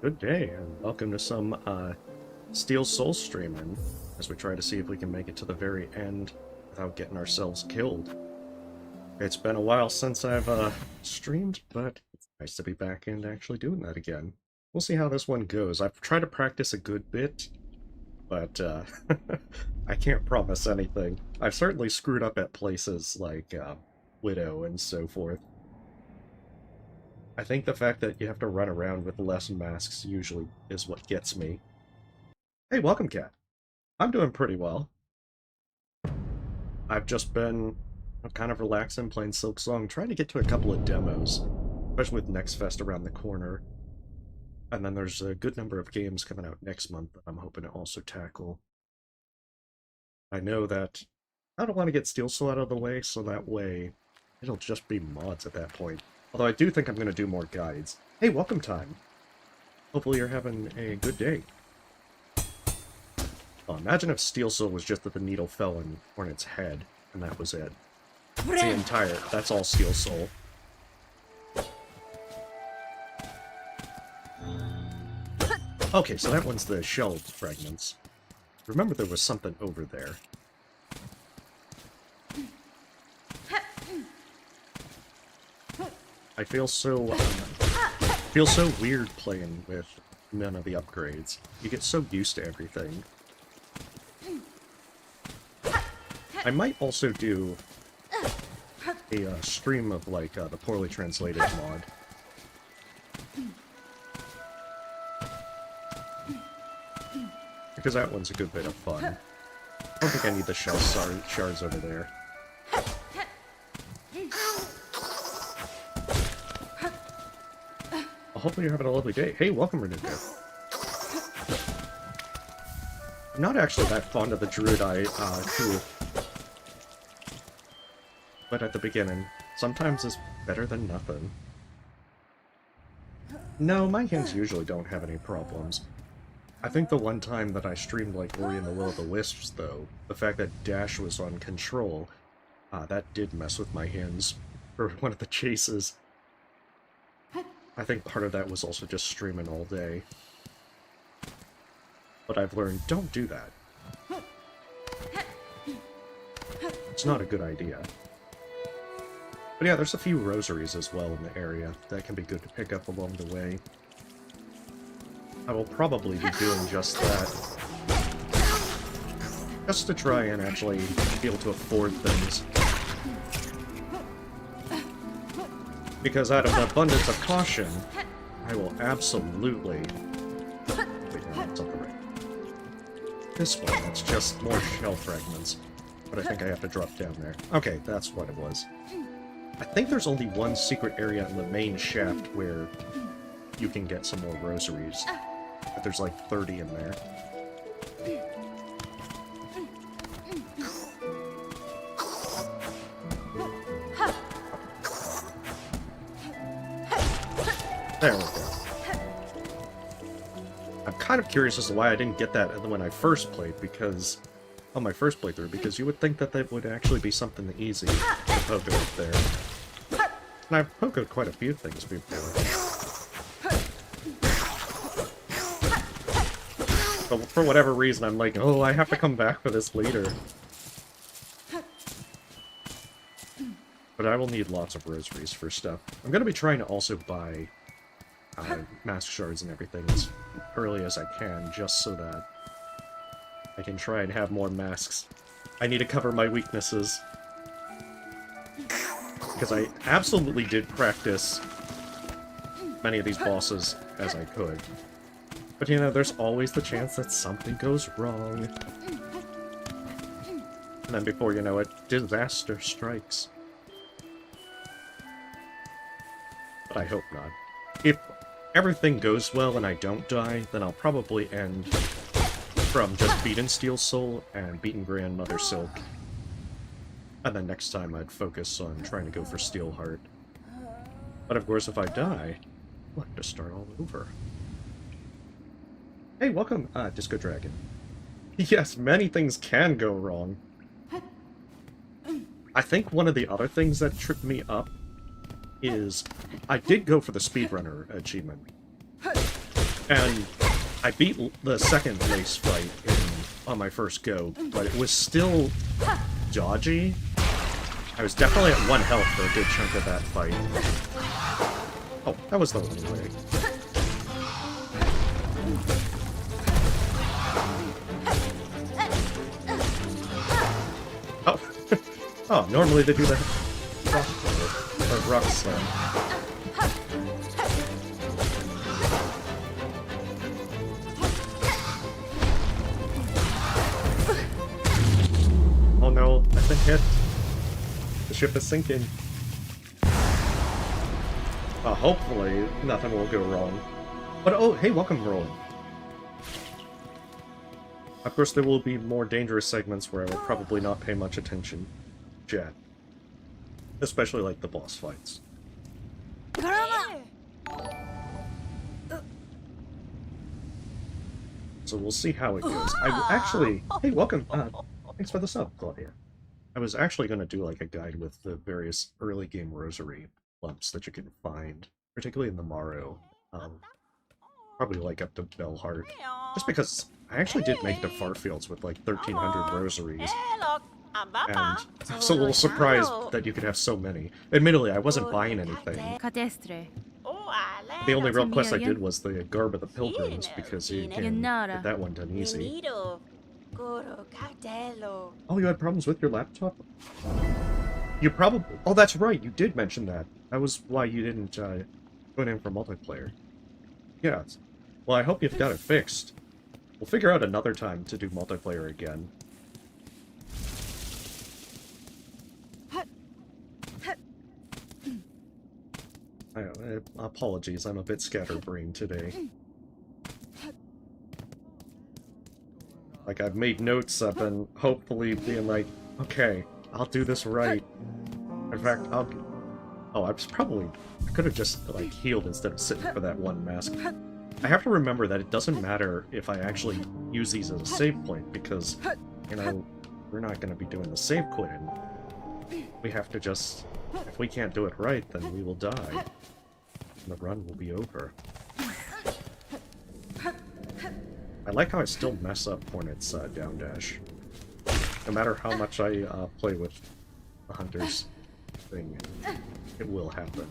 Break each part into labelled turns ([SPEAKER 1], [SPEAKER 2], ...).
[SPEAKER 1] Good day, and welcome to some Steel Soul streaming, as we try to see if we can make it to the very end without getting ourselves killed. It's been a while since I've streamed, but it's nice to be back and actually doing that again. We'll see how this one goes. I've tried to practice a good bit, but I can't promise anything. I've certainly screwed up at places like Widow and so forth. I think the fact that you have to run around with less masks usually is what gets me. Hey, welcome, Cat. I'm doing pretty well. I've just been kind of relaxing, playing Silksong, trying to get to a couple of demos, especially with Next Fest around the corner. And then there's a good number of games coming out next month that I'm hoping to also tackle. I know that I don't want to get Steel Soul out of the way, so that way it'll just be mods at that point. Although I do think I'm going to do more guides. Hey, welcome time. Hopefully you're having a good day. Oh, imagine if Steel Soul was just that the needle fell in Hornet's head, and that was it. That's all Steel Soul. Okay, so that one's the shell fragments. Remember there was something over there. I feel so weird playing with none of the upgrades. You get so used to everything. I might also do a stream of like the poorly translated mod. Because that one's a good bit of fun. I don't think I need the shell shards over there. Well, hopefully you're having a lovely day. Hey, welcome, Renuka. I'm not actually that fond of the Druid Eye tool. But at the beginning, sometimes it's better than nothing. No, my hands usually don't have any problems. I think the one time that I streamed like Ori and the Will of the Wisps, though, the fact that dash was on control, that did mess with my hands for one of the chases. I think part of that was also just streaming all day. But I've learned, don't do that. It's not a good idea. But yeah, there's a few rosaries as well in the area that can be good to pick up along the way. I will probably be doing just that. Just to try and actually be able to afford things. Because out of abundance of caution, I will absolutely... Wait, no, that's not the right. This one, it's just more shell fragments. But I think I have to drop down there. Okay, that's what it was. I think there's only one secret area in the main shaft where you can get some more rosaries. But there's like 30 in there. There we go. I'm kind of curious as to why I didn't get that when I first played, because... on my first playthrough, because you would think that that would actually be something easy to poke up there. And I've poked quite a few things before. But for whatever reason, I'm like, oh, I have to come back for this later. But I will need lots of rosaries for stuff. I'm going to be trying to also buy mask shards and everything as early as I can, just so that I can try and have more masks. I need to cover my weaknesses. Because I absolutely did practice many of these bosses as I could. But you know, there's always the chance that something goes wrong. And then before you know it, disaster strikes. But I hope not. If everything goes well and I don't die, then I'll probably end from just beating Steel Soul and beating Grandmother Silk. And then next time I'd focus on trying to go for Steelheart. But of course if I die, I'll have to start all over. Hey, welcome, Disco Dragon. Yes, many things can go wrong. I think one of the other things that tripped me up is I did go for the speedrunner achievement. And I beat the second race fight on my first go, but it was still dodgy. I was definitely at 1 health for a good chunk of that fight. Oh, that was the only way. Oh, oh, normally they do the rock slam. Oh no, I've been hit. The ship is sinking. Hopefully nothing will go wrong. But oh, hey, welcome, Roland. Of course, there will be more dangerous segments where I will probably not pay much attention. Yet. Especially like the boss fights. So we'll see how it goes. I actually... Hey, welcome. Thanks for the sub, Claudia. I was actually going to do like a guide with the various early game rosary lumps that you can find, particularly in the Morrow. Probably like up to Bellheart. Just because I actually did make it to Farfields with like 1,300 rosaries. And I was a little surprised that you could have so many. Admittedly, I wasn't buying anything. The only real quest I did was the Garb of the Pilgrims, because you can get that one done easy. Oh, you had problems with your laptop? You probably... Oh, that's right, you did mention that. That was why you didn't go in for multiplayer. Yeah. Well, I hope you've got it fixed. We'll figure out another time to do multiplayer again. Apologies, I'm a bit scatterbrained today. Like, I've made notes up and hopefully being like, okay, I'll do this right. In fact, I could have just, like, healed instead of sitting for that one mask. I have to remember that it doesn't matter if I actually use these as a save point, because, you know, we're not going to be doing the save quitting. We have to just... If we can't do it right, then we will die. And the run will be over. I like how I still mess up Hornet's down dash. No matter how much I play with the Hunter's thing, it will happen.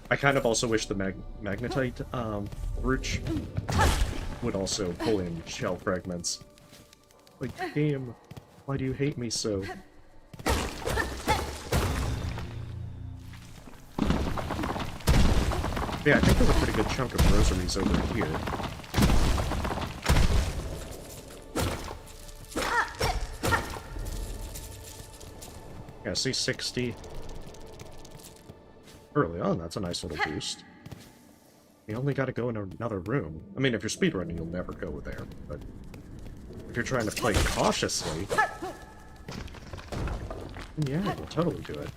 [SPEAKER 1] I kind of also wish the Magnetite brooch would also pull in shell fragments. Like, game, why do you hate me so? Yeah, I think there's a pretty good chunk of rosaries over here. Yeah, see 60. Early on, that's a nice little boost. You only gotta go in another room. I mean, if you're speedrunning, you'll never go there, but if you're trying to play cautiously, yeah, you'll totally do it.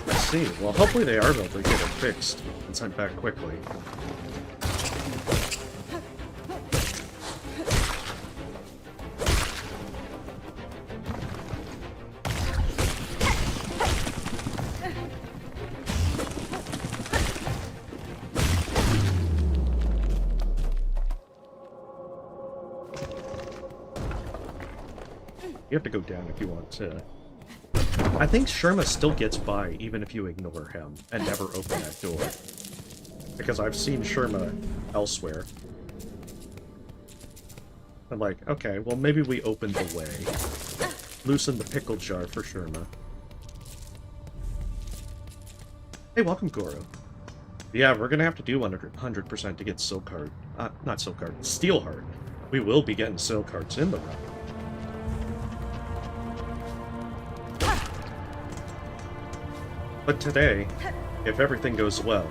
[SPEAKER 1] I see. Well, hopefully they are able to get it fixed and sent back quickly. You have to go down if you want to. I think Sherma still gets by even if you ignore him and never open that door. Because I've seen Sherma elsewhere. I'm like, okay, well maybe we open the way. Loosen the pickle jar for Sherma. Hey, welcome, Goro. Yeah, we're gonna have to do 100% to get Silkheart. Not Silkheart, Steelheart. We will be getting Silkhearts in the run. But today, if everything goes well,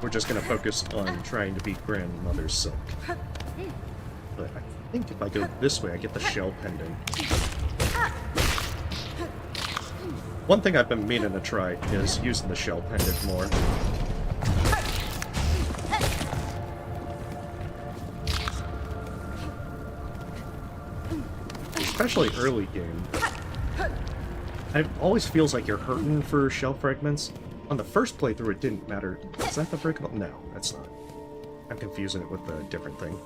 [SPEAKER 1] we're just going to focus on trying to beat Grandmother's Silk. But I think if I go this way, I get the shell pendant. One thing I've been meaning to try is using the shell pendant more. especially early game, it always feels like you're hurting for shell fragments. On the first playthrough, it didn't matter. Is that the breakable? No, that's not. I'm confusing it with a different thing.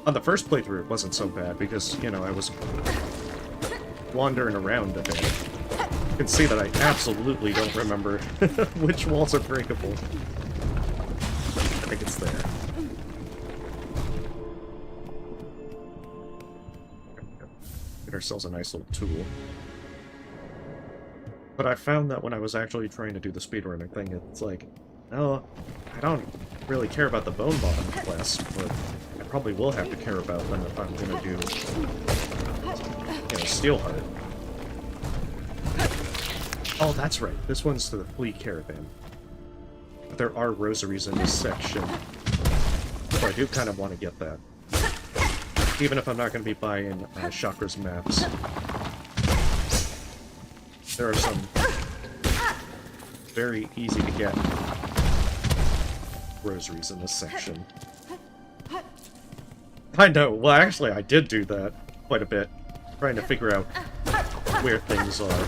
[SPEAKER 1] On the first playthrough, it wasn't so bad because, you know, I was wandering around a bit. You can see that I absolutely don't remember which walls are breakable. I think it's there. Get ourselves a nice little tool. But I found that when I was actually trying to do the speedrunning thing, it's like, oh, I don't really care about the bone bottom quests, but I probably will have to care about them if I'm gonna do, you know, Steelheart. Oh, that's right. This one's to the Flea Caravan. But there are rosaries in this section, so I do kind of want to get that. Even if I'm not going to be buying Chakra's maps. There are some very easy to get rosaries in this section. I know, well actually I did do that quite a bit, trying to figure out where things are.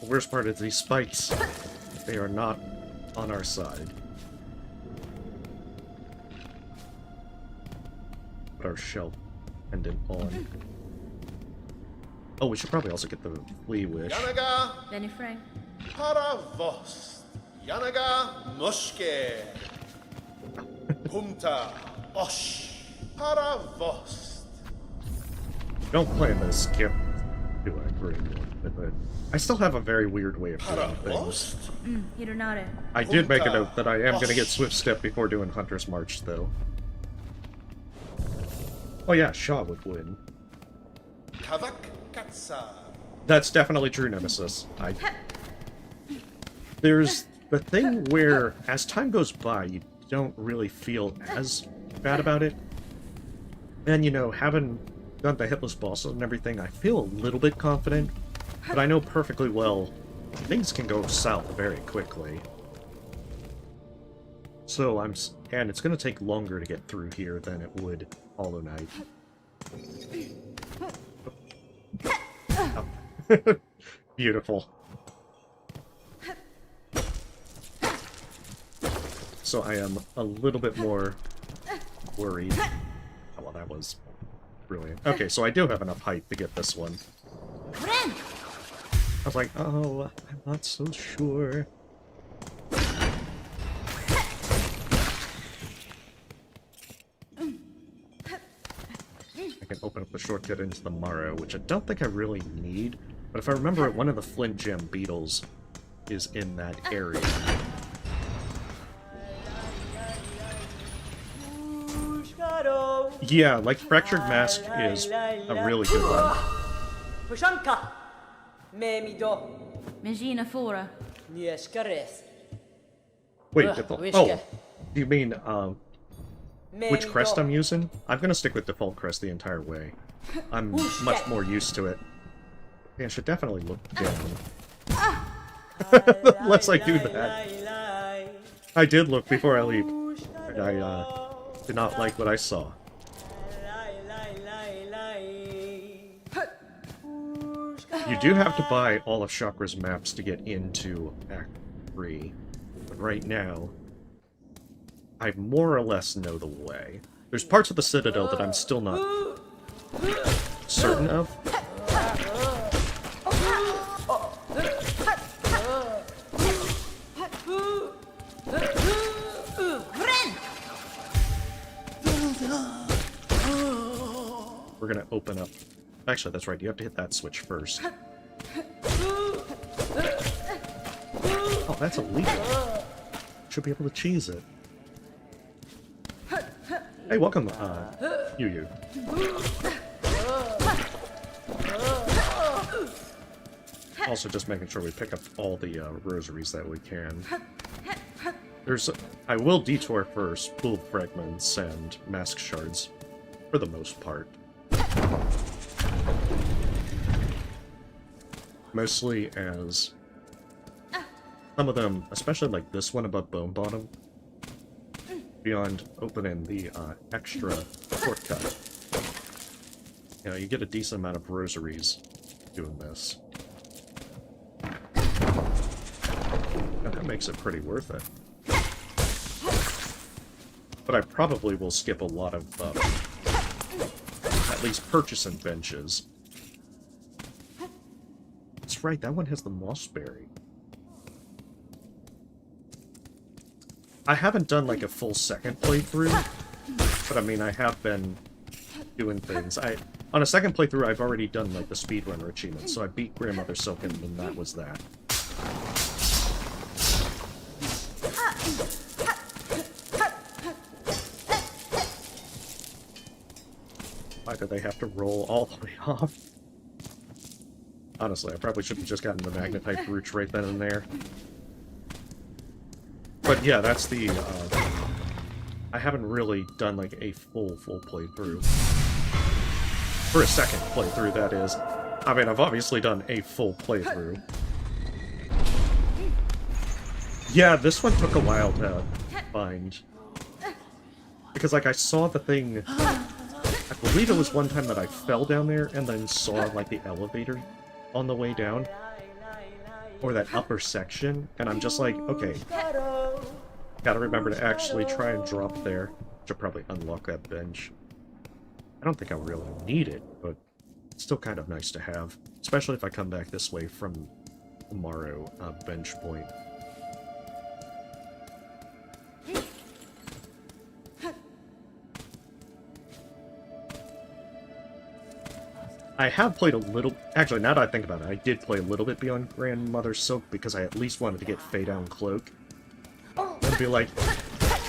[SPEAKER 1] The worst part is these spikes. They are not on our side. Put our shell pendant on. Oh, we should probably also get the Flea Wish.
[SPEAKER 2] Yanaga
[SPEAKER 3] Benny Frank.
[SPEAKER 2] Paravost. Yanaga Mushke. Pumta Osh. Paravost.
[SPEAKER 1] Don't plan to skip to a green one, but I still have a very weird way of doing things.
[SPEAKER 3] Hironare.
[SPEAKER 1] I did make a note that I am going to get Swift Step before doing Hunter's March, though. Oh yeah, Shaw would win.
[SPEAKER 2] Kavak Katsa.
[SPEAKER 1] That's definitely true, Nemesis. There's the thing where, as time goes by, you don't really feel as bad about it. And, you know, having done the hitless bosses and everything, I feel a little bit confident. But I know perfectly well things can go south very quickly. So and it's going to take longer to get through here than it would Hollow Knight. Oh. Beautiful. So I am a little bit more worried. Oh, well, that was brilliant. Okay, so I do have enough height to get this one. I was like, oh, I'm not so sure. I can open up the shortcut into the Morrow, which I don't think I really need. But if I remember, one of the Flint Gem beetles is in that area. Yeah, like Fractured Mask is a really good one.
[SPEAKER 3] Megina Fora.
[SPEAKER 1] Wait, oh, do you mean, which crest I'm using? I'm gonna stick with default crest the entire way. I'm much more used to it. Yeah, I should definitely look down. Unless I do that. I did look before I leave, and I did not like what I saw. You do have to buy all of Chakra's maps to get into Act 3, but right now, I more or less know the way. There's parts of the Citadel that I'm still not certain of. We're gonna open up... Actually, that's right, you have to hit that switch first. Oh, that's illegal. Should be able to cheese it. Hey, welcome, you. Also, just making sure we pick up all the rosaries that we can. I will detour for spool fragments and mask shards, for the most part. Mostly as some of them, especially like this one above Bone Bottom, beyond opening the extra shortcut. You know, you get a decent amount of rosaries doing this. And that makes it pretty worth it. But I probably will skip a lot of, at least purchasing benches. That's right, that one has the mossberry. I haven't done like a full second playthrough, but I mean, I have been doing things. On a second playthrough, I've already done like the speedrunner achievement, so I beat Grandmother Silken, and that was that. Why do they have to roll all the way off? Honestly, I probably should have just gotten the magnetite brooch right then and there. But yeah, that's the, I haven't really done like a full playthrough. For a second playthrough, that is. I mean, I've obviously done a full playthrough. Yeah, this one took a while to find. Because, like, I saw the thing... I believe it was one time that I fell down there and then saw, like, the elevator on the way down. Or that upper section. And I'm just like, okay. Gotta remember to actually try and drop there. Should probably unlock that bench. I don't think I really need it, but it's still kind of nice to have. Especially if I come back this way from the Morrow bench point. I have played a little... Actually, now that I think about it, I did play a little bit beyond Grandmother Silk because I at least wanted to get Fade Down Cloak. And be like,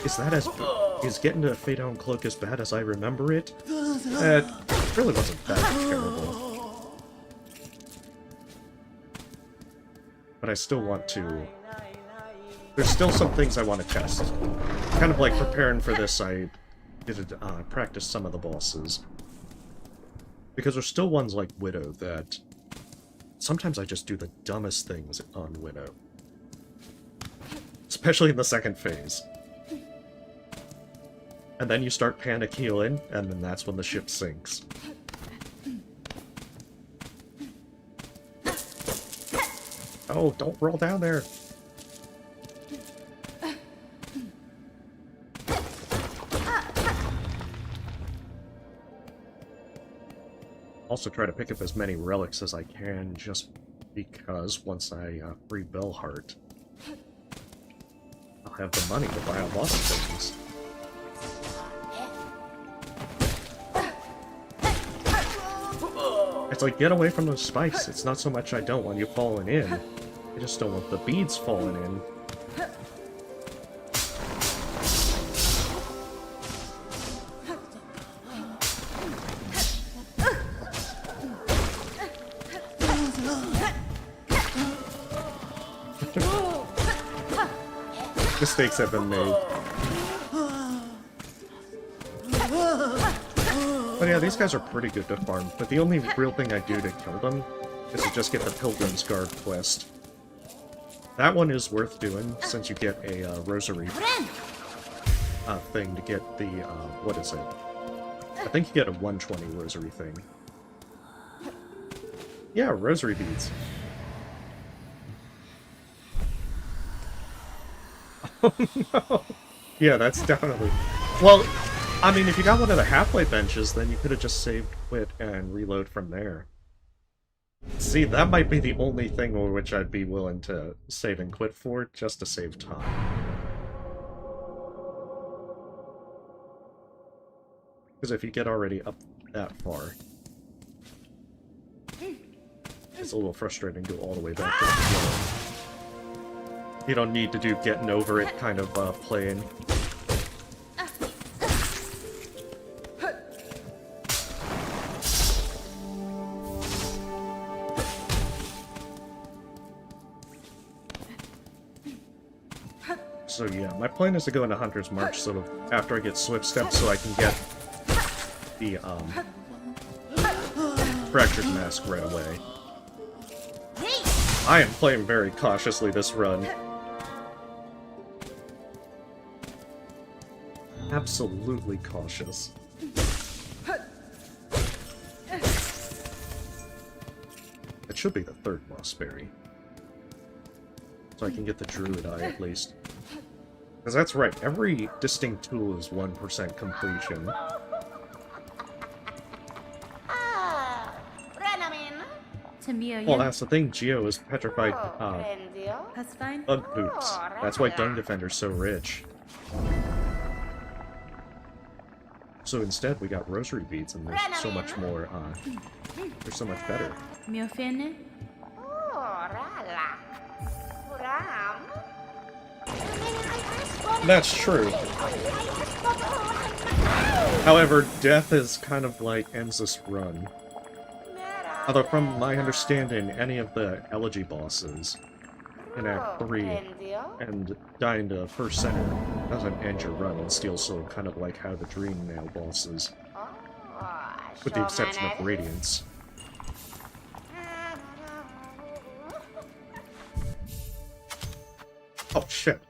[SPEAKER 1] is that as... Is getting to Fade Down Cloak as bad as I remember it? It really wasn't that terrible. But I still want to... There's still some things I want to test. Kind of like preparing for this, I did practice some of the bosses. Because there's still ones like Widow that... Sometimes I just do the dumbest things on Widow. Especially in the second phase. And then you start panic healing, and then that's when the ship sinks. Oh, don't roll down there! Also try to pick up as many relics as I can, just because once I free Bellheart, I'll have the money to buy a lot of things. It's like, get away from those spikes. It's not so much I don't want you falling in. I just don't want the beads falling in. Mistakes have been made. But yeah, these guys are pretty good to farm, but the only real thing I do to kill them is to just get the Pilgrim's Guard quest. That one is worth doing, since you get a rosary thing to get the, what is it? I think you get a 120 rosary thing. Yeah, rosary beads. Oh no! Yeah, that's definitely... Well, I mean, if you got one of the halfway benches, then you could have just saved, quit, and reload from there. See, that might be the only thing over which I'd be willing to save and quit for, just to save time. Because if you get already up that far, it's a little frustrating to go all the way back to the floor. You don't need to do getting over it kind of playing. So yeah, my plan is to go into Hunter's March sort of after I get Swift Step so I can get the Fractured Mask right away. I am playing very cautiously this run. Absolutely cautious. It should be the third mossberry. So I can get the druid eye at least. Because that's right, every distinct tool is 1% completion. Well, that's the thing, Geo is petrified bug poops. That's why Dung Defender's so rich. So instead, we got rosary beads, and there's so much more, they're so much better. That's true. However, death is kind of like ends this run. Although from my understanding, any of the elegy bosses in Act 3 and dying to first center doesn't end your run in Steel Soul, kind of like how the Dream Nail bosses, with the exception of Radiance. Oh shit.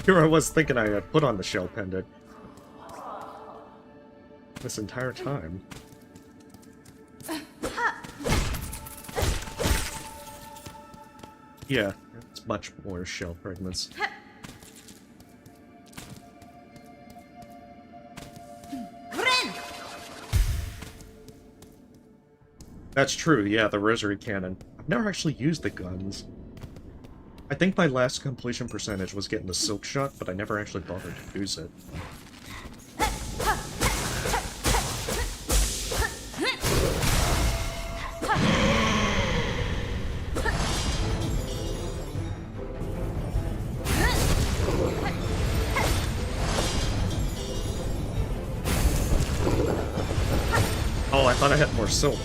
[SPEAKER 1] Here I was thinking I had put on the shell pendant this entire time. Yeah, it's much more shell fragments. That's true, yeah, the rosary cannon. I've never actually used the guns. I think my last completion percentage was getting the silk shot, but I never actually bothered to use it. Oh, I thought I had more silk.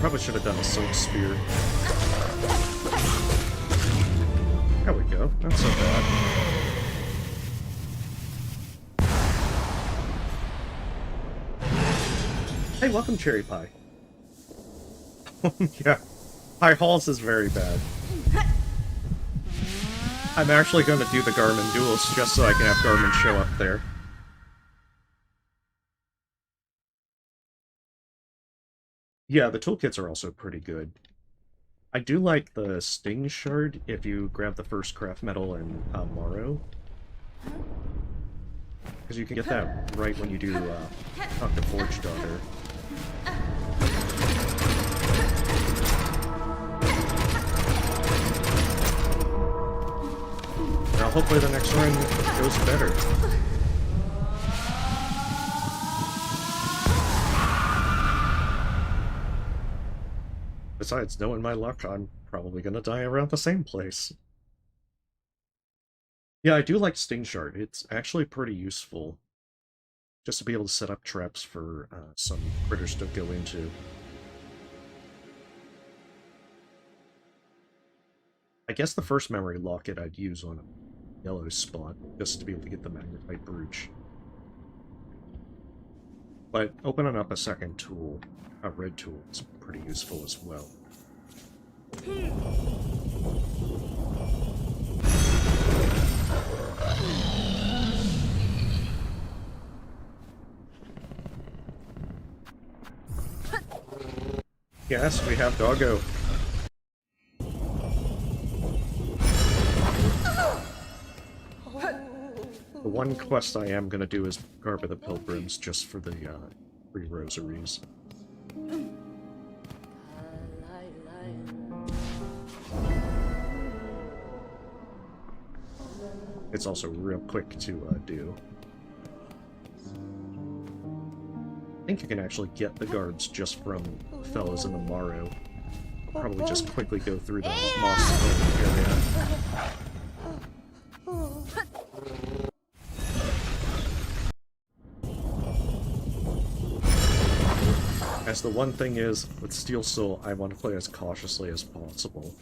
[SPEAKER 1] Probably should have done a silk spear. There we go. Not so bad. Hey, welcome, Cherry Pie. Yeah, High Halls is very bad. I'm actually going to do the Garmin duels just so I can have Garmin show up there. Yeah, the toolkits are also pretty good. I do like the Sting Shard if you grab the first craft metal in Morrow. Because you can get that right when you do talk to Forge Daughter. Now hopefully the next run goes better. Besides, knowing my luck, I'm probably gonna die around the same place. Yeah, I do like Sting Shard. It's actually pretty useful. Just to be able to set up traps for some critters to go into. I guess the first memory locket I'd use on a yellow spot, just to be able to get the Magnetite Brooch. But opening up a second tool, a red tool, is pretty useful as well. Yes, we have Doggo. The one quest I am gonna do is Garb of the Pilgrims, just for the 3 rosaries. It's also real quick to do. think you can actually get the guards just from fellas in the Maru. Probably just quickly go through the moss area. As the one thing is, with Steel Soul, I want to play as cautiously as possible.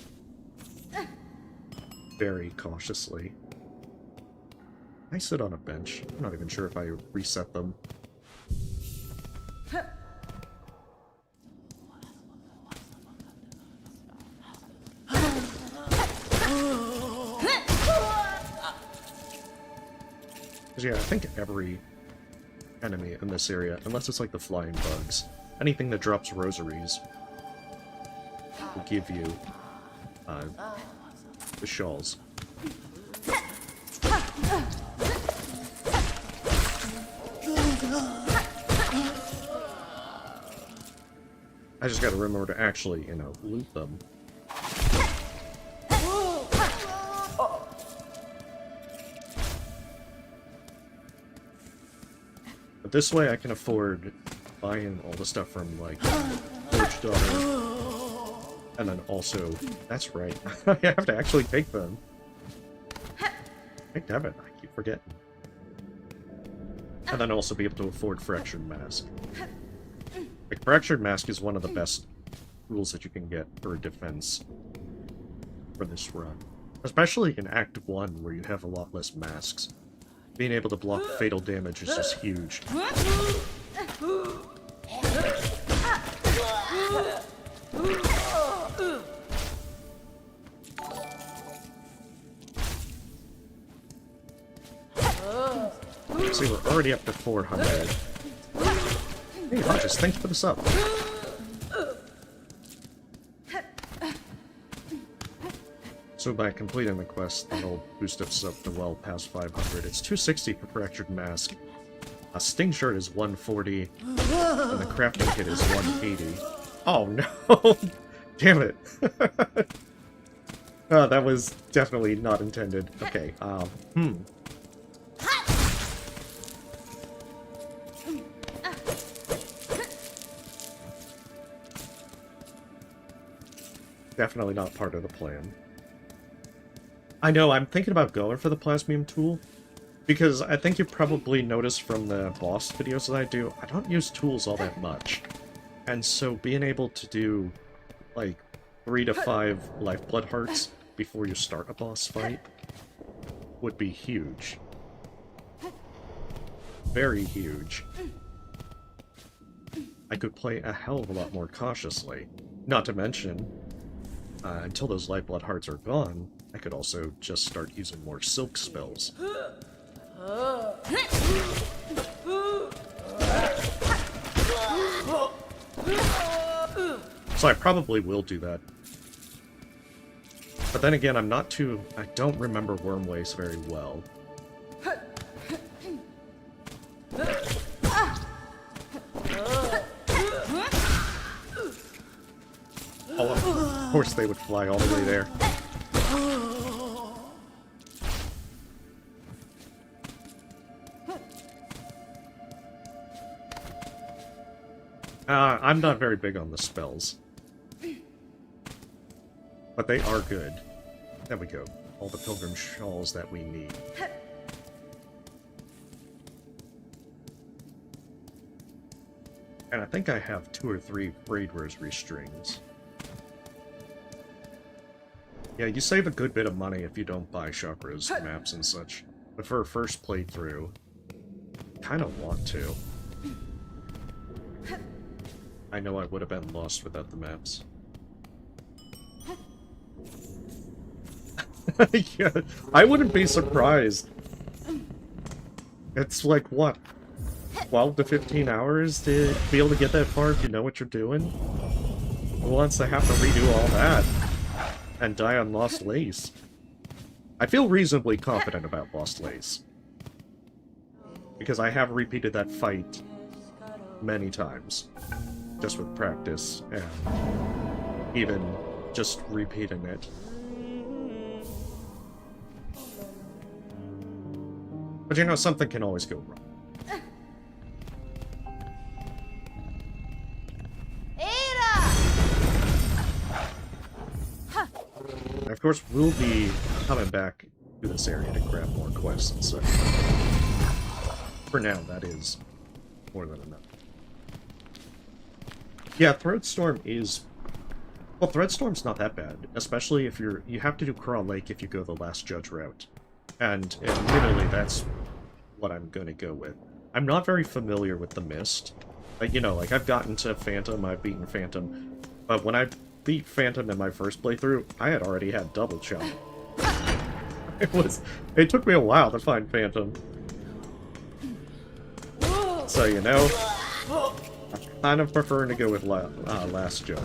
[SPEAKER 1] Very cautiously. I sit on a bench. I'm not even sure if I reset them. Because yeah, I think every enemy in this area, unless it's like the flying bugs, anything that drops rosaries will give you the shawls. I just gotta remember to actually, you know, loot them. But this way I can afford buying all the stuff from, like, Forge Daughter. And then also, that's right, I have to actually take them. Hey, damn it, I keep forgetting. And then also be able to afford Fractured Mask. Like, Fractured Mask is one of the best tools that you can get for a defense for this run. Especially in Act 1, where you have a lot less masks. Being able to block fatal damage is just huge. See, we're already up to 400. Hey, Hodges, thanks for the sub. So by completing the quest, that'll boost us up to well past 500. It's 260 for Fractured Mask. A Sting Shirt is 140, and the Crafting Kit is 180. Oh no! Damn it! Oh, that was definitely not intended. Okay, Definitely not part of the plan. I know, I'm thinking about going for the Plasmium tool, because I think you probably noticed from the boss videos that I do, I don't use tools all that much. And so being able to do, like, 3 to 5 Lifeblood Hearts before you start a boss fight would be huge. Very huge. I could play a hell of a lot more cautiously. Not to mention, until those Lifeblood Hearts are gone, I could also just start using more Silk spells. So I probably will do that. But then again, I don't remember Wormways very well. Oh, of course they would fly all the way there. I'm not very big on the spells. But they are good. There we go. All the Pilgrim Shawls that we need. And I think I have 2 or 3 Braid Rosary strings. Yeah, you save a good bit of money if you don't buy chakras, maps, and such. But for a first playthrough, kind of want to. I know I would have been lost without the maps. Yeah, I wouldn't be surprised. It's like, what, 12 to 15 hours to be able to get that far if you know what you're doing? Who wants to have to redo all that? And die on Lost Lace? I feel reasonably confident about Lost Lace. Because I have repeated that fight many times. Just with practice, and even just repeating it. But you know, something can always go wrong. Of course, we'll be coming back to this area to grab more quests and such. For now, that is more than enough. Yeah, Throatstorm is... Well, Threadstorm's not that bad, especially if you have to do Crawl Lake if you go the Last Judge route. And admittedly, that's what I'm gonna go with. I'm not very familiar with the Mist. Like, you know, like, I've gotten to Phantom, I've beaten Phantom, but when I beat Phantom in my first playthrough, I had already had Double Chop. It took me a while to find Phantom. So, you know, I'm kind of preferring to go with Last Judge.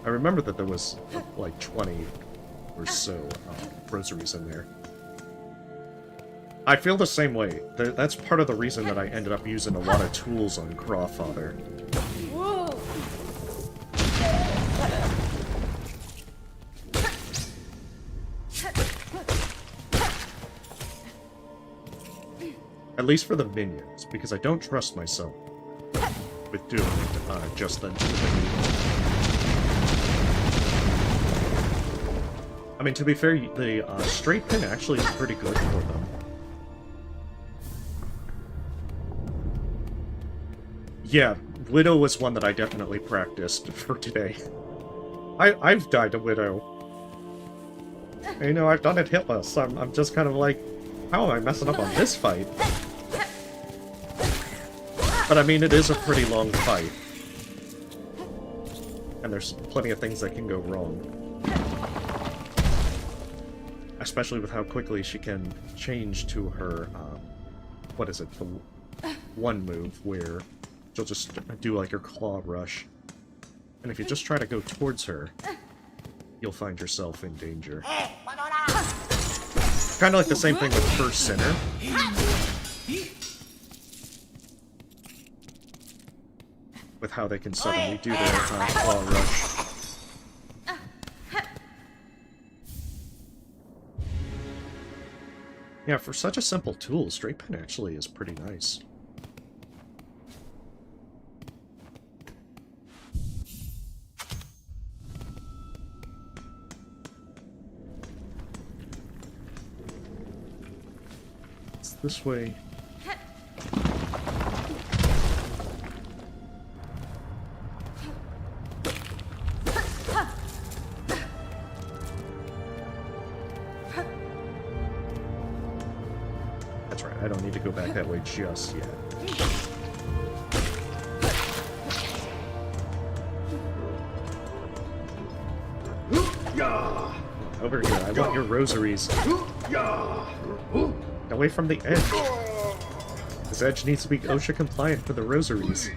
[SPEAKER 1] I remember that there was, like, 20 or so rosaries in there. I feel the same way. That's part of the reason that I ended up using a lot of tools on Crawfather. At least for the minions, because I don't trust myself with doing it just then to the minions. I mean, to be fair, the straight pin actually is pretty good for them. Yeah, Widow was one that I definitely practiced for today. I've died to Widow. You know, I've done it hitless, so I'm just kind of like, how am I messing up on this fight? But I mean, it is a pretty long fight. And there's plenty of things that can go wrong. Especially with how quickly she can change to her, what is it, the one move where she'll just do like her claw rush. And if you just try to go towards her, you'll find yourself in danger. Kind of like the same thing with First Sinner. With how they can suddenly do their claw rush. Yeah, for such a simple tool, straight pin actually is pretty nice. It's this way. I don't need to go back that way just yet. Over here, I want your rosaries. Away from the edge. This edge needs to be OSHA compliant for the rosaries.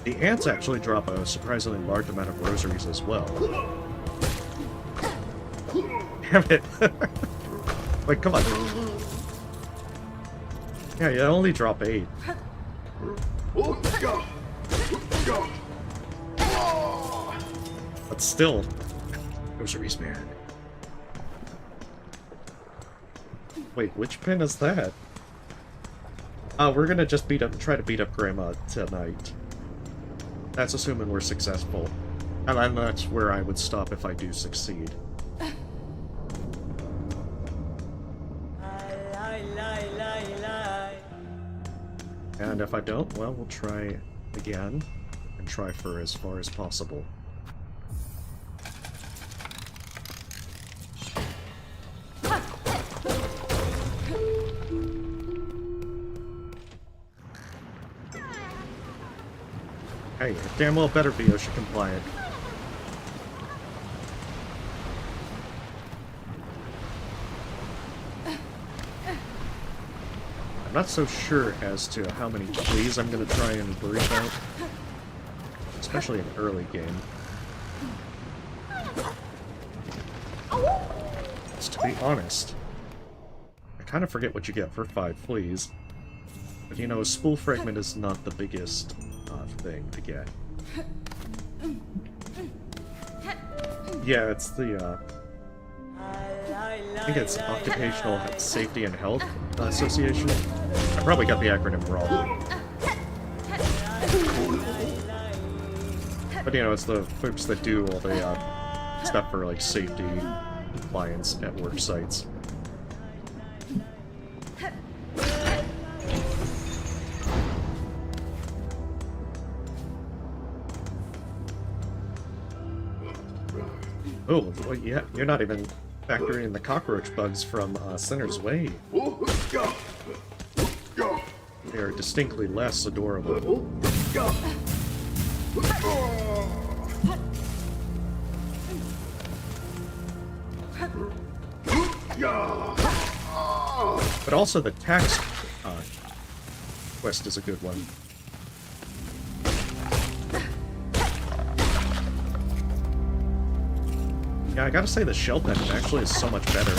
[SPEAKER 1] The ants actually drop a surprisingly large amount of rosaries as well. Damn it! Like, come on. Yeah, you only drop 8. But still, rosaries, man. Wait, which pin is that? We're gonna just try to beat up Grandma tonight. That's assuming we're successful. And then that's where I would stop if I do succeed. And if I don't, well, we'll try again. And try for as far as possible. Hey, damn well better be OSHA compliant. I'm not so sure as to how many fleas I'm going to try and brief out, especially in early game. To be honest, I kind of forget what you get for 5 fleas. But you know, a spool fragment is not the biggest thing to get. Yeah, it's the, I think it's Occupational Safety and Health Association. I probably got the acronym wrong. But you know, it's the folks that do all the stuff for, like, safety compliance at work sites. Oh, well, yeah, you're not even factoring in the cockroach bugs from Sinner's Way. They are distinctly less adorable. But also the tax quest is a good one. Yeah, I gotta say the shell pennon actually is so much better.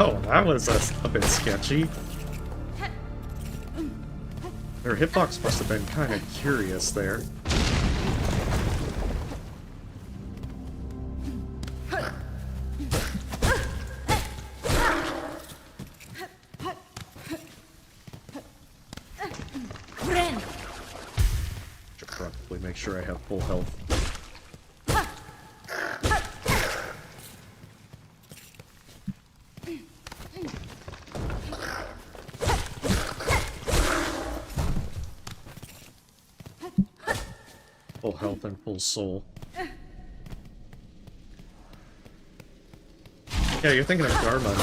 [SPEAKER 1] Oh, that was a bit sketchy. Their hitbox must have been kind of curious there. Should probably make sure I have full health. Full health and full soul. Yeah, you're thinking of Garma.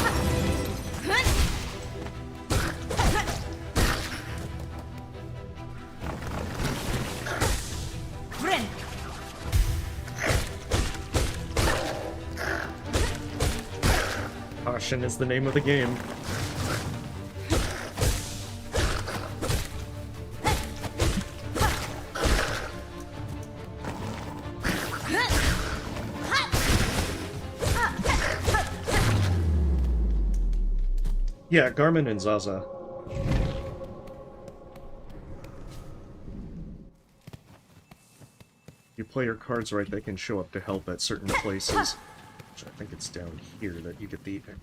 [SPEAKER 1] Caution is the name of the game. Yeah, Garmin and Zaza. You play your cards right, they can show up to help at certain places. Which I think it's down here that you get the area.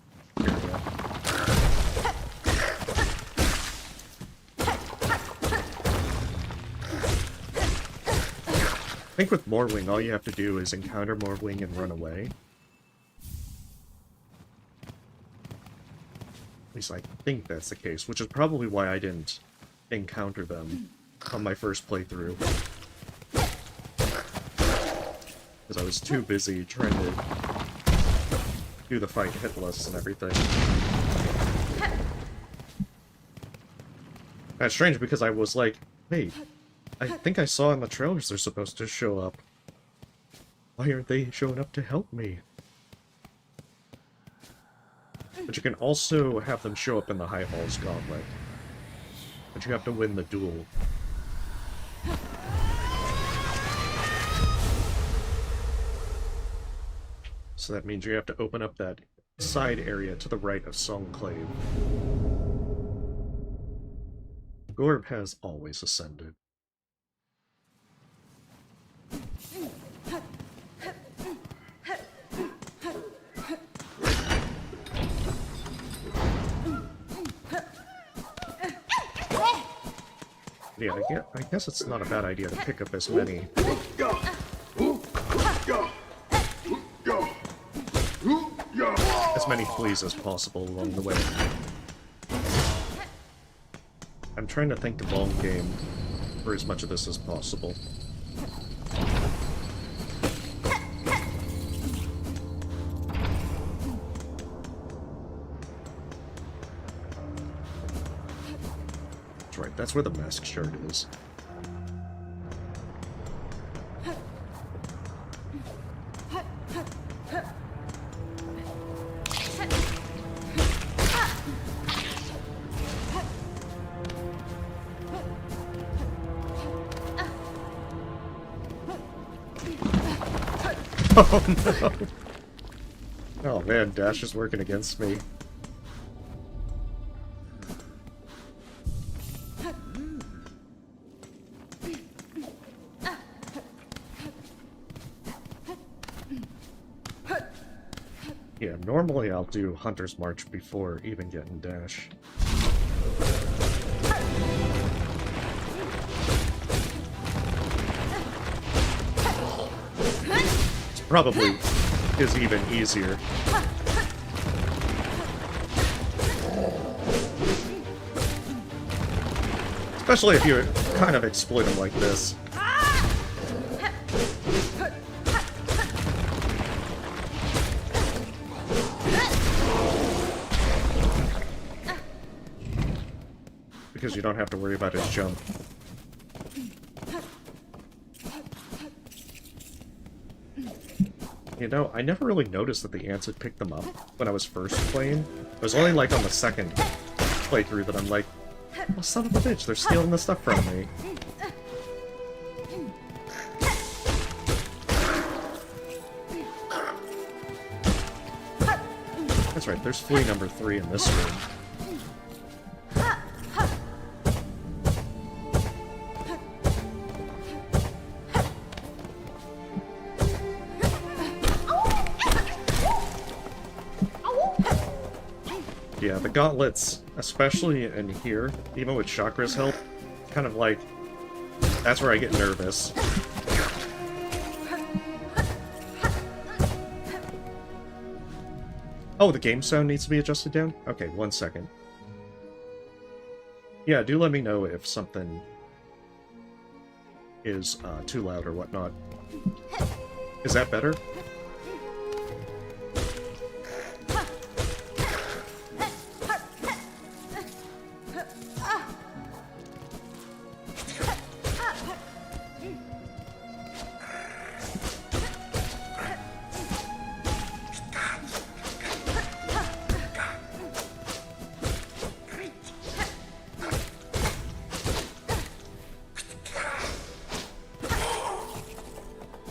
[SPEAKER 1] I think with Morwing, all you have to do is encounter Morwing and run away. At least I think that's the case, which is probably why I didn't encounter them on my first playthrough. Because I was too busy trying to do the fight hitless and everything. That's strange because I was like, wait, I think I saw in the trailers they're supposed to show up. Why aren't they showing up to help me? But you can also have them show up in the High Hall's Gauntlet. But you have to win the duel. So that means you have to open up that side area to the right of Songclave. Gorb has always ascended. Yeah, I guess it's not a bad idea to pick up as many. As many fleas as possible along the way. I'm trying to think of long game for as much of this as possible. That's right, that's where the mask shard is. Oh no! Oh man, Dash is working against me. Yeah, normally I'll do Hunter's March before even getting Dash. It probably is even easier. Especially if you kind of exploit them like this. Because you don't have to worry about his jump. You know, I never really noticed that the ants had picked them up when I was first playing. It was only like on the second playthrough that I'm like, oh, son of a bitch, they're stealing the stuff from me. That's right, there's flea number 3 in this room. Yeah, the gauntlets, especially in here, even with Chakra's help, kind of like, that's where I get nervous. Oh, the game sound needs to be adjusted down? Okay, 1 second. Yeah, do let me know if something is too loud or whatnot. Is that better?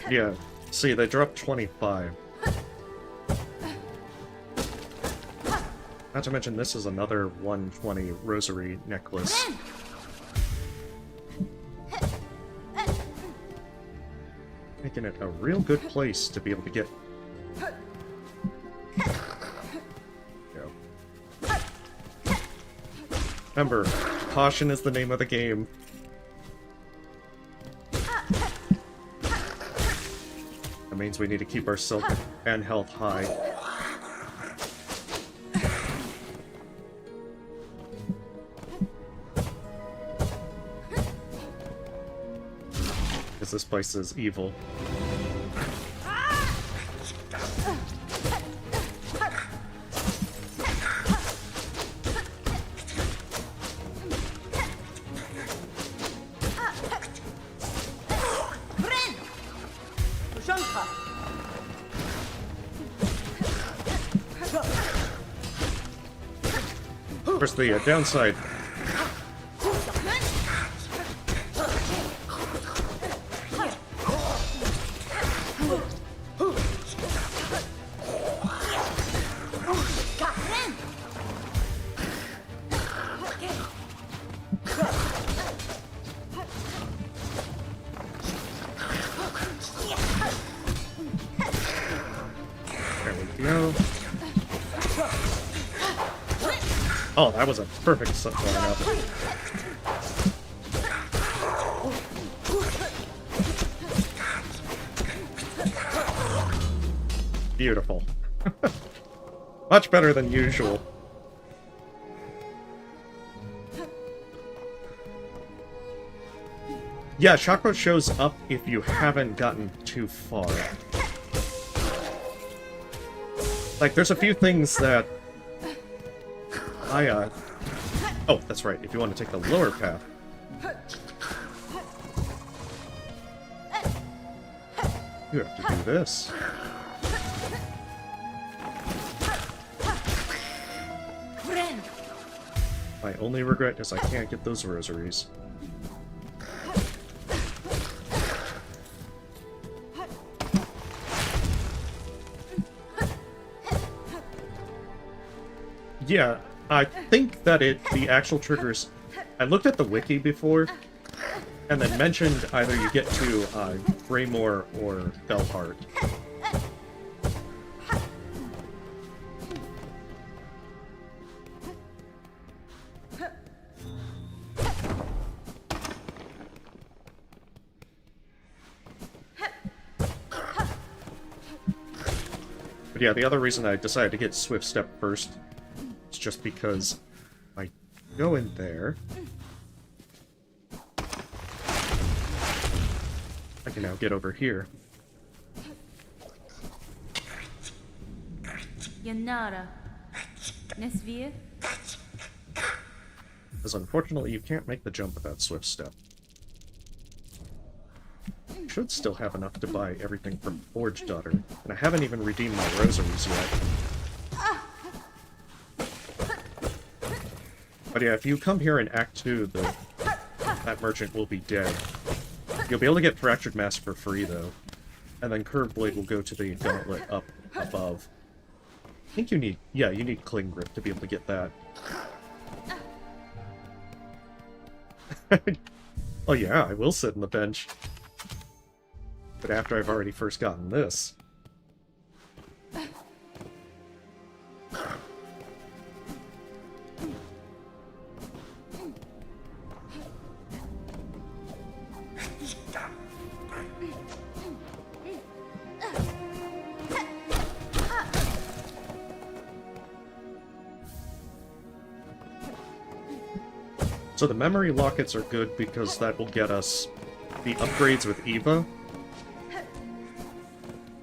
[SPEAKER 1] Yeah, see, they dropped 25. Not to mention, this is another 120 rosary necklace. Making it a real good place to be able to get... Go. Remember, caution is the name of the game. That means we need to keep our silk and health high. Because this place is evil. Of course, the downside. There we go. Oh, that was a perfect set line up. Beautiful. Much better than usual. Yeah, Chakra shows up if you haven't gotten too far. Like, there's a few things that I Oh, that's right. If you want to take the lower path. You have to do this. My only regret is I can't get those rosaries. Yeah, I think that the actual triggers... I looked at the wiki before, and then mentioned either you get to Greymore or Belheart. But yeah, the other reason I decided to get Swift Step first is just because I go in there. I can now get over here.
[SPEAKER 3] Yanara. Nesvia?
[SPEAKER 1] Because unfortunately you can't make the jump without Swift Step. Should still have enough to buy everything from Forge Daughter, and I haven't even redeemed my rosaries yet. But yeah, if you come here in Act 2, that merchant will be dead. You'll be able to get Fractured Mask for free, though. And then Curved Blade will go to the Gauntlet up above. I think you need... yeah, you need Cling Grip to be able to get that. Oh yeah, I will sit on the bench. But after I've already first gotten this. So the memory lockets are good because that will get us the upgrades with Eva.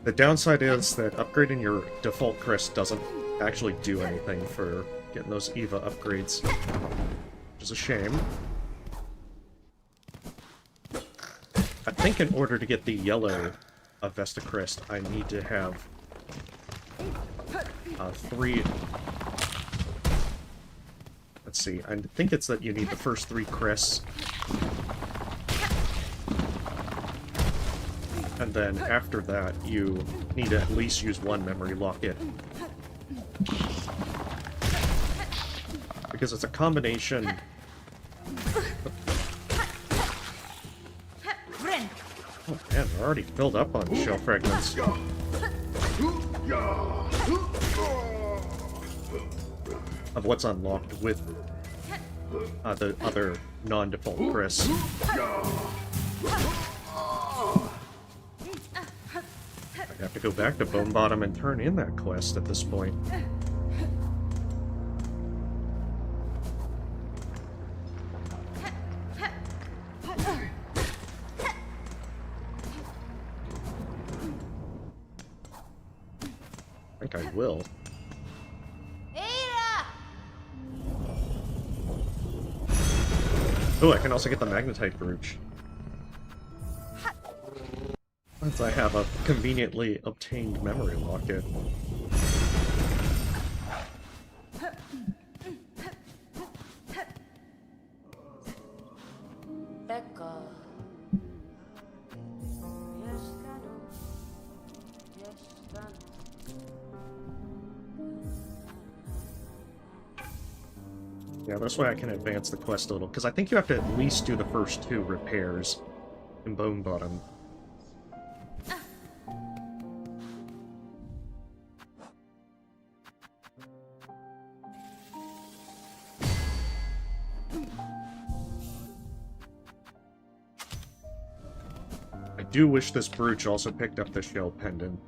[SPEAKER 1] The downside is that upgrading your default crest doesn't actually do anything for getting those Eva upgrades, which is a shame. I think in order to get the yellow Vesta crest, I need to have 3... Let's see, I think it's that you need the first 3 crests. And then after that, you need to at least use 1 memory locket. Because it's a combination... Oh man, we're already filled up on shell fragments. Of what's unlocked with the other non-default crests. I have to go back to Bone Bottom and turn in that quest at this point. I think I will. Oh, I can also get the Magnetite Brooch. Once I have a conveniently obtained memory locket. Yeah, this way I can advance the quest a little, because I think you have to at least do the first 2 repairs in Bone Bottom. I do wish this brooch also picked up the shell pendant.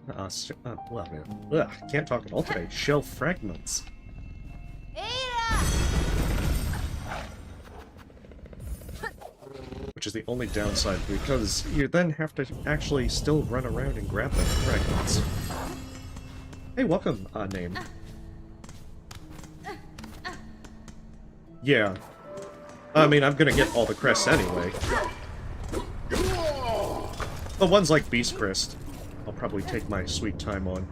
[SPEAKER 1] Well, man, can't talk at all today. Shell fragments. Which is the only downside, because you then have to actually still run around and grab them fragments. Hey, welcome, name. Yeah, I mean, I'm gonna get all the crests anyway. The ones like Beast Crest, I'll probably take my sweet time on.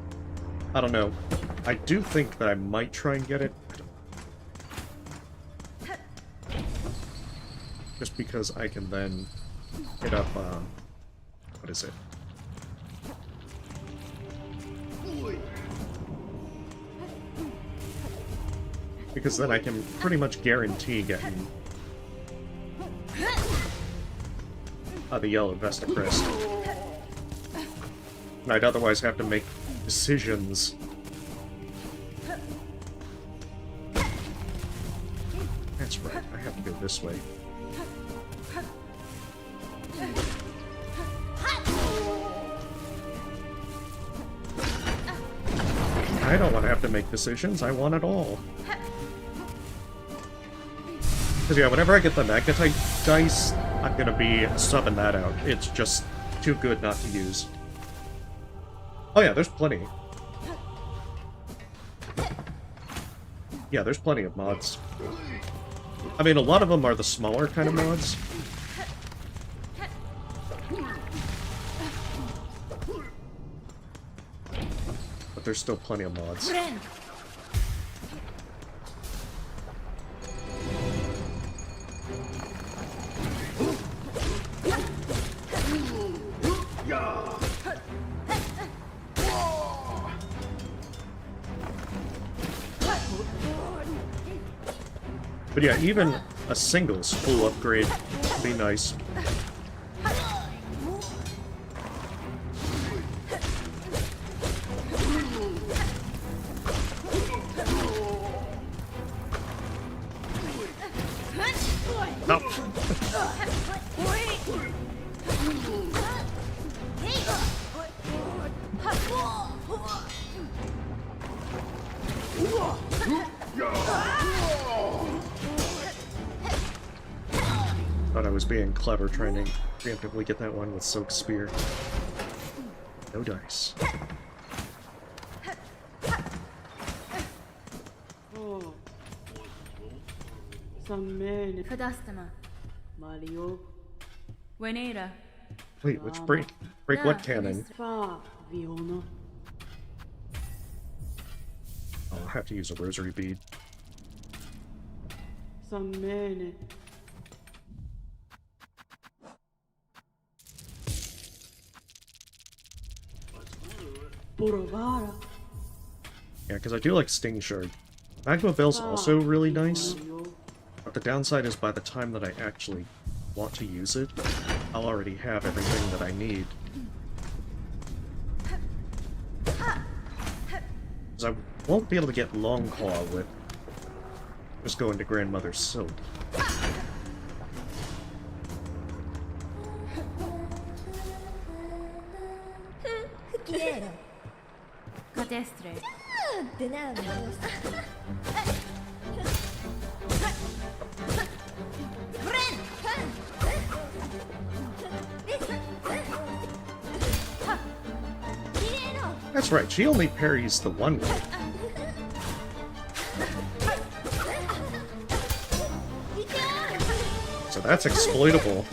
[SPEAKER 1] I don't know. I do think that I might try and get it. Just because I can then hit up, what is it? Because then I can pretty much guarantee getting the yellow Vesta Crest. And I'd otherwise have to make decisions. That's right, I have to go this way. I don't want to have to make decisions, I want it all. Because yeah, whenever I get the Magnetite dice, I'm gonna be subbing that out. It's just too good not to use. Oh yeah, there's plenty. Yeah, there's plenty of mods. I mean, a lot of them are the smaller kind of mods. But there's still plenty of mods. But yeah, even a singles full upgrade would be nice. No. Thought I was being clever trying to preemptively get that one with Silk Spear. No dice.
[SPEAKER 3] Fadastama.
[SPEAKER 4] Mario.
[SPEAKER 3] Wenera.
[SPEAKER 1] Wait, which break? Break what cannon?
[SPEAKER 4] Fa Viona.
[SPEAKER 1] Oh, I'll have to use a rosary bead.
[SPEAKER 4] Samene. Borovara.
[SPEAKER 1] Yeah, because I do like Sting Shard. Magma Bell's also really nice, but the downside is by the time that I actually want to use it, I'll already have everything that I need. Because I won't be able to get Long Claw with just going to Grandmother's Silk.
[SPEAKER 3] Cadestre.
[SPEAKER 1] That's right, she only parries the one way. So that's exploitable.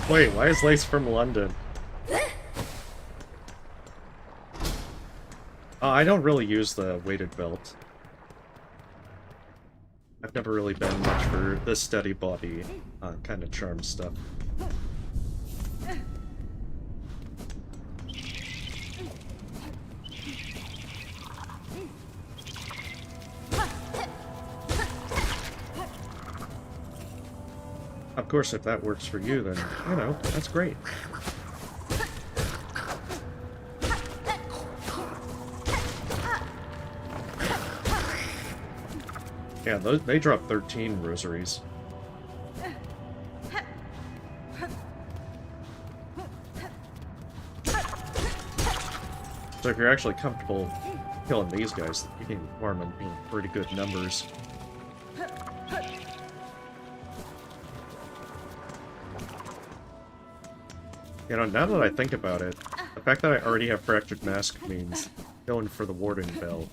[SPEAKER 1] Wait, why is Lace from London? I don't really use the weighted belt. I've never really been much for the steady body kind of charm stuff. of course, if that works for you, then, you know, that's great. Yeah, they drop 13 rosaries. So if you're actually comfortable killing these guys, you can farm them in pretty good numbers. You know, now that I think about it, the fact that I already have Fractured Mask means going for the Warden Bell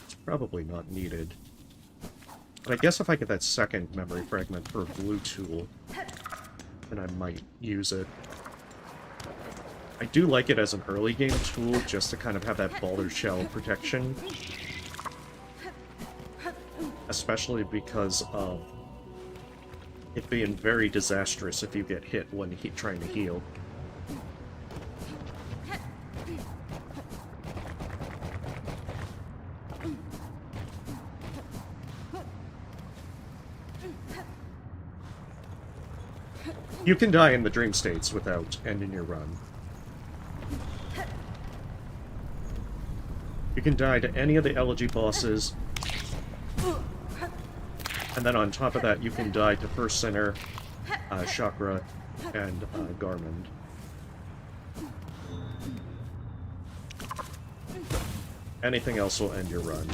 [SPEAKER 1] is probably not needed. But I guess if I get that second memory fragment for a blue tool, then I might use it. I do like it as an early game tool, just to kind of have that Balder Shell protection. Especially because of it being very disastrous if you get hit when trying to heal. You can die in the dream states without ending your run. You can die to any of the elegy bosses, and then on top of that you can die to First Sinner, Chakra, and Garmund. Anything else will end your run.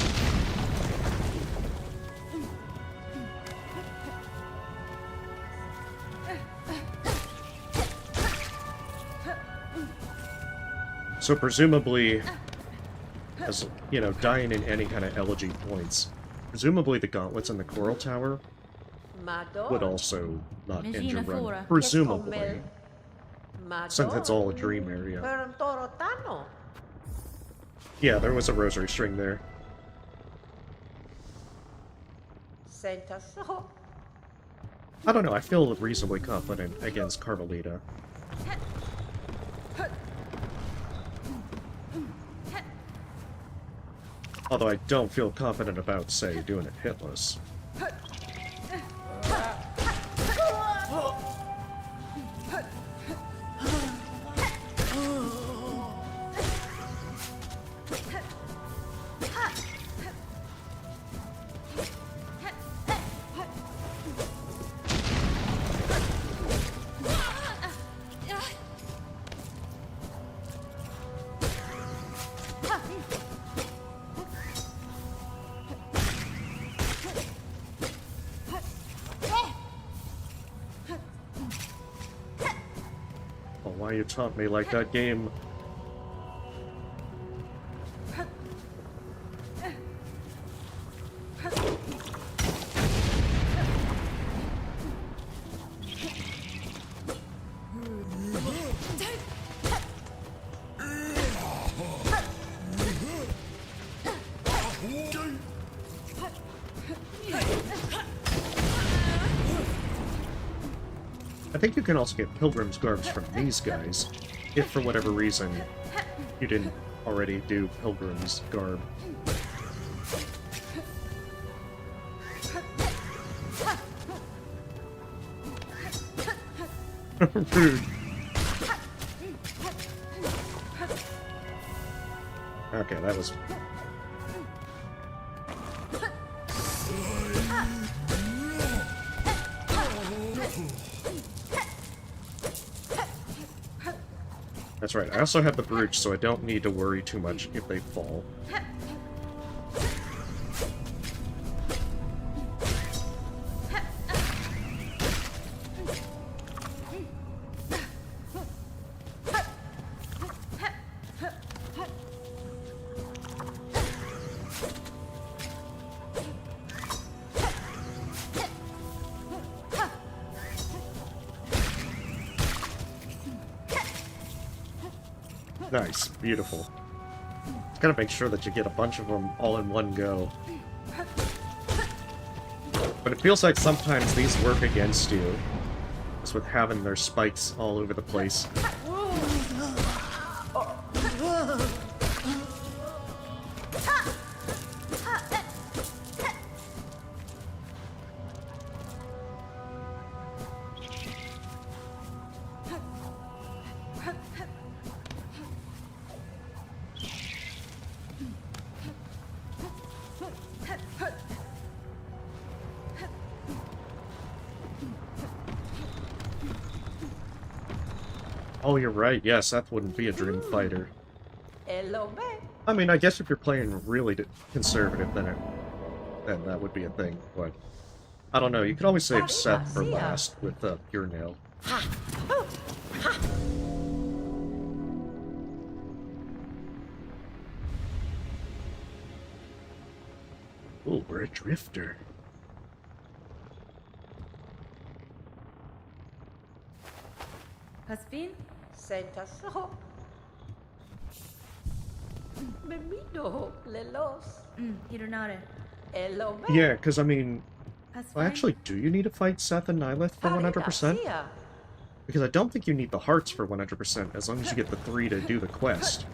[SPEAKER 1] So presumably, as, you know, dying in any kind of elegy points, presumably the Gauntlets in the Coral Tower would also not end your run. Presumably. Since it's all a dream area. Yeah, there was a rosary string there. I don't know, I feel reasonably confident against Carmelita. Although I don't feel confident about, say, doing it hitless. Why you taunt me like that game? I think you can also get Pilgrim's Garbs from these guys, if for whatever reason you didn't already do Pilgrim's Garb. Rude. Okay, that was... That's right, I also have the brooch, so I don't need to worry too much if they fall. Nice, beautiful. Just gotta make sure that you get a bunch of them all in one go. But it feels like sometimes these work against you, just with having their spikes all over the place. Oh, you're right. Yes, that wouldn't be a dream fighter.
[SPEAKER 5] Hello, babe.
[SPEAKER 1] I mean, I guess if you're playing really conservative, then that would be a thing. But I don't know. You could always save Seth for last with Pure Nail. Ooh, we're a drifter.
[SPEAKER 3] Paspin?
[SPEAKER 5] Senta so. Bemino, lelos.
[SPEAKER 3] Hironare.
[SPEAKER 5] Hello, babe.
[SPEAKER 1] Yeah, because I mean,
[SPEAKER 3] Paspin?
[SPEAKER 1] well, actually, do you need to fight Seth and Nihilith for 100%? Because I don't think you need the hearts for 100%, as long as you get the 3 to do the quest.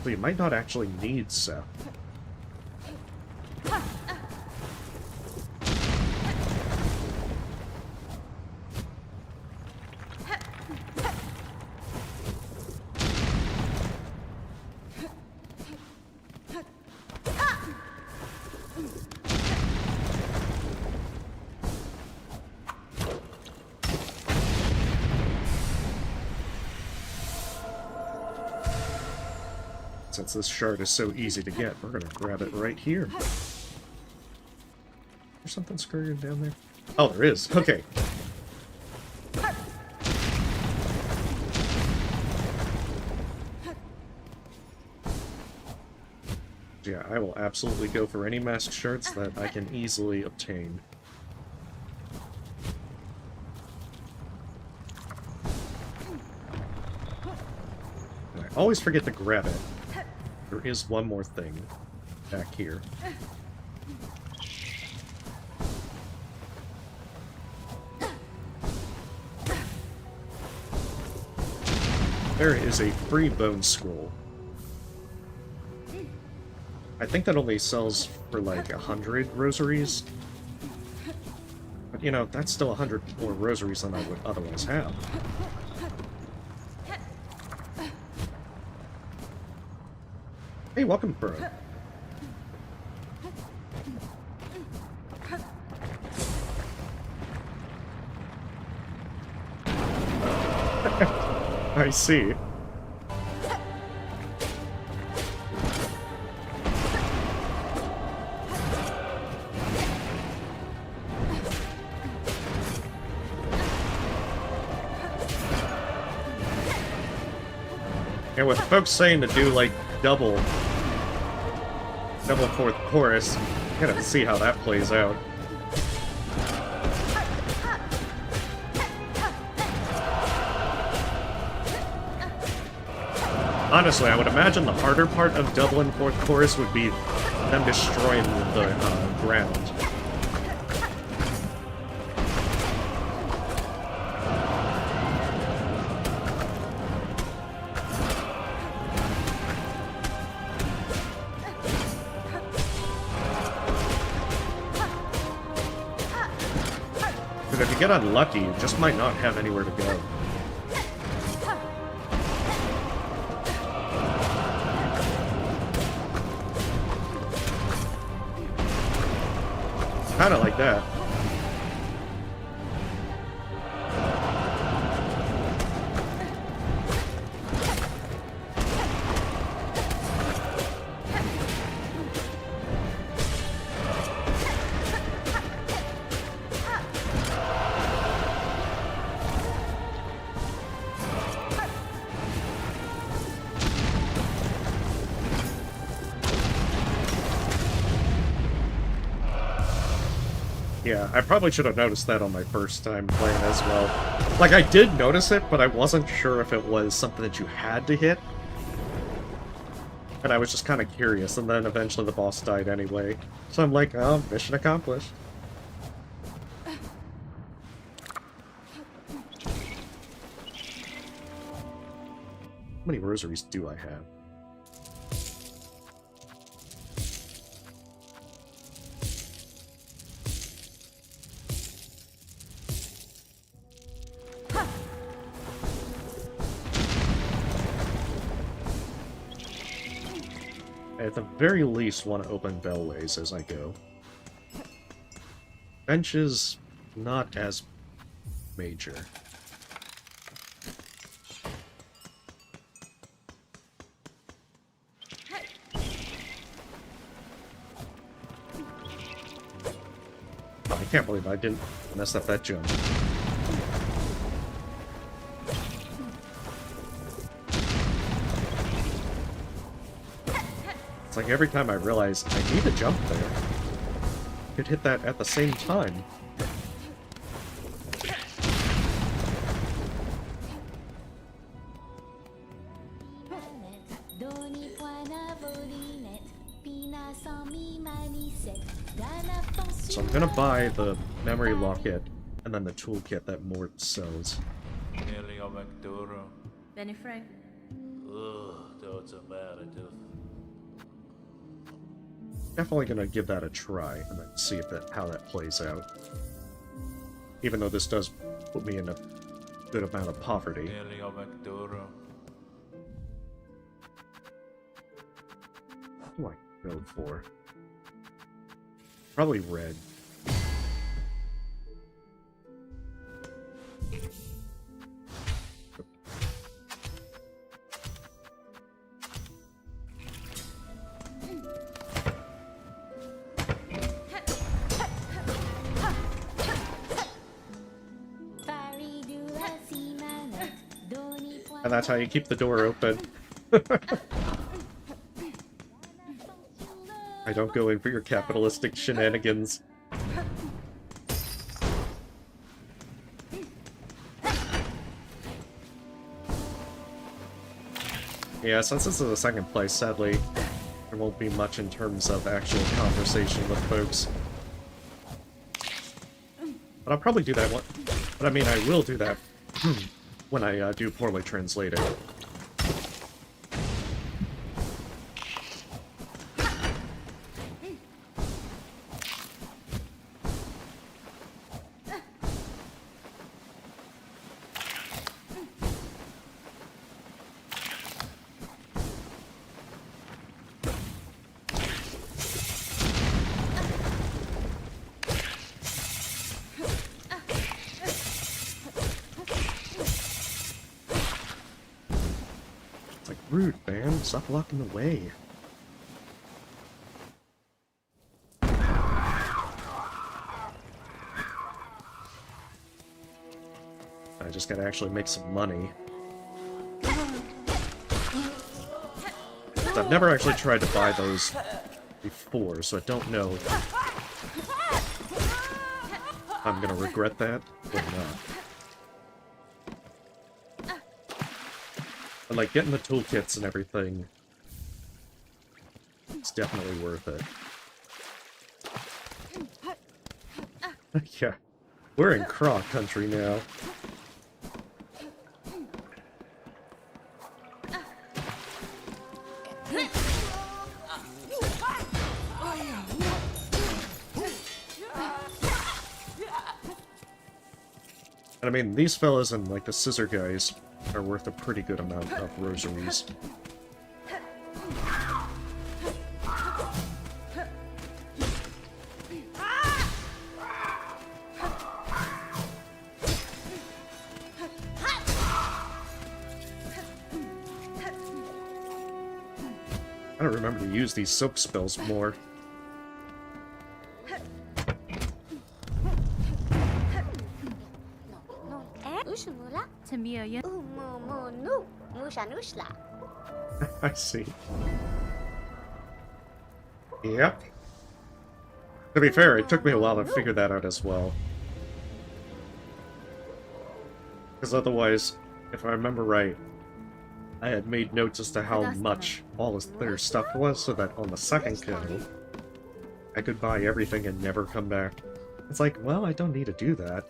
[SPEAKER 1] So you might not actually need Seth. Since this shard is so easy to get, we're gonna grab it right here. There's something scurrying down there? Oh, there is. Okay. Yeah, I will absolutely go for any mask shards that I can easily obtain. And I always forget to grab it. There is one more thing back here. There is a free bone scroll. I think that only sells for like 100 rosaries. But you know, that's still 100 more rosaries than I would otherwise have. Hey, welcome, bro. I see. And with folks saying to do like double fourth chorus, gotta see how that plays out. Honestly, I would imagine the harder part of double and fourth chorus would be them destroying the ground. Because if you get unlucky, you just might not have anywhere to go. Kinda like that. Yeah, I probably should have noticed that on my first time playing as well. Like, I did notice it, but I wasn't sure if it was something that you had to hit. And I was just kind of curious, and then eventually the boss died anyway. So I'm like, oh, mission accomplished. How many rosaries do I have? I at the very least want to open bellways as I go. Benches, not as major. Oh, I can't believe I didn't mess up that jump. It's like every time I realize I need to jump there, I could hit that at the same time. So I'm gonna buy the memory locket and then the toolkit that Mort sells.
[SPEAKER 3] Benny Frank.
[SPEAKER 1] Definitely gonna give that a try and then see if how that plays out. Even though this does put me in a good amount of poverty. What do I go for? Probably red. And that's how you keep the door open. I don't go in for your capitalistic shenanigans. Yeah, since this is a second place, sadly, there won't be much in terms of actual conversation with folks. But I'll probably do that one. But I mean, I will do that when I do poorly translated. Rude, man. Stop blocking the way. I just gotta actually make some money. I've never actually tried to buy those before, so I don't know if I'm gonna regret that or not. But like, getting the toolkits and everything, it's definitely worth it. Yeah, we're in Croc country now. And I mean, these fellas and like the scissor guys are worth a pretty good amount of rosaries. I don't remember to use these soap spells more. I see. Yep. To be fair, it took me a while to figure that out as well. Because otherwise, if I remember right, I had made notes as to how much all their stuff was, so that on the second go, I could buy everything and never come back. It's like, well, I don't need to do that.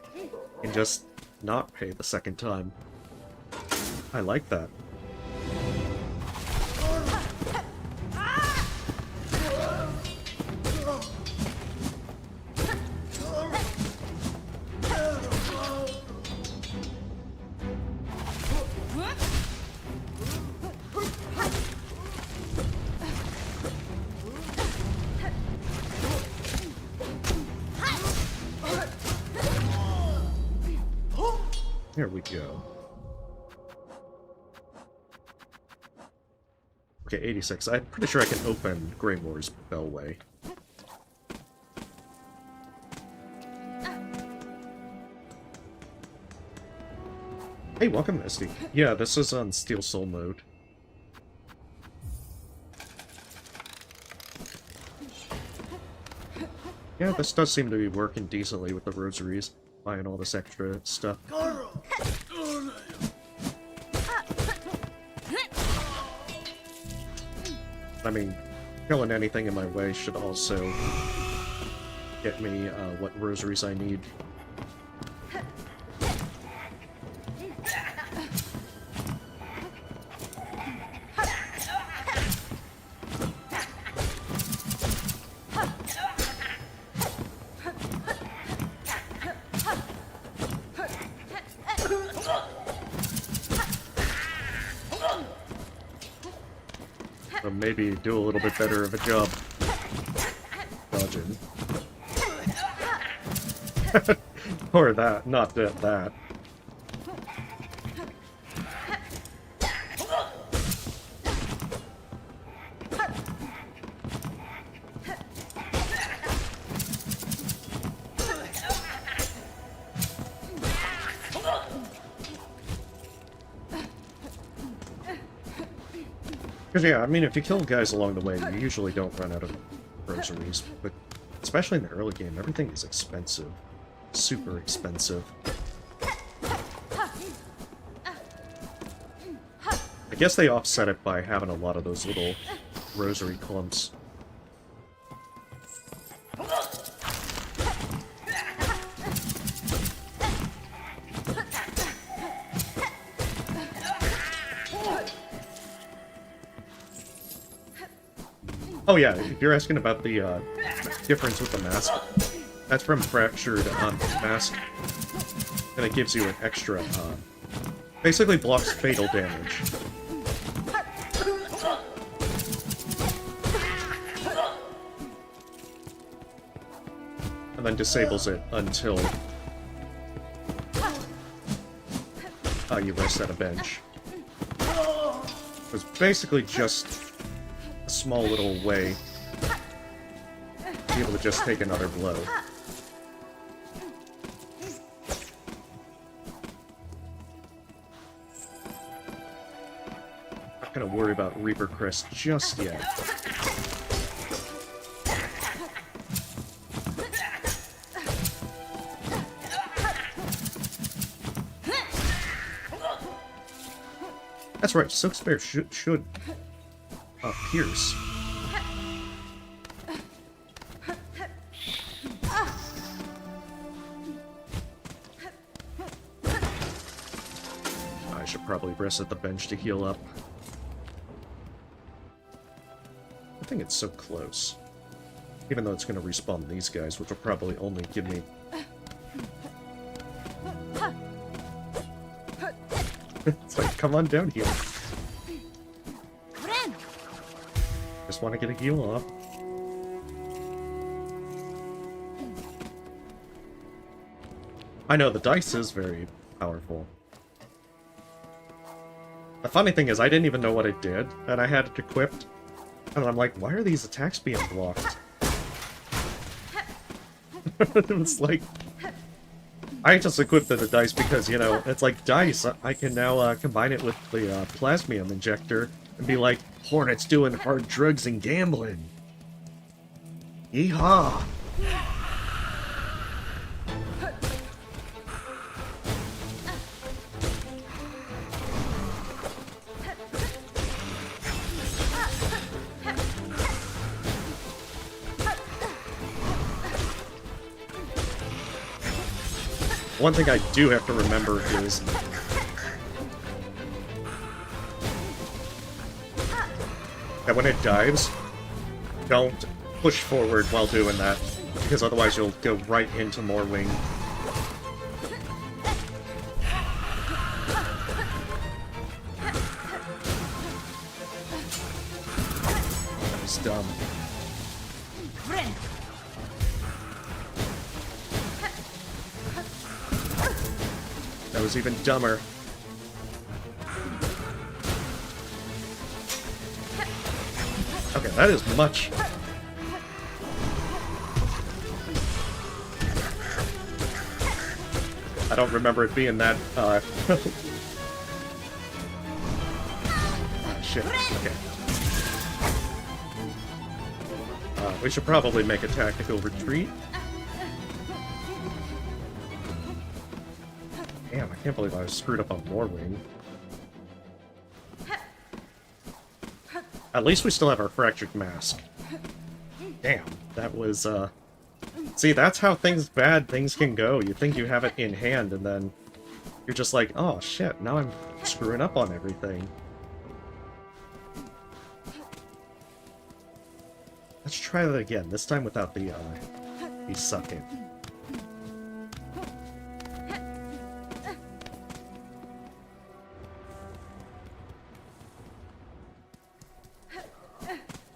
[SPEAKER 1] And just not pay the second time. I like that. Here we go. Okay, 86. I'm pretty sure I can open Grey War's Bellway. Hey, welcome, Misty. Yeah, this is on Steel Soul mode. Yeah, this does seem to be working decently with the rosaries, buying all this extra stuff. I mean, killing anything in my way should also get me what rosaries I need. Or maybe do a little bit better of a job dodging. Or that, not that. Because, yeah, I mean, if you kill guys along the way, you usually don't run out of rosaries. But especially in the early game, everything is expensive. Super expensive. I guess they offset it by having a lot of those little rosary clumps. Oh yeah, if you're asking about the difference with the mask, that's from Fractured Mask, and it gives you an extra, basically blocks fatal damage. And then disables it until you rest at a bench. It's basically just a small little way to be able to just take another blow. Not gonna worry about Reaper Crest just yet. That's right, Silk Spear should pierce. I should probably rest at the bench to heal up. I think it's so close. Even though it's going to respawn these guys, which will probably only give me... It's like, come on down here. Just want to get a heal off. I know, the dice is very powerful. The funny thing is, I didn't even know what it did, and I had it equipped. And I'm like, why are these attacks being blocked? It was like... I just equipped the dice because, you know, it's like dice. I can now combine it with the plasmium injector and be like, Hornet's doing hard drugs and gambling. Yeehaw! One thing I do have to remember is that when it dives, don't push forward while doing that, because otherwise you'll go right into more wing. That was dumb. That was even dumber. Okay, that is much. I don't remember it being that, oh, shit. Okay. We should probably make a tactical retreat. Damn, I can't believe I screwed up on Warwing. At least we still have our fractured mask. Damn, that was, See, that's how bad things can go. You think you have it in hand, and then you're just like, oh shit, now I'm screwing up on everything. Let's try that again, this time without the sucking.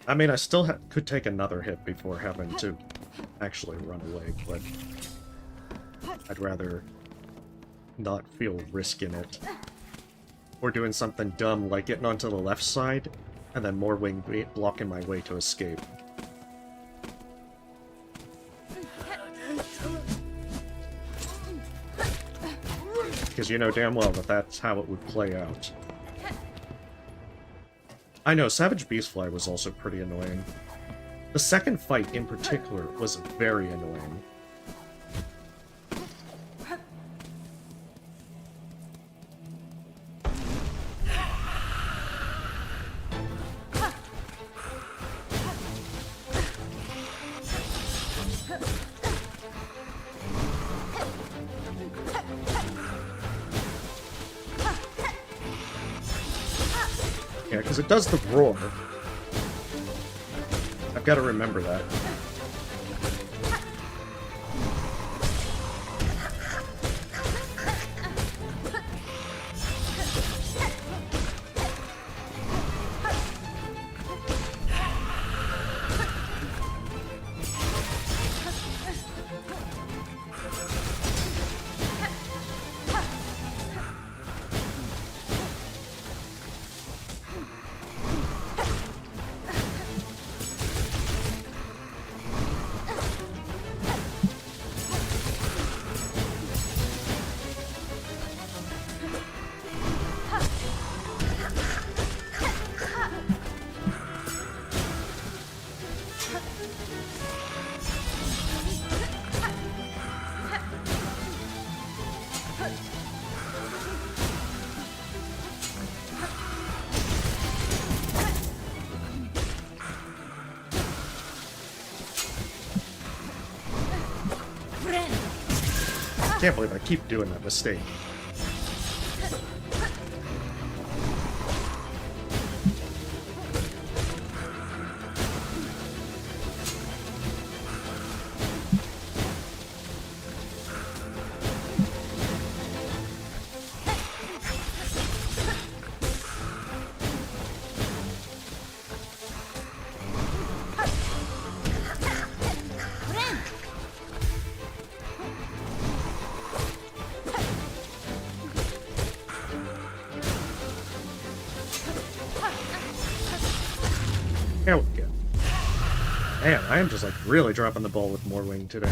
[SPEAKER 1] I mean, I still could take another hit before having to actually run away, but I'd rather not feel risk in it. Or doing something dumb like getting onto the left side, and then more wing blocking my way to escape. Because you know damn well that that's how it would play out. I know, Savage Beastfly was also pretty annoying. The second fight in particular was very annoying. Yeah, because it does the roar. I've got to remember that. I can't believe I keep doing that mistake. There we go. Man, I am just like really dropping the ball with Morwing today.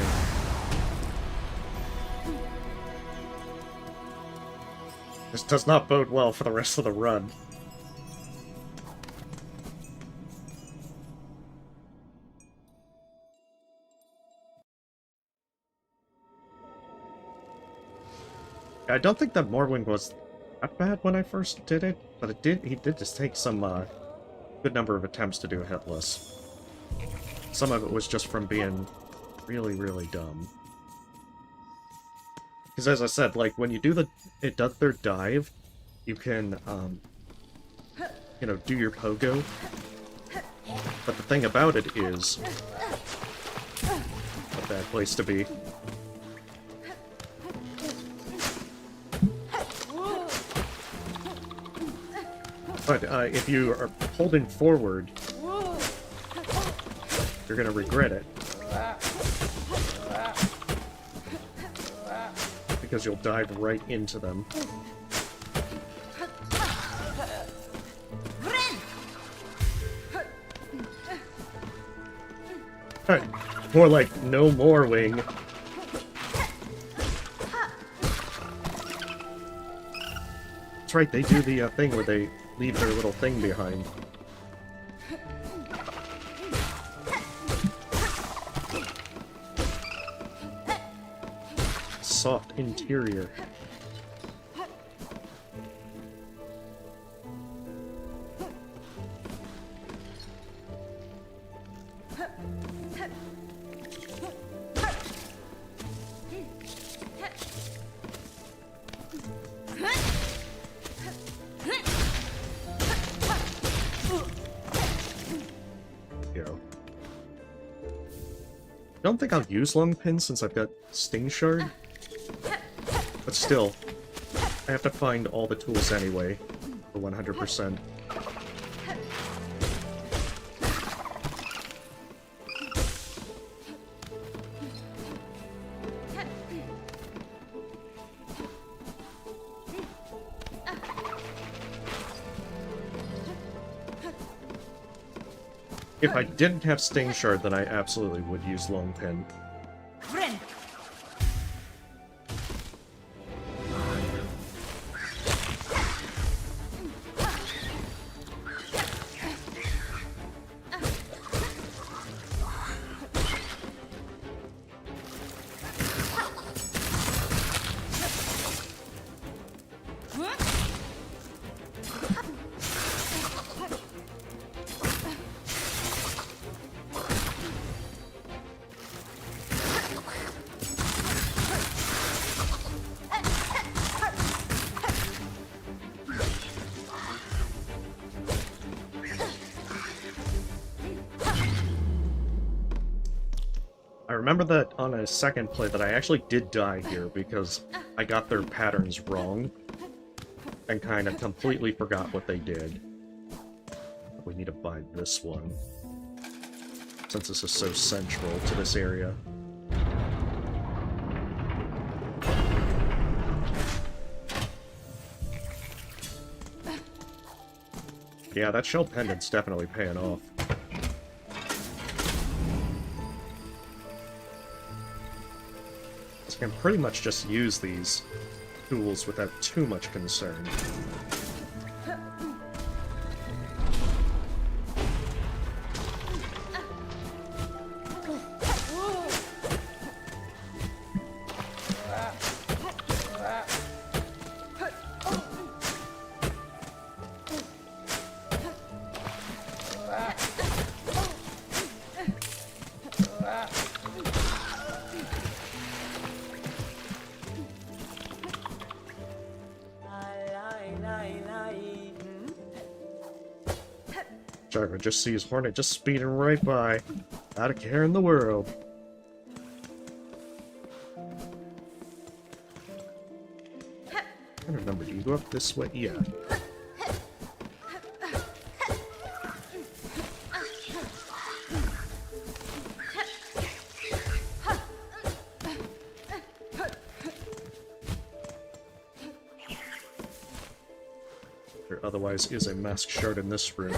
[SPEAKER 1] This does not bode well for the rest of the run. I don't think that Morwing was that bad when I first did it, but he did just take some good number of attempts to do hitless. Some of it was just from being really, really dumb. Because as I said, like, when you do their dive, you can, you know, do your pogo. But the thing about it is a bad place to be. But if you are holding forward, you're gonna regret it. because you'll dive right into them. Alright, more like no more wing. That's right, they do the thing where they leave their little thing behind. Soft interior. I don't think I'll use Long Pin since I've got Sting Shard. But still, I have to find all the tools anyway, for 100%. If I didn't have Sting Shard, then I absolutely would use Long Pin. I remember that on a second play that I actually did die here because I got their patterns wrong and kind of completely forgot what they did. We need to buy this one since this is so central to this area. Yeah, that shell pendant's definitely paying off. So I can pretty much just use these tools without too much concern. Jargo just sees Hornet just speeding right by, not a care in the world. I don't remember, do you go up this way? Yeah. There otherwise is a mask shard in this room.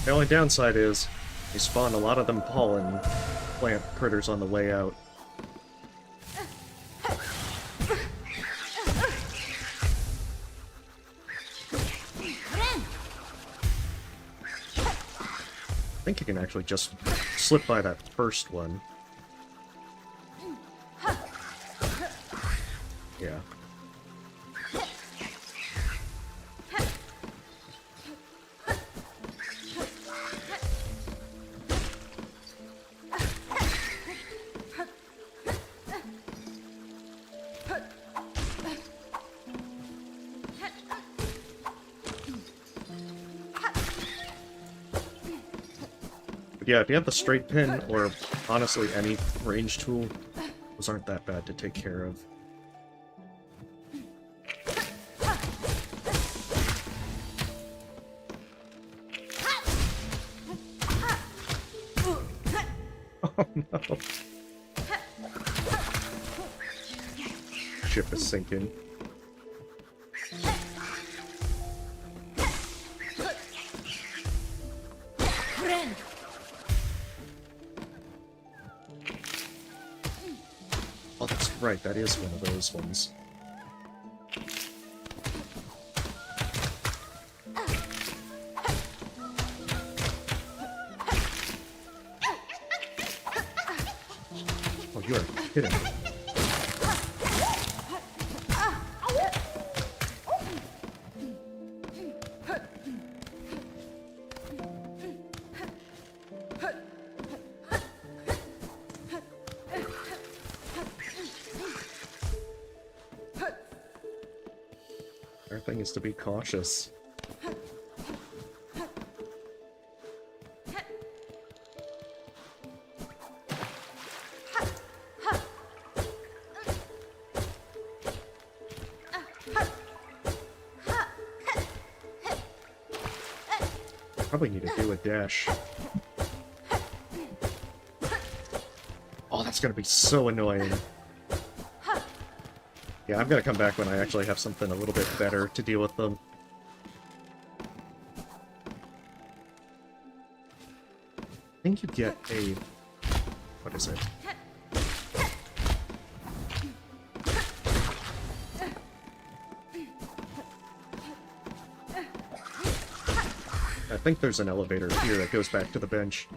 [SPEAKER 1] The only downside is, you spawn a lot of them pollen plant critters on the way out. I think you can actually just slip by that first one. Yeah. Yeah, if you have the straight pin, or honestly any range tool, those aren't that bad to take care of. Oh no. Ship is sinking.
[SPEAKER 3] Friend.
[SPEAKER 1] Oh, that's right, that is one of those ones. Oh, you are kidding me. Our thing is to be cautious. Probably need to do a dash. Oh, that's gonna be so annoying. Yeah, I'm gonna come back when I actually have something a little bit better to deal with them. I think you get a... what is it? I think there's an elevator here that goes back to the bench.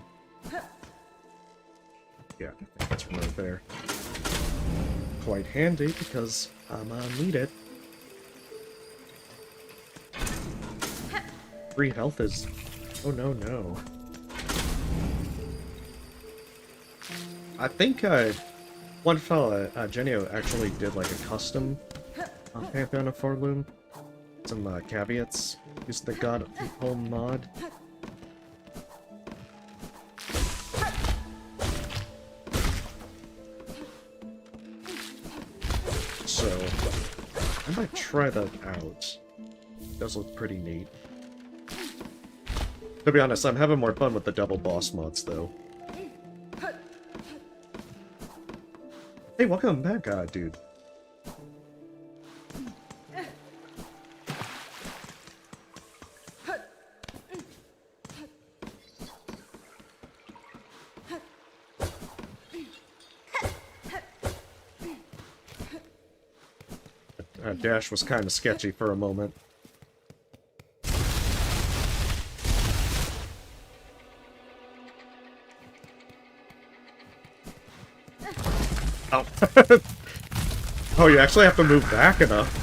[SPEAKER 1] Yeah, I think that's right there. Quite handy, because I'm gonna need it. Free health is... oh no, no. I think one fella, Genio, actually did like a custom Pantheon of Forloom. Some caveats. Used the God Home mod. So, I might try that out. It does look pretty neat. To be honest, I'm having more fun with the double boss mods, though. Hey, welcome back, dude. Dash was kind of sketchy for a moment. Oh. Oh, you actually have to move back enough.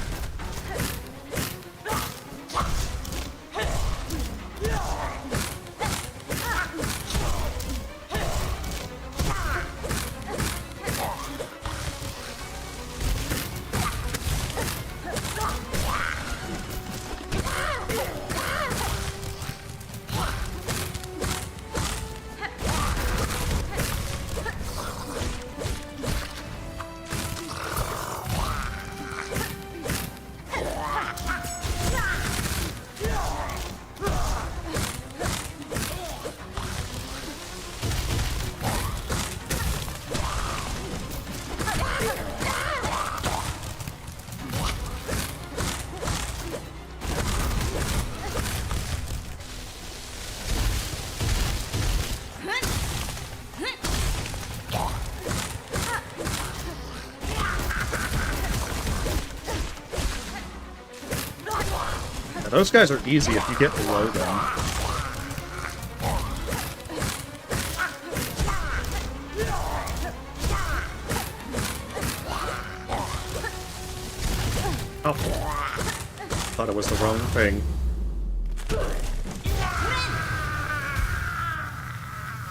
[SPEAKER 1] Yeah, those guys are easy if you get below them. Oh. Thought it was the wrong thing.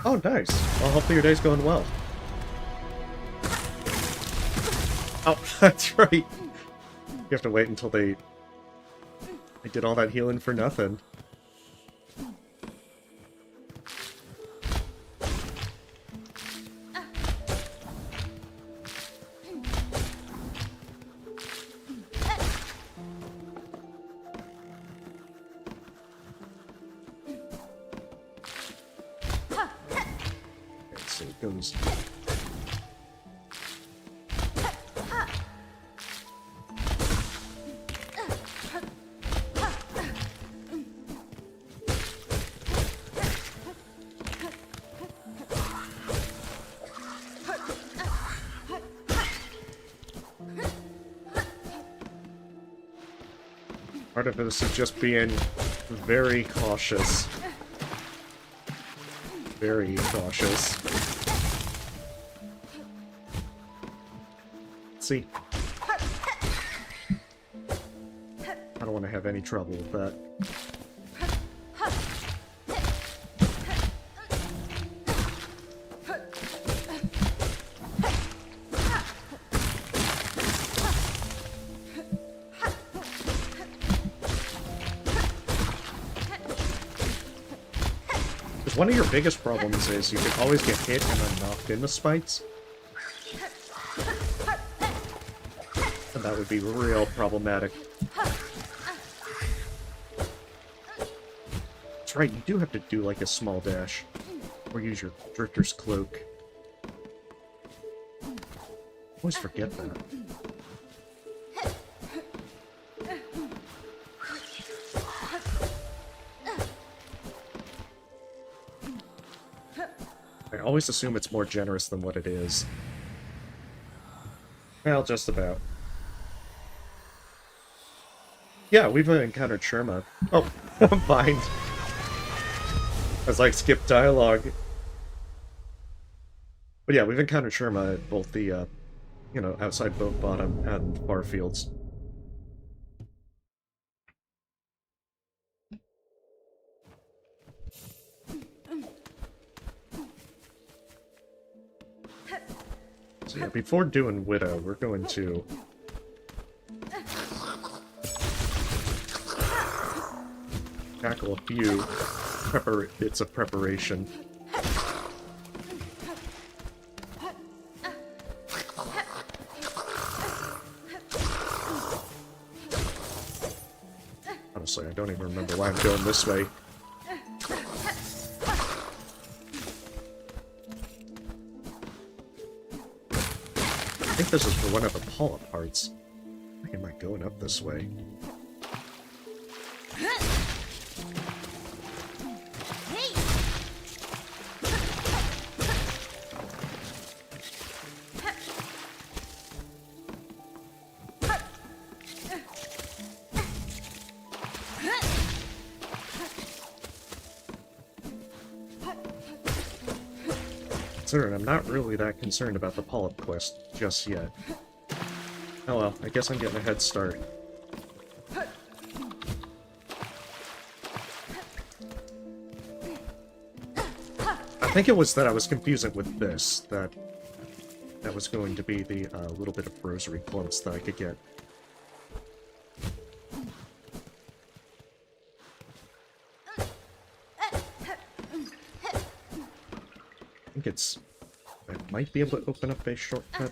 [SPEAKER 1] Oh, nice. Well, hopefully your day's going well. Oh, that's right. You have to wait until they did all that healing for nothing. So it goes. Part of this is just being very cautious. Very cautious. See? I don't want to have any trouble with that. One of your biggest problems is you can always get hit and then knocked into spikes. And that would be real problematic. That's right, you do have to do like a small dash. Or use your Drifter's Cloak. I always forget that. I always assume it's more generous than what it is. Well, just about. Yeah, we've encountered Sherma. Oh, I'm behind. I was like, skip dialogue. But yeah, we've encountered Sherma at both the, you know, outside boat bottom and bar fields. So yeah, before doing Widow, we're going to... tackle a few bits of preparation. Honestly, I don't even remember why I'm going this way. I think this is for one of the polyp parts. I think I might going up this way. Considering I'm not really that concerned about the polyp quest just yet. Oh well, I guess I'm getting a head start. I think it was that I was confusing with this, that was going to be the little bit of rosary close that I could get. I think I might be able to open up a shortcut.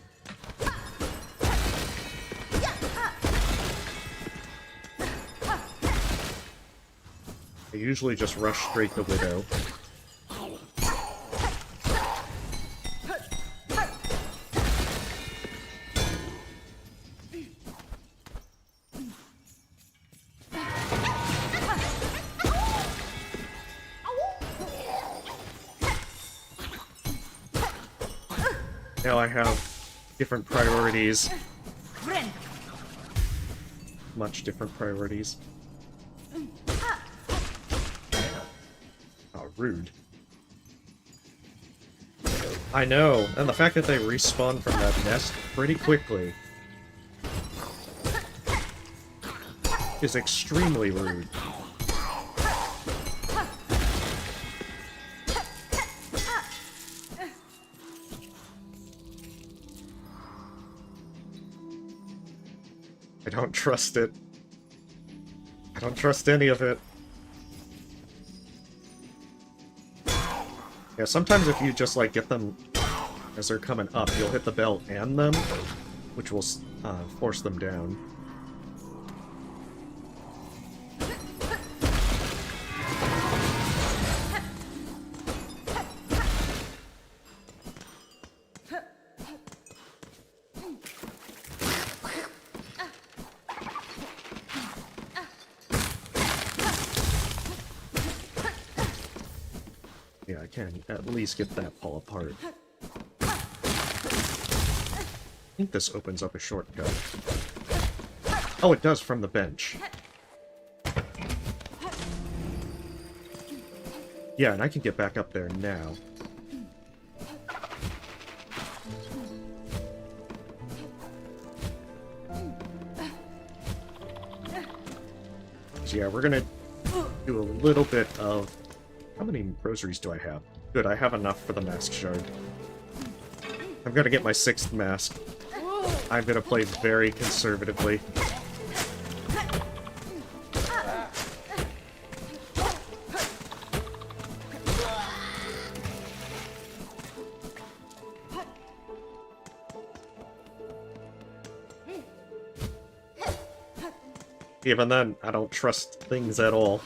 [SPEAKER 1] I usually just rush straight to Widow. Now I have different priorities. Much different priorities. Oh, rude. I know, and the fact that they respawn from that nest pretty quickly is extremely rude. I don't trust it. I don't trust any of it. Yeah, sometimes if you just, like, get them as they're coming up, you'll hit the bell and them, which will force them down. can at least get that fall apart. I think this opens up a shortcut. Oh, it does from the bench. Yeah, and I can get back up there now. So yeah, we're gonna do a little bit of... How many rosaries do I have? Good, I have enough for the mask shard. I'm gonna get my 6th mask. I'm gonna play very conservatively. Even then, I don't trust things at all.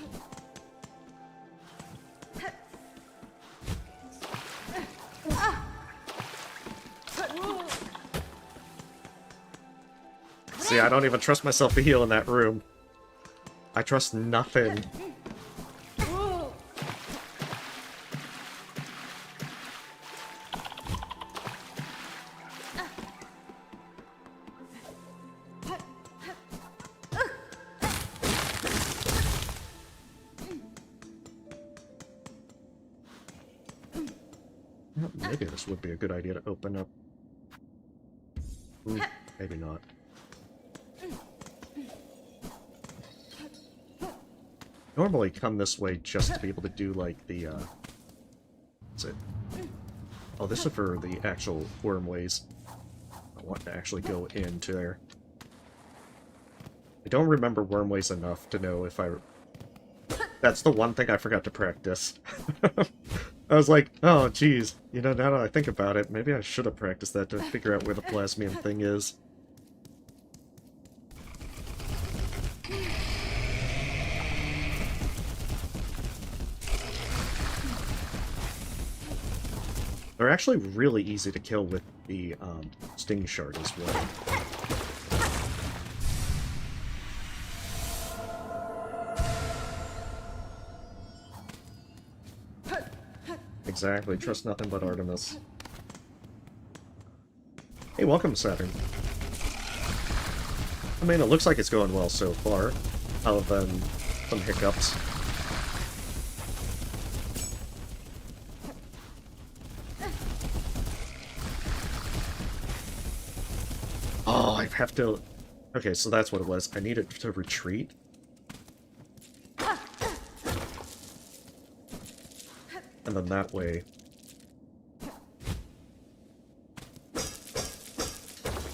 [SPEAKER 1] See, I don't even trust myself to heal in that room. I trust nothing. Maybe this would be a good idea to open up. Ooh, maybe not. Normally come this way just to be able to do, like, the, what's it? Oh, this is for the actual wormways. I want to actually go into there. I don't remember wormways enough to know if I... That's the one thing I forgot to practice. I was like, oh, geez, you know, now that I think about it, maybe I should have practiced that to figure out where the plasmium thing is. They're actually really easy to kill with the Sting Shard as well. Exactly, trust nothing but Artemis. Hey, welcome, Saturn. I mean, it looks like it's going well so far, other than some hiccups. Oh, I have to... Okay, so that's what it was. I needed to retreat. And then that way...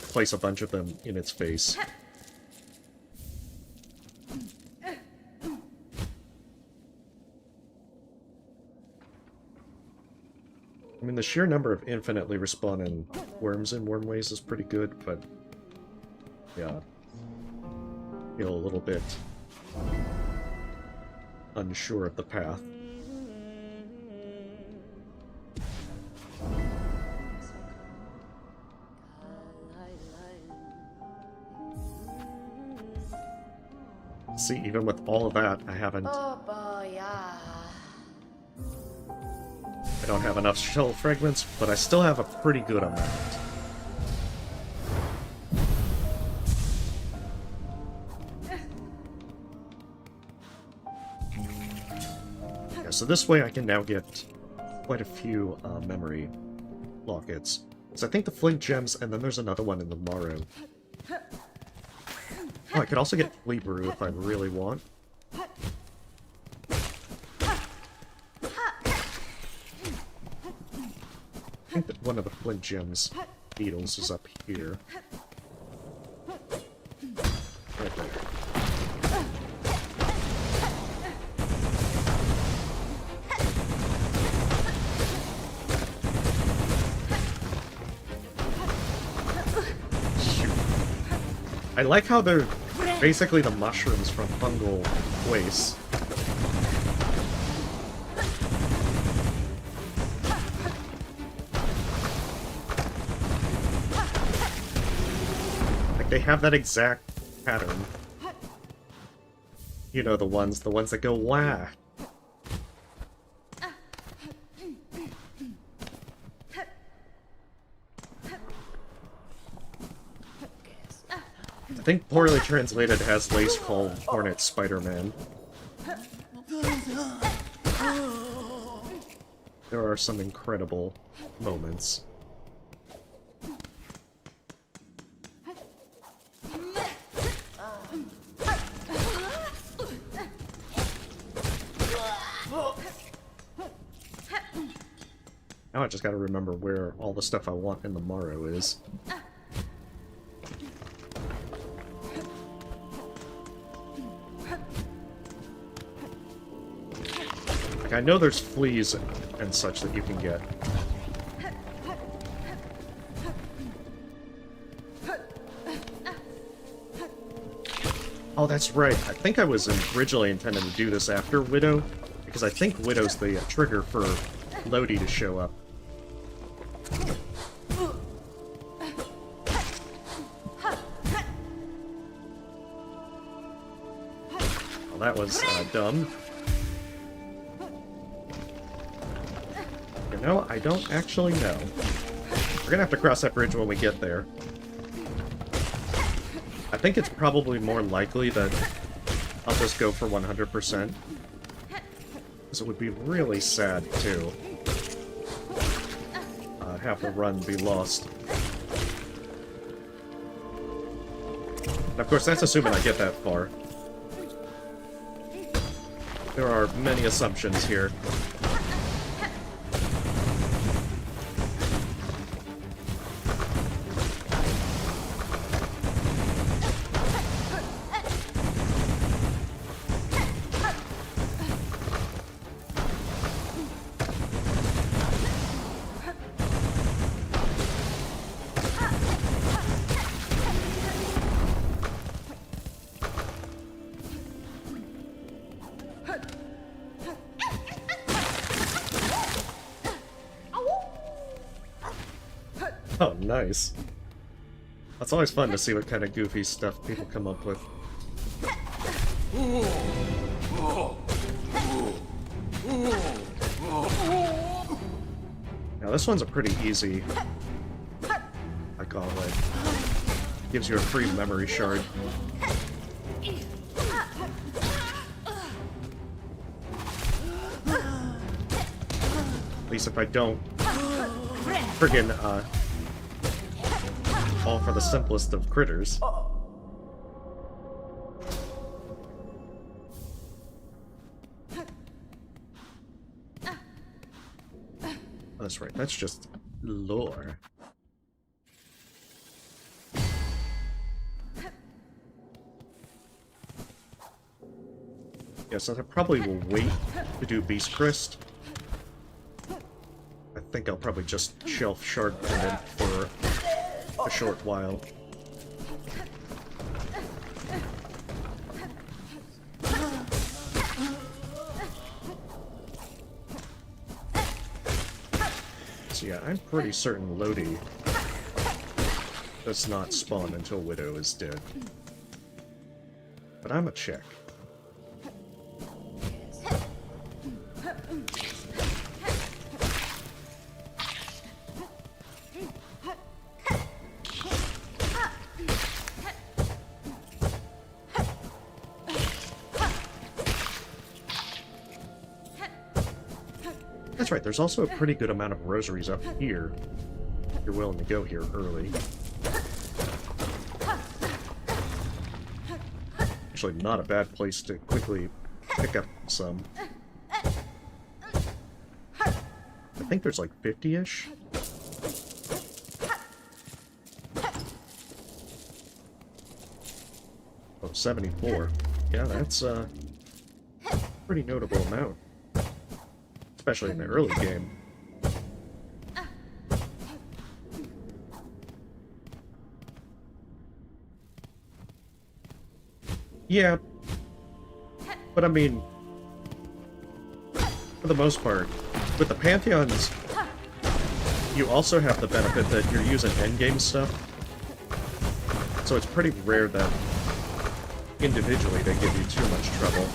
[SPEAKER 1] place a bunch of them in its face. I mean, the sheer number of infinitely respawning worms in wormways is pretty good, but... yeah. Feel a little bit... unsure of the path. See, even with all of that, I haven't...
[SPEAKER 5] Oh boy, yeah.
[SPEAKER 1] I don't have enough shell fragments, but I still have a pretty good amount. Yeah, so this way I can now get quite a few memory lockets. So I think the flint gems, and then there's another one in the Morrow. Oh, I could also get Flea Brew if I really want. I think that one of the flint gems beetles is up here. Right there. Shoot. I like how they're basically the mushrooms from fungal waste. Like, they have that exact pattern. You know, the ones that go wah. think poorly translated has Lace called Hornet Spider-Man. There are some incredible moments. Now I just gotta remember where all the stuff I want in the Morrow is. Like, I know there's fleas and such that you can get. Oh, that's right. I think I was originally intending to do this after Widow, because I think Widow's the trigger for Lodi to show up. Well, that was dumb. You know, I don't actually know. We're gonna have to cross that bridge when we get there. I think it's probably more likely that I'll just go for 100%. Because it would be really sad to have the run be lost. And of course, that's assuming I get that far. There are many assumptions here. Oh, nice. That's always fun to see what kind of goofy stuff people come up with. Now this one's a pretty easy gauntlet. Gives you a free memory shard. At least if I don't friggin' fall for the simplest of critters. That's right, that's just lore. Yes, I probably will wait to do Beast Crest. I think I'll probably just shelf Shard Pendant for a short while. So yeah, I'm pretty certain Lodi does not spawn until Widow is dead. But I'm a check. That's right, there's also a pretty good amount of rosaries up here, if you're willing to go here early. Actually, not a bad place to quickly pick up some. I think there's like 50-ish. Oh, 74. Yeah, that's a pretty notable amount. Especially in the early game. Yeah. But I mean, for the most part, with the Pantheons, you also have the benefit that you're using endgame stuff. So it's pretty rare that individually they give you too much trouble.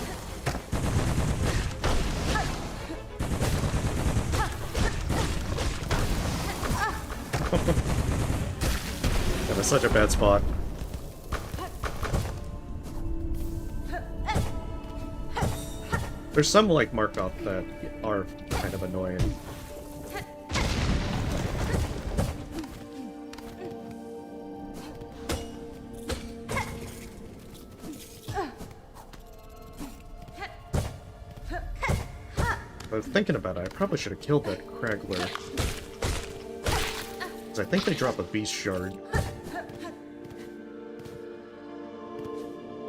[SPEAKER 1] That was such a bad spot. There's some, like, Markov that are kind of annoying. But thinking about it, I probably should have killed that Kragler. Because I think they drop a Beast Shard.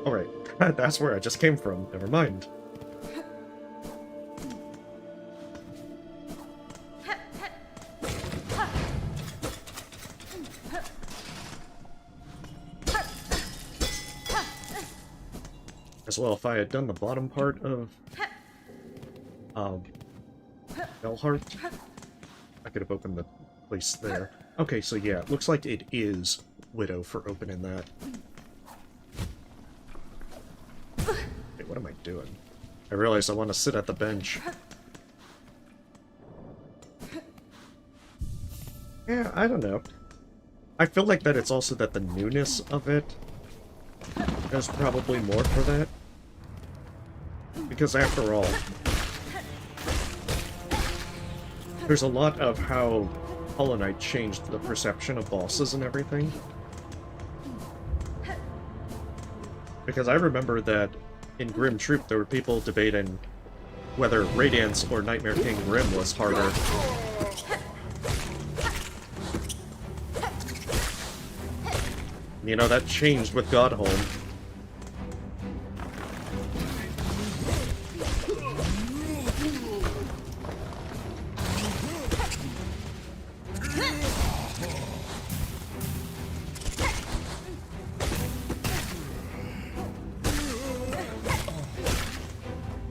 [SPEAKER 1] Alright, that's where I just came from. Never mind. As well, if I had done the bottom part of Belheart, I could have opened the place there. Okay, so yeah, it looks like it is Widow for opening that. Wait, what am I doing? I realized I want to sit at the bench. Yeah, I don't know. I feel like that it's also that the newness of it is probably more for that. Because after all, there's a lot of how Hollow Knight changed the perception of bosses and everything. Because I remember that in Grim Troop there were people debating whether Radiance or Nightmare King Grim was harder. You know, that changed with Godholm.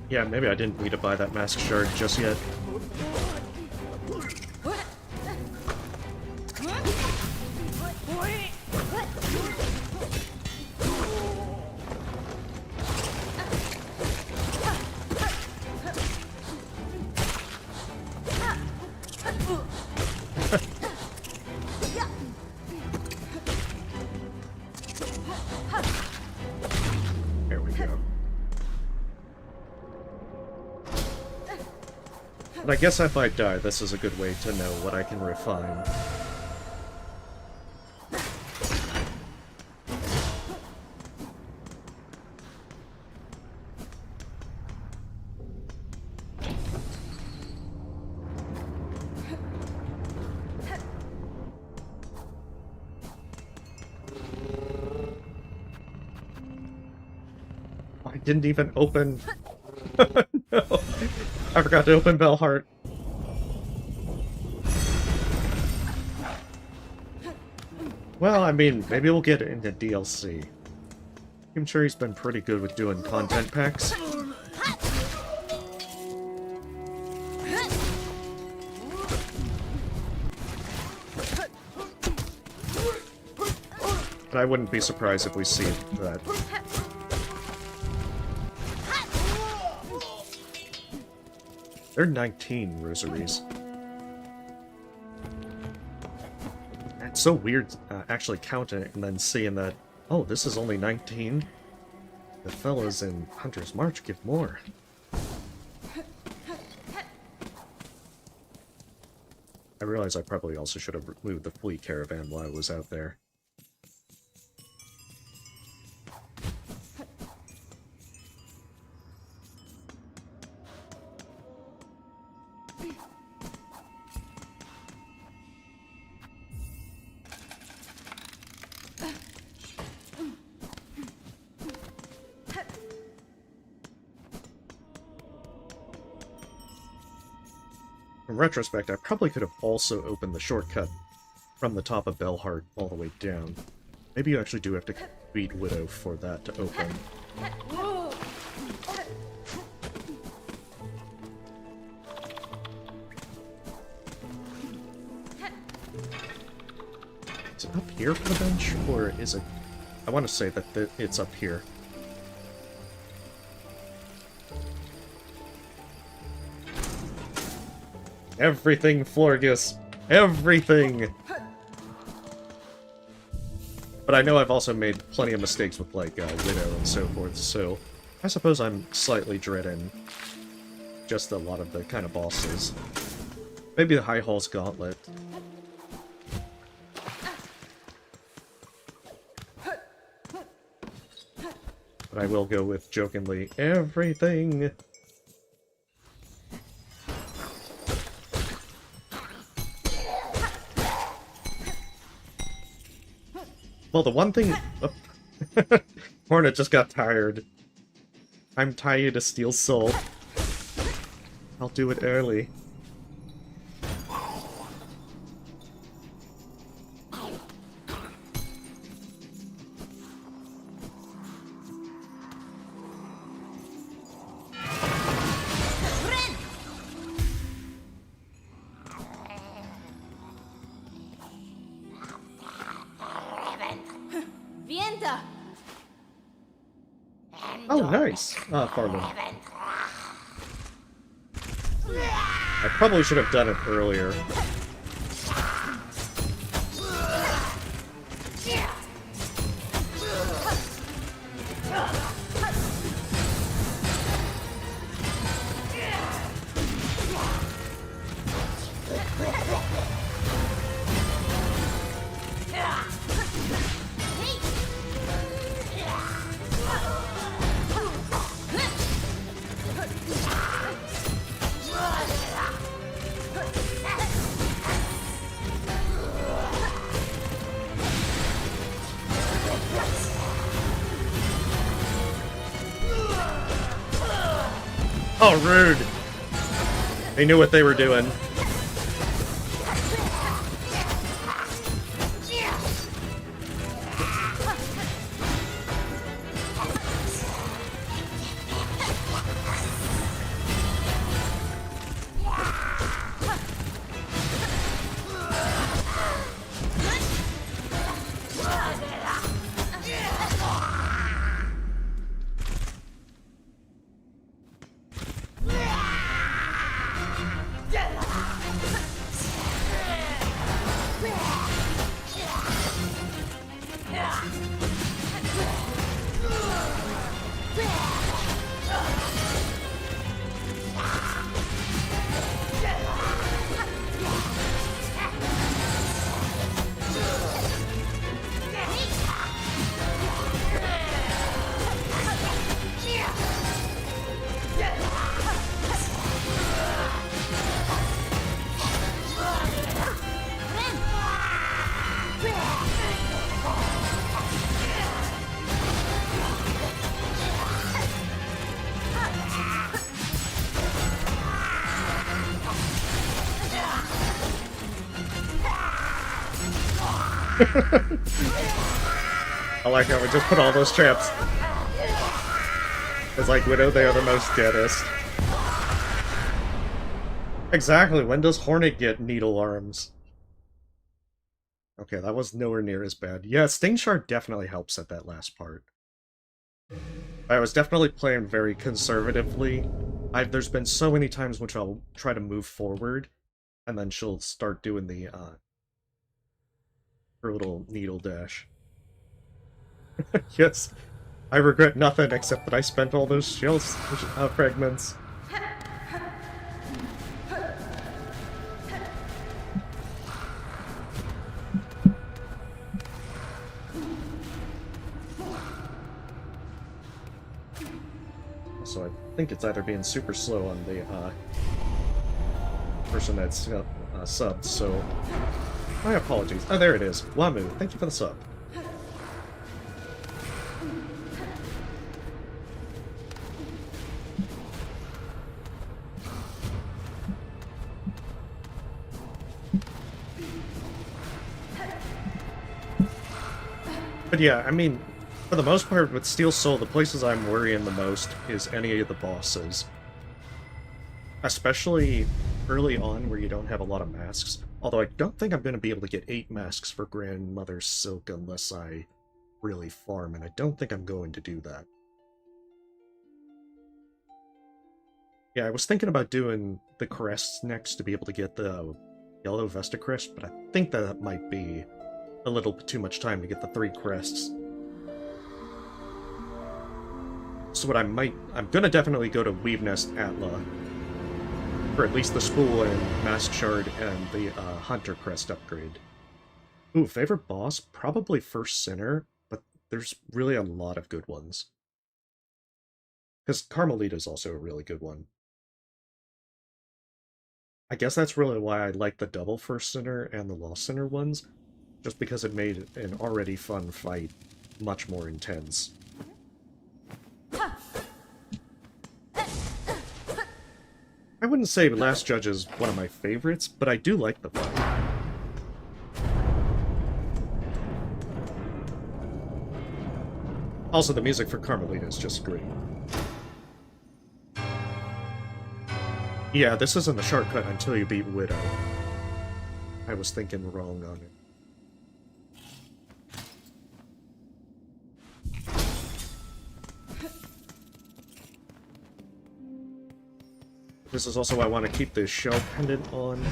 [SPEAKER 1] Yeah, maybe I didn't need to buy that Mask Shard just yet. There we go. But I guess if I die, this is a good way to know what I can refine. I didn't even open... No! I forgot to open Belheart. Well, I mean, maybe we'll get it into DLC. I'm sure he's been pretty good with doing content packs. But I wouldn't be surprised if we see that. They're 19 rosaries. It's so weird actually counting it and then seeing that, oh, this is only 19? The fellows in Hunter's March give more. I realize I probably also should have removed the fleet caravan while I was out there. In retrospect, I probably could have also opened the shortcut from the top of Belheart all the way down. Maybe you actually do have to beat Widow for that to open. Is it up here for the bench, or is it... I want to say that it's up here. Everything, Florgus! Everything! But I know I've also made plenty of mistakes with, like, Widow and so forth, so I suppose I'm slightly dreading just a lot of the kind of bosses. Maybe the High Hall's Gauntlet. But I will go with, jokingly, everything. Well, the one thing... Oh. Hornet just got tired. I'm tired of Steel Soul. I'll do it early. Oh, nice! Ah, Farland. I probably should have done it earlier. Oh, rude! They knew what they were doing. I like how we just put all those traps. It's like Widow, they are the most deadest. Exactly, when does Hornet get needle arms? Okay, that was nowhere near as bad. Yeah, Sting Shard definitely helps at that last part. I was definitely playing very conservatively. There's been so many times which I'll try to move forward, and then she'll start doing the, her little needle dash. Yes, I regret nothing except that I spent all those shield fragments. So I think it's either being super slow on the person that's subbed, so my apologies. Oh, there it is. Wamu, thank you for the sub. But yeah, I mean, for the most part, with Steel Soul, the places I'm worrying the most is any of the bosses. Especially early on, where you don't have a lot of masks. Although I don't think I'm going to be able to get 8 masks for Grandmother Silk unless I really farm, and I don't think I'm going to do that. Yeah, I was thinking about doing the crests next to be able to get the Yellow Vesta crest, but I think that might be a little bit too much time to get the 3 crests. So what I'm gonna definitely go to Weave Nest Atla For at least the Spool and Mask Shard and the Hunter Crest upgrade. Ooh, favorite boss? Probably First Sinner, but there's really a lot of good ones. Because Carmelita's also a really good one. I guess that's really why I like the double First Sinner and the Lost Sinner ones, just because it made an already fun fight much more intense. I wouldn't say Last Judge is one of my favorites, but I do like the fight. Also, the music for Carmelita is just great. Yeah, this isn't the shortcut until you beat Widow. I was thinking wrong on it. This is also why I want to keep the shell pendant on.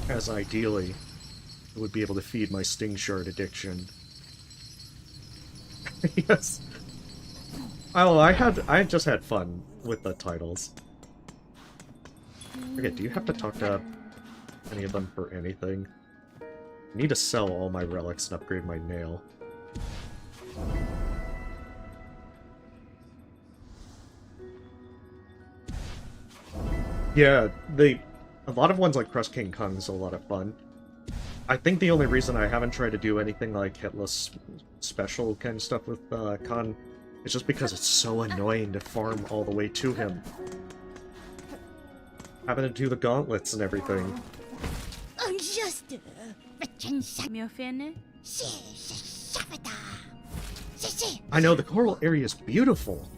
[SPEAKER 1] As ideally, it would be able to feed my Sting Shard addiction. Yes. Oh, I just had fun with the titles. Okay, do you have to talk to any of them for anything? I need to sell all my relics and upgrade my nail. Yeah, a lot of ones like Crush King Kong is a lot of fun. I think the only reason I haven't tried to do anything like Hitless special kind of stuff with Khan is just because it's so annoying to farm all the way to him. Having to do the gauntlets and everything.
[SPEAKER 3] Me offende?
[SPEAKER 1] I know, the coral area is beautiful.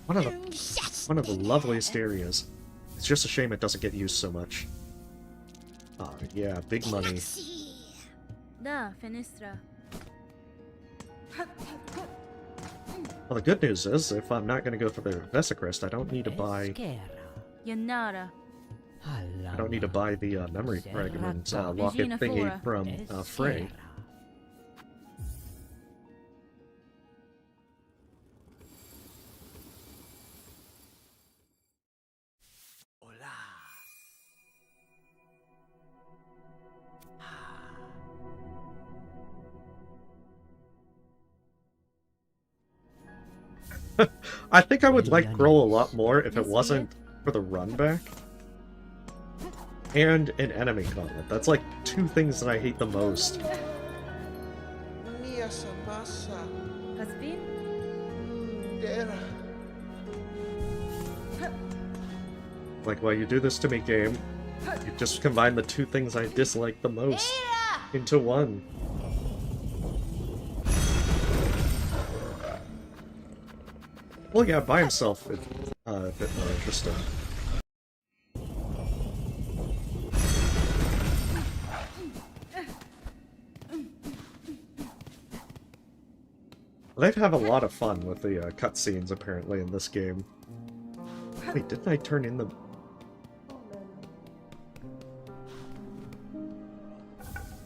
[SPEAKER 1] One of the loveliest areas. It's just a shame it doesn't get used so much. Yeah, big money.
[SPEAKER 3] Da, fenestra.
[SPEAKER 1] Well, the good news is, if I'm not going to go for the Vesicrest, I don't need to buy...
[SPEAKER 3] Yanara.
[SPEAKER 1] I don't need to buy the memory fragment locket thingy from Frey. I think I would like Growl a lot more if it wasn't for the run back. And an enemy gauntlet. That's like two things that I hate the most.
[SPEAKER 3] Caspin?
[SPEAKER 1] Like, while you do this to me, game, you just combine the two things I dislike the most into one. Well, yeah, by himself, it's a bit more interesting. They've had a lot of fun with the cutscenes, apparently, in this game. Wait, didn't I turn in the...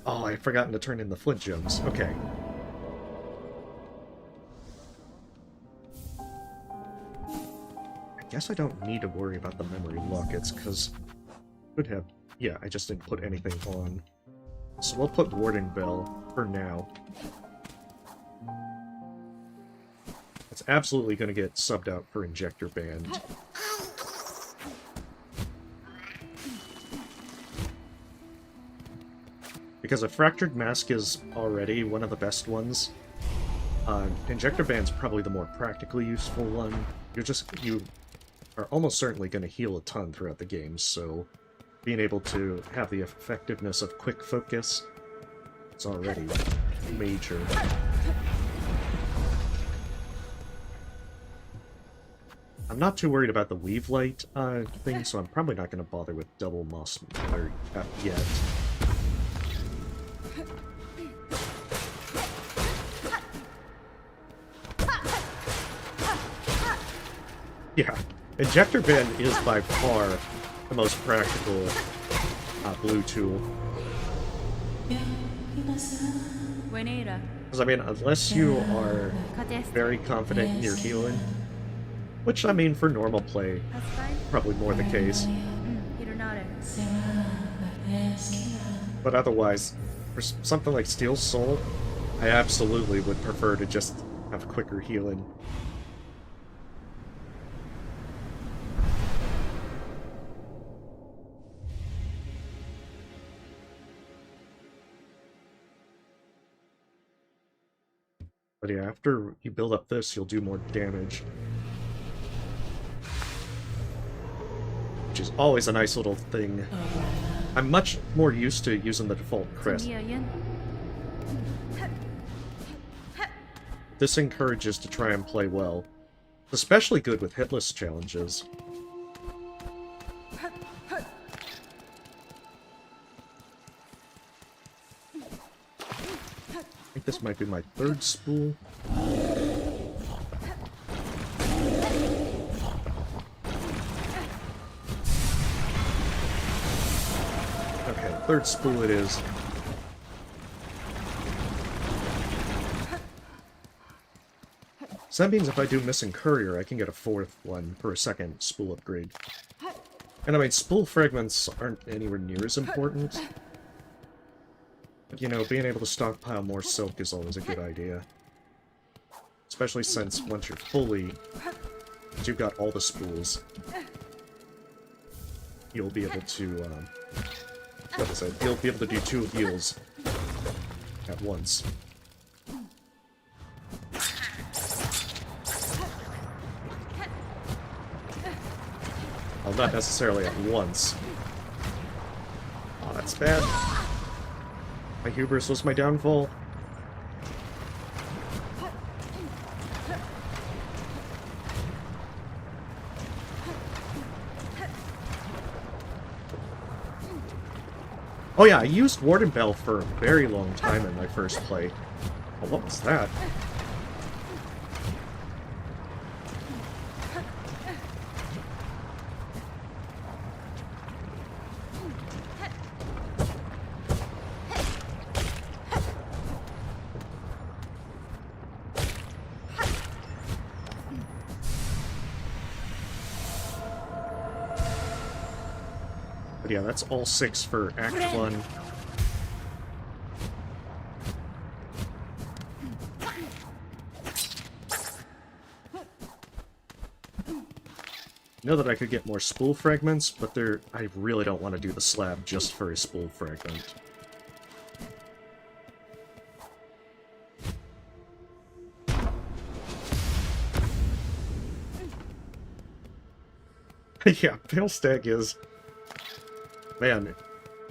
[SPEAKER 1] Oh, I'd forgotten to turn in the flint gems. Okay. I guess I don't need to worry about the memory lockets, because... Could have... Yeah, I just didn't put anything on. So we'll put Warding Bell for now. It's absolutely going to get subbed out for Injector Band. Because a Fractured Mask is already one of the best ones, Injector Band's probably the more practically useful one. You are almost certainly going to heal a ton throughout the game, so being able to have the effectiveness of Quick Focus is already major. I'm not too worried about the Weave Light thing, so I'm probably not going to bother with Double Moss yet. Yeah, Injector Band is by far the most practical blue tool.
[SPEAKER 3] Buenera.
[SPEAKER 1] Because, I mean, unless you are very confident in your healing, Which, I mean, for normal play,
[SPEAKER 3] That's fine.
[SPEAKER 1] probably more the case.
[SPEAKER 3] Hironare.
[SPEAKER 1] But otherwise, for something like Steel Soul, I absolutely would prefer to just have quicker healing. But yeah, after you build up this, you'll do more damage. Which is always a nice little thing. I'm much more used to using the default crest. This encourages to try and play well. Especially good with hitless challenges. I think this might be my third spool. Okay, third spool it is. So that means if I do Missing Courier, I can get a fourth one per second spool upgrade. And I mean, spool fragments aren't anywhere near as important. But, you know, being able to stockpile more silk is always a good idea. Especially since once you're fully... once you've got all the spools, you'll be able to, what was it? You'll be able to do 2 heals at once. Well, not necessarily at once. Oh, that's bad. My hubris was my downfall. Oh yeah, I used Warden Bell for a very long time in my first play. Oh, what was that? But yeah, that's all 6 for Act 1. I know that I could get more spool fragments, but I really don't want to do the slab just for a spool fragment. Yeah, Pale Stag is... Man,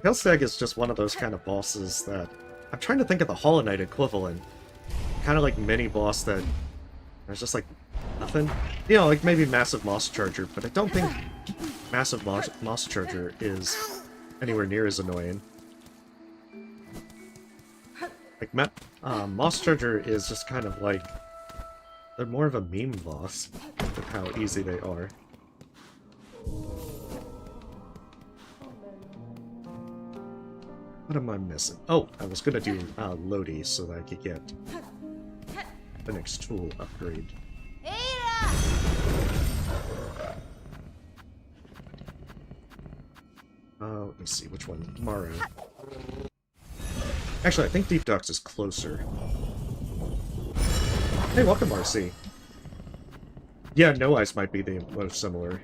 [SPEAKER 1] Pale Stag is just one of those kind of bosses that... I'm trying to think of the Hollow Knight equivalent. Kind of like mini-boss that... There's just like... nothing? You know, like maybe Massive Moss Charger, but I don't think Massive Moss Charger is anywhere near as annoying. Like, Moss Charger is just kind of like... They're more of a meme boss with how easy they are. What am I missing? Oh, I was gonna do Lodi so that I could get the next tool upgrade. Let me see, which one? Maru. Actually, I think Deep Ducks is closer. Hey, welcome, RC. Yeah, No Eyes might be the most similar.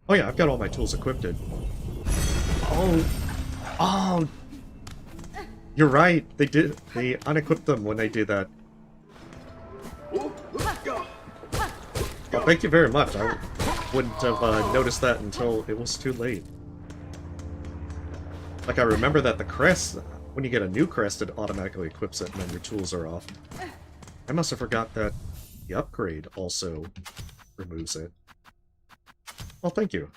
[SPEAKER 1] Oh yeah, I've got all my tools equipped. Oh, you're right. They unequipped them when they did that. Well, thank you very much. I wouldn't have noticed that until it was too late. Like, I remember that the crest, when you get a new crest, it automatically equips it and then your tools are off. I must have forgot that the upgrade also removes it. Well, thank you.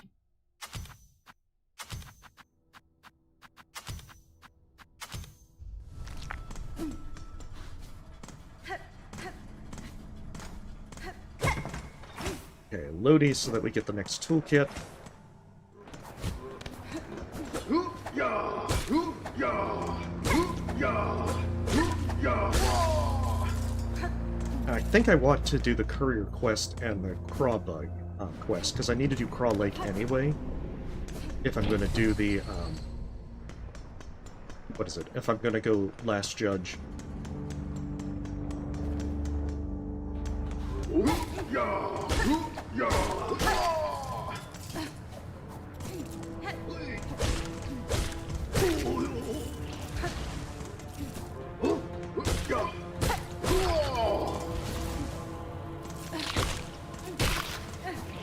[SPEAKER 1] Okay, Lodi so that we get the next toolkit. think I want to do the courier quest and the craw bug quest, because I need to do Craw Lake anyway, if I'm going to do the, what is it? If I'm going to go Last Judge.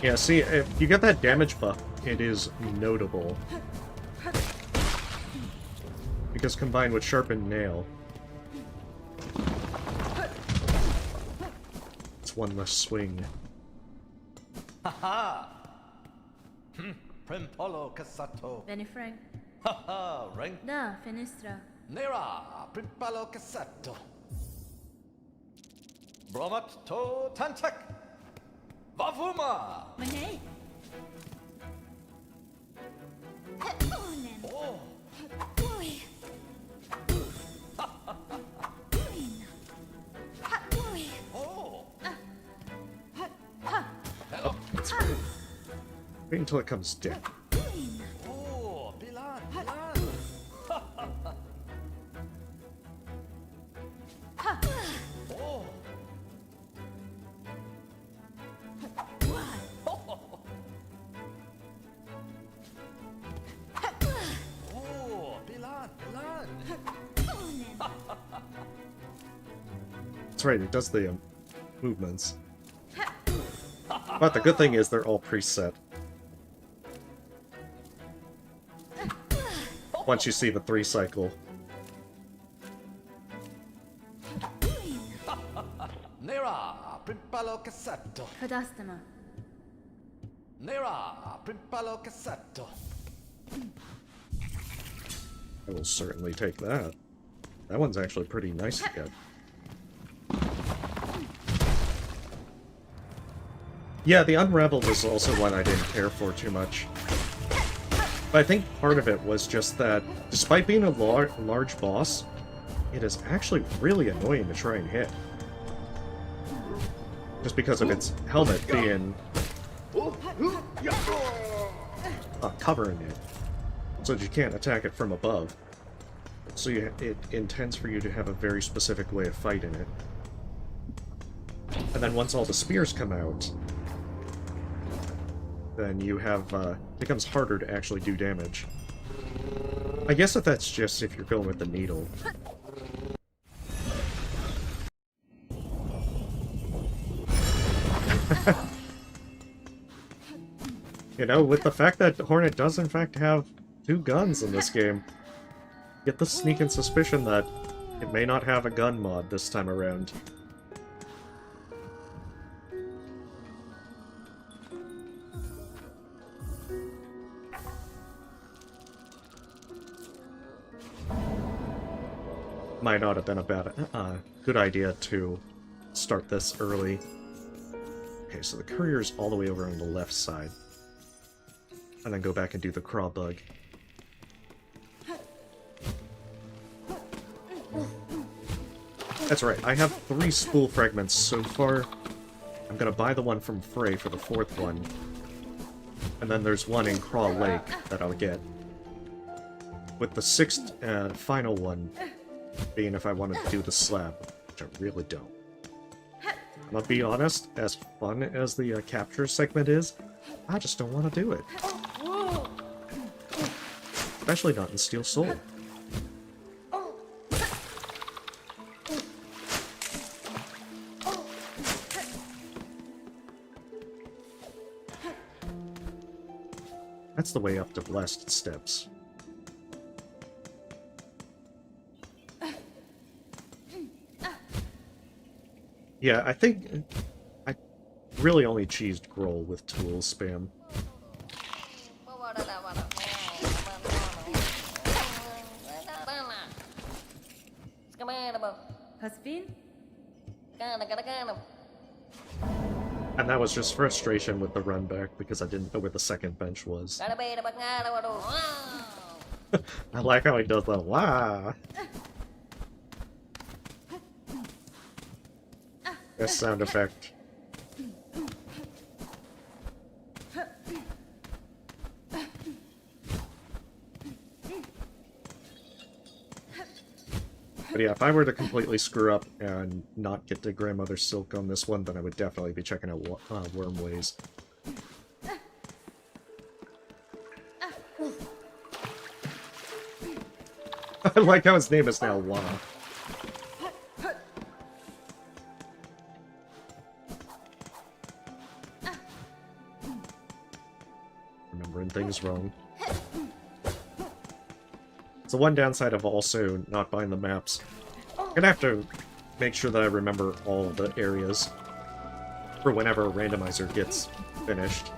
[SPEAKER 1] Yeah, see, if you get that damage buff, it is notable. Because combined with Sharpened Nail, it's one less swing.
[SPEAKER 6] Haha! Primpolo Cassato.
[SPEAKER 3] Benifrank.
[SPEAKER 6] Haha! Ring.
[SPEAKER 3] Da, Finistra.
[SPEAKER 6] Nera! Primpalo Cassato. Bromat to Tantak. Vavuma!
[SPEAKER 3] Manay.
[SPEAKER 6] Oh! Oh!
[SPEAKER 1] Wait until it comes down.
[SPEAKER 6] Oh! Bilan! Bilan! Oh! Oh! Bilan! Bilan!
[SPEAKER 1] That's right, it does the movements. But the good thing is they're all preset. Once you see the 3 cycle.
[SPEAKER 6] Nera! Primpalo Cassato.
[SPEAKER 3] Kadastama.
[SPEAKER 6] Nera! Primpalo Cassato.
[SPEAKER 1] I will certainly take that. That one's actually pretty nice to get. Yeah, the Unraveled was also one I didn't care for too much. But I think part of it was just that, despite being a large boss, it is actually really annoying to try and hit. Just because of its helmet being covering it, so that you can't attack it from above. So it intends for you to have a very specific way of fighting it. And then once all the spears come out, then you have, it becomes harder to actually do damage. I guess that that's just if you're going with the needle. You know, with the fact that Hornet does in fact have 2 guns in this game, get the sneaking suspicion that it may not have a gun mod this time around. Might not have been a bad, good idea to start this early. Okay, so the courier's all the way over on the left side. And then go back and do the craw bug. That's right, I have 3 spool fragments so far. I'm gonna buy the one from Frey for the 4th one. And then there's one in Craw Lake that I'll get. With the 6th and final one being if I wanted to do the slab, which I really don't. I'm gonna be honest, as fun as the capture segment is, I just don't want to do it. Especially not in Steel Soul. That's the way up to Blessed Steps. Yeah, I think I really only cheesed Grohl with tool spam.
[SPEAKER 3] Hasbin?
[SPEAKER 1] And that was just frustration with the run back because I didn't know where the second bench was. I like how he does that. Wow. Best sound effect. But yeah, if I were to completely screw up and not get to Grandmother Silk on this one, then I would definitely be checking out Wormways. I like how his name is now Wana. Remembering things wrong. It's the one downside of also not buying the maps. I'm gonna have to make sure that I remember all the areas for whenever a randomizer gets finished.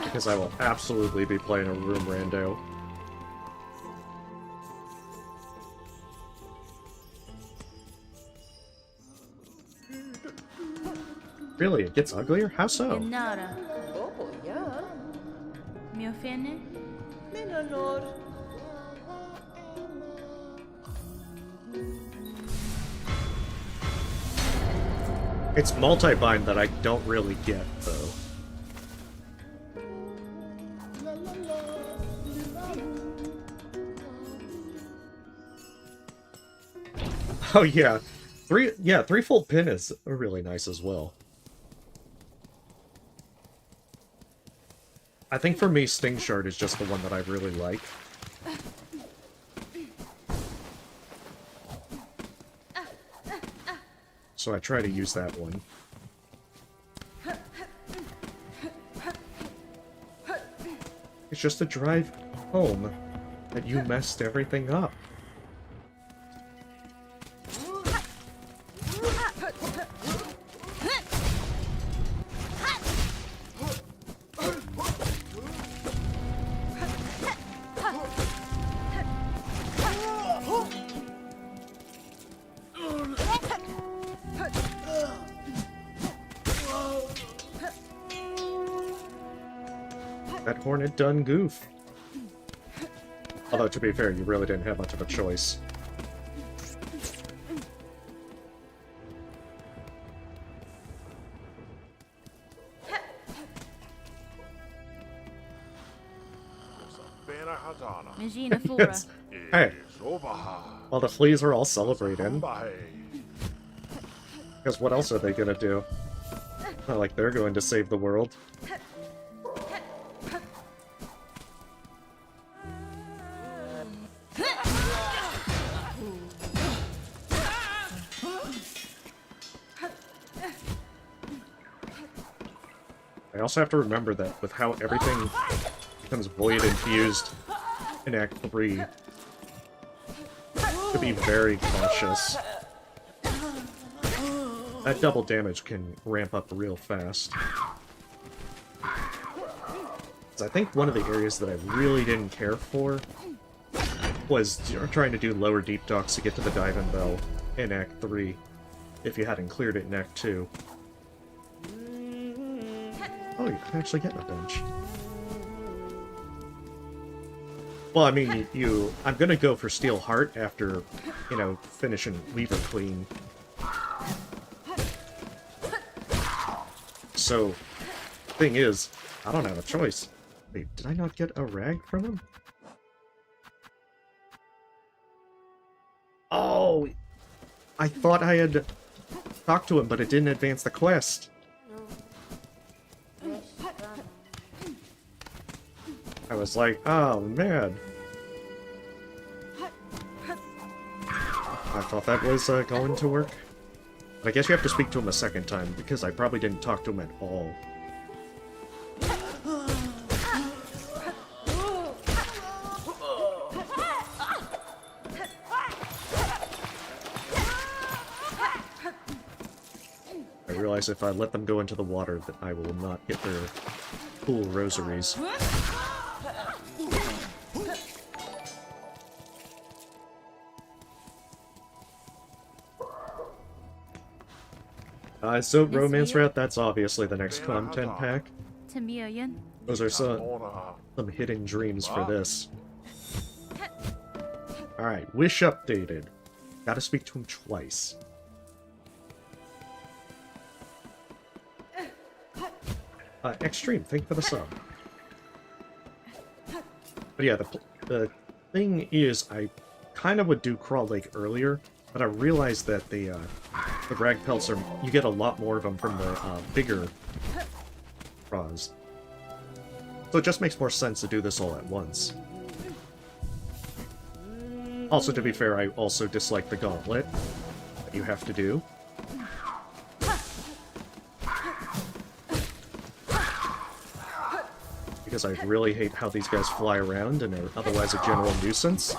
[SPEAKER 1] Because I will absolutely be playing a room rando. Really? It gets uglier? How so?
[SPEAKER 3] Inara.
[SPEAKER 5] Oh, yeah.
[SPEAKER 3] Mi offende?
[SPEAKER 5] Menonor.
[SPEAKER 1] It's multi-bind that I don't really get, though. Oh yeah. Threefold pin is really nice as well. I think for me, Sting Shard is just the one that I really like. So I try to use that one. It's just a drive home that you messed everything up. That Hornet done goof. Although, to be fair, you really didn't have much of a choice.
[SPEAKER 3] Magina Fora.
[SPEAKER 1] Yes. Hey, while the fleas are all celebrating, because what else are they gonna do? Not like they're going to save the world. I also have to remember that with how everything becomes void infused in Act 3, to be very cautious. That double damage can ramp up real fast. So I think one of the areas that I really didn't care for was trying to do lower deep docks to get to the Dive Bell in Act 3, if you hadn't cleared it in Act 2. Oh, you can actually get in a bench. Well, I mean, I'm gonna go for Steel Heart after, you know, finishing Weaver Queen. So, thing is, I don't have a choice. Wait, did I not get a rag from him? Oh! I thought I had talked to him, but it didn't advance the quest. I was like, oh man. I thought that was going to work. But I guess you have to speak to him a second time, because I probably didn't talk to him at all. I realize if I let them go into the water, that I will not get their cool rosaries. So Romance Rat, that's obviously the next content pack.
[SPEAKER 3] Tamiyan.
[SPEAKER 1] Those are some hidden dreams for this. Alright, Wish updated. Gotta speak to him twice. Extreme, thank you for the sub. But yeah, the thing is, I kind of would do Crawl Lake earlier, but I realized that the rag pelts are, you get a lot more of them from the bigger crawls. So it just makes more sense to do this all at once. Also, to be fair, I also dislike the Gauntlet that you have to do. Because I really hate how these guys fly around and are otherwise a general nuisance.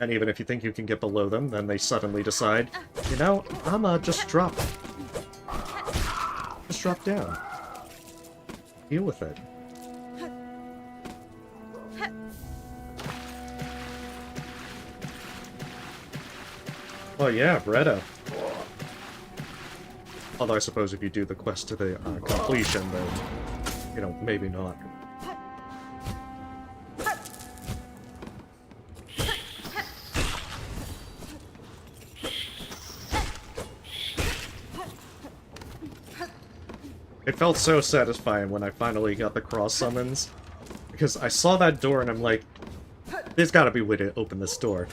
[SPEAKER 1] And even if you think you can get below them, then they suddenly decide, you know, I'ma just drop down. Deal with it. Oh yeah, Bretta. Although I suppose if you do the quest to the completion, then, you know, maybe not. It felt so satisfying when I finally got the cross summons, because I saw that door and I'm like, there's gotta be a way to open this door.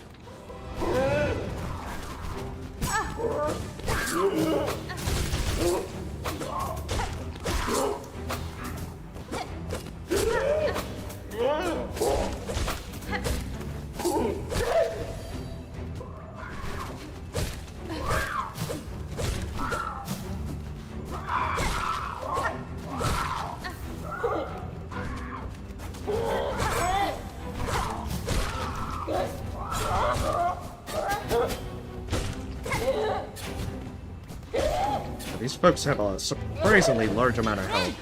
[SPEAKER 1] These folks have a surprisingly large amount of health.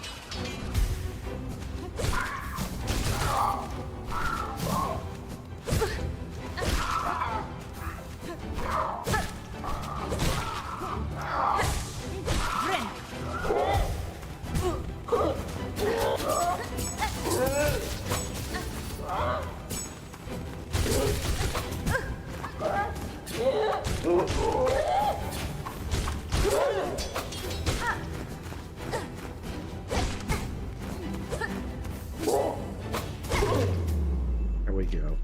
[SPEAKER 1] There we go.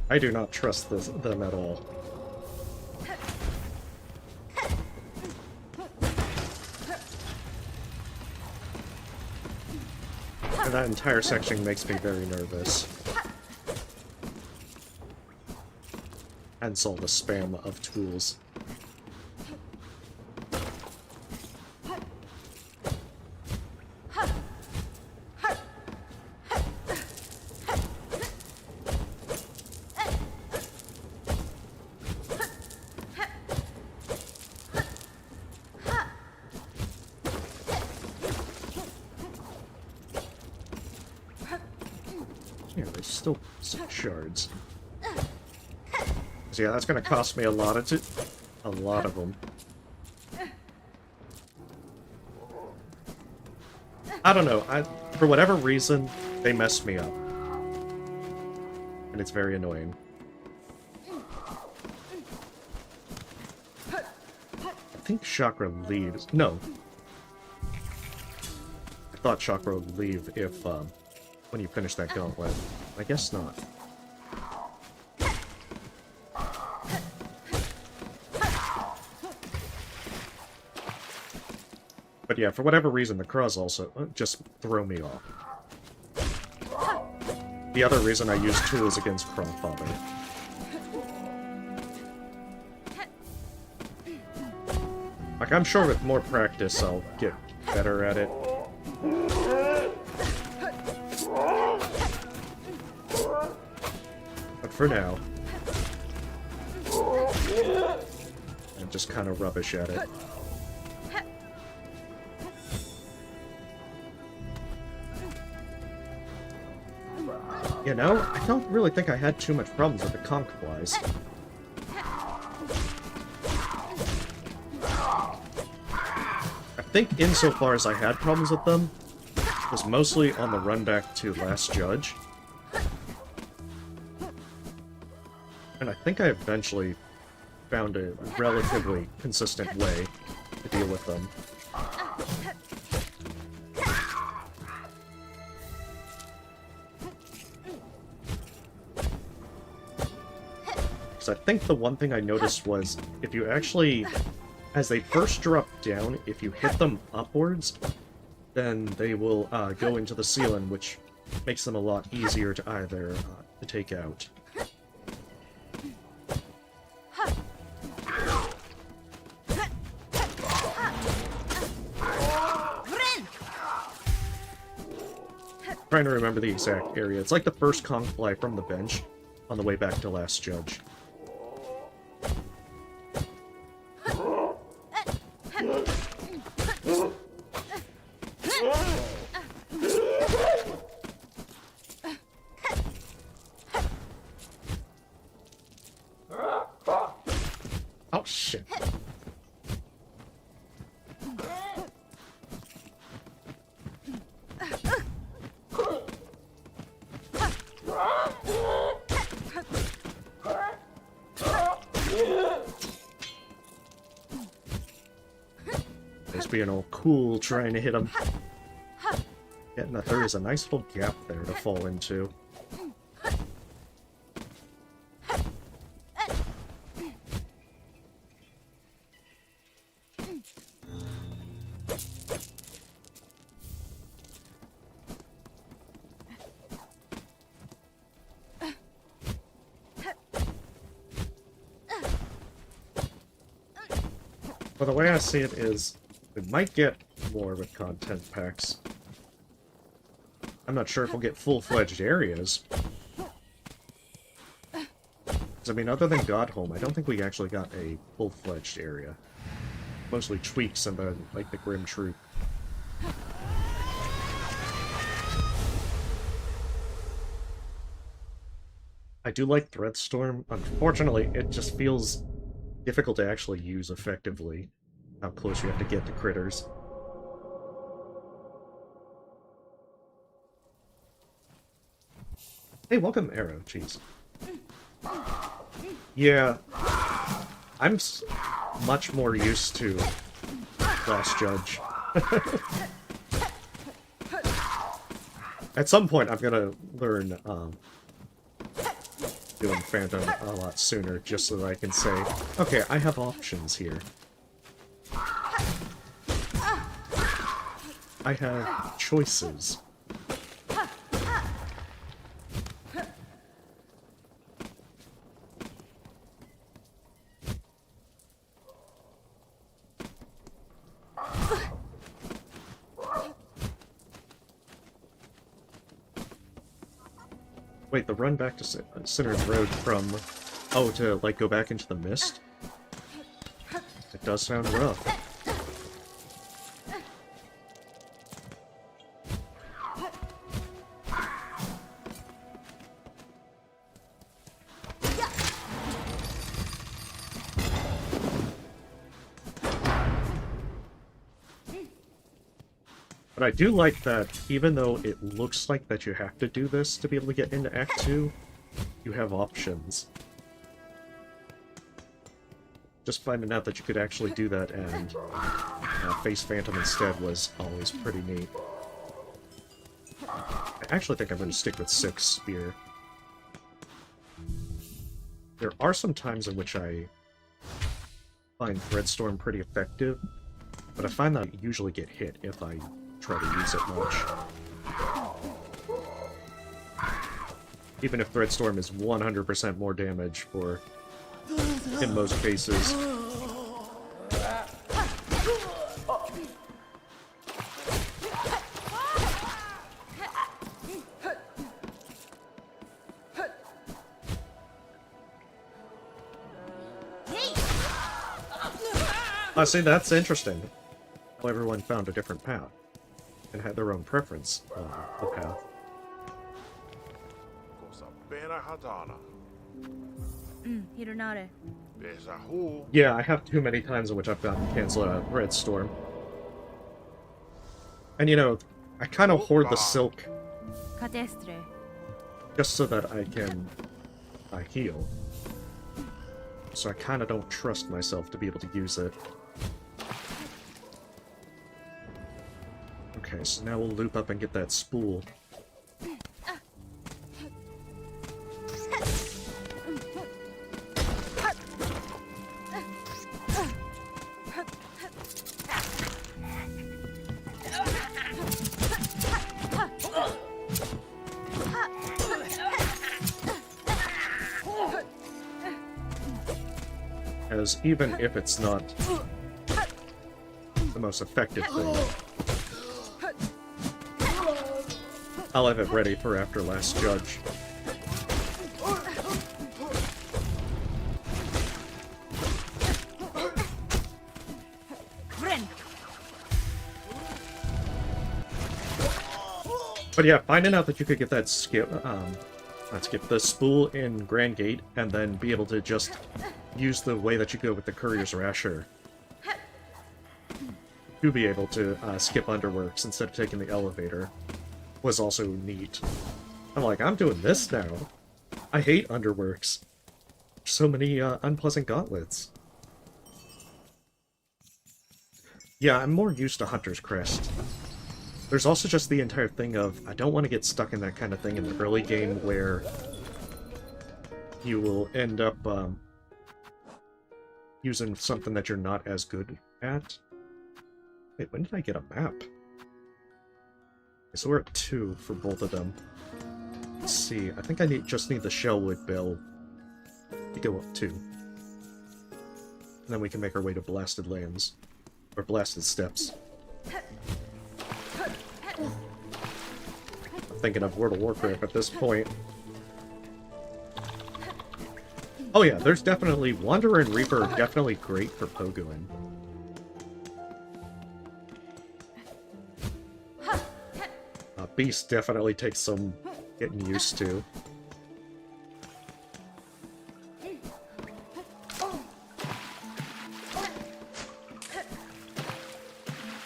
[SPEAKER 1] I do not trust them at all. And that entire section makes me very nervous. Hence all the spam of tools. Yeah, there's still 6 shards. So yeah, that's gonna cost me a lot of them. I don't know. For whatever reason, they mess me up, and it's very annoying. I think chakra leaves. No, I thought chakra would leave if when you finish that gauntlet. I guess not. But yeah, for whatever reason, the crows also just throw me off. The other reason I use tools against Crowfather. Like, I'm sure with more practice I'll get better at it. But for now, I'm just kind of rubbish at it. You know, I don't really think I had too much problems with the conch flies. I think insofar as I had problems with them, it was mostly on the run back to Last Judge. And I think I eventually found a relatively consistent way to deal with them. Because I think the one thing I noticed was, if you actually, as they first drop down, if you hit them upwards, then they will go into the ceiling, which makes them a lot easier to either to take out. Trying to remember the exact area. It's like the first conch fly from the bench on the way back to Last Judge. Oh shit. Just being all cool trying to hit him. Getting that there is a nice little gap there to fall into. Well, the way I see it is, we might get more with content packs. I'm not sure if we'll get full-fledged areas. 'Cause, I mean, other than Godhome, I don't think we actually got a full-fledged area. Mostly tweaks and the, like, the Grim Troop. I do like Threadstorm. Unfortunately, it just feels difficult to actually use effectively. How close you have to get to critters. Hey, welcome, Arrow. Jeez. Yeah. I'm much more used to Last Judge. At some point, I'm gonna learn doing Phantom a lot sooner, just so that I can say, okay, I have options here. I have choices. Wait, the run back to Sinner's Road from... Oh, to, like, go back into the mist? It does sound rough. But I do like that, even though it looks like that you have to do this to be able to get into Act 2, you have options. Just finding out that you could actually do that and face Phantom instead was always pretty neat. I actually think I'm going to stick with 6 Spear. There are some times in which I find Threadstorm pretty effective, but I find that I usually get hit if I try to use it much. Even if Threadstorm is 100% more damage for, in most cases. See, that's interesting. Well, everyone found a different path and had their own preference on the path.
[SPEAKER 3] Hironare.
[SPEAKER 1] Yeah, I have too many times in which I've gotten canceled out of Red Storm. And you know, I kind of hoard the silk
[SPEAKER 3] Cadestre.
[SPEAKER 1] just so that I can heal. So I kind of don't trust myself to be able to use it. Okay, so now we'll loop up and get that spool. As even if it's not the most effective thing, I'll have it ready for after Last Judge. But yeah, finding out that you could get that the spool in Grand Gate, and then be able to just use the way that you go with the Courier's Rasher to be able to skip Underworks instead of taking the elevator was also neat. I'm like, I'm doing this now. I hate Underworks. So many unpleasant gauntlets. Yeah, I'm more used to Hunter's Crest. There's also just the entire thing of, I don't want to get stuck in that kind of thing in the early game where you will end up using something that you're not as good at. Wait, when did I get a map? Okay, so we're at 2 for both of them. Let's see, I think I just need the Shellwood Bell to go up 2. And then we can make our way to Blasted Lands. Or Blasted Steps. I'm thinking of World of Warcraft at this point. Oh yeah, there's definitely... Wanderer and Reaper are definitely great for pogoing. Beast definitely takes some getting used to.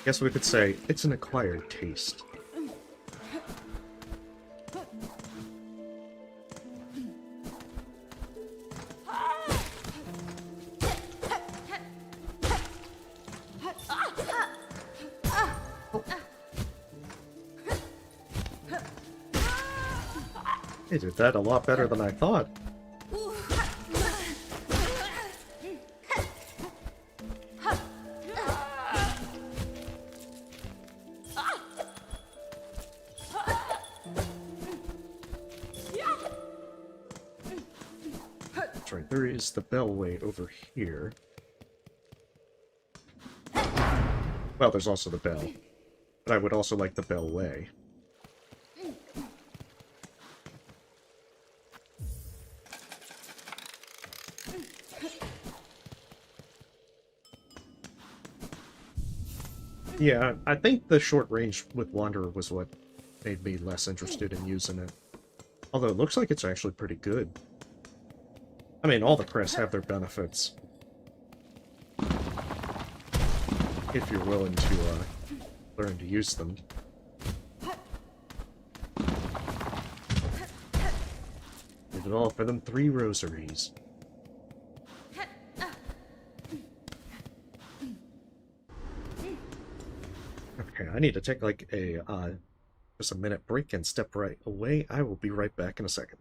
[SPEAKER 1] Guess we could say it's an acquired taste. They did that a lot better than I thought. That's right, there is the Bellway over here. Well, there's also the Bell. But I would also like the Bellway. Yeah, I think the short range with Wanderer was what made me less interested in using it. Although it looks like it's actually pretty good. I mean, all the crests have their benefits. If you're willing to learn to use them. Did it all for them 3 rosaries. Okay, I need to take like a just a minute break and step right away. I will be right back in a second.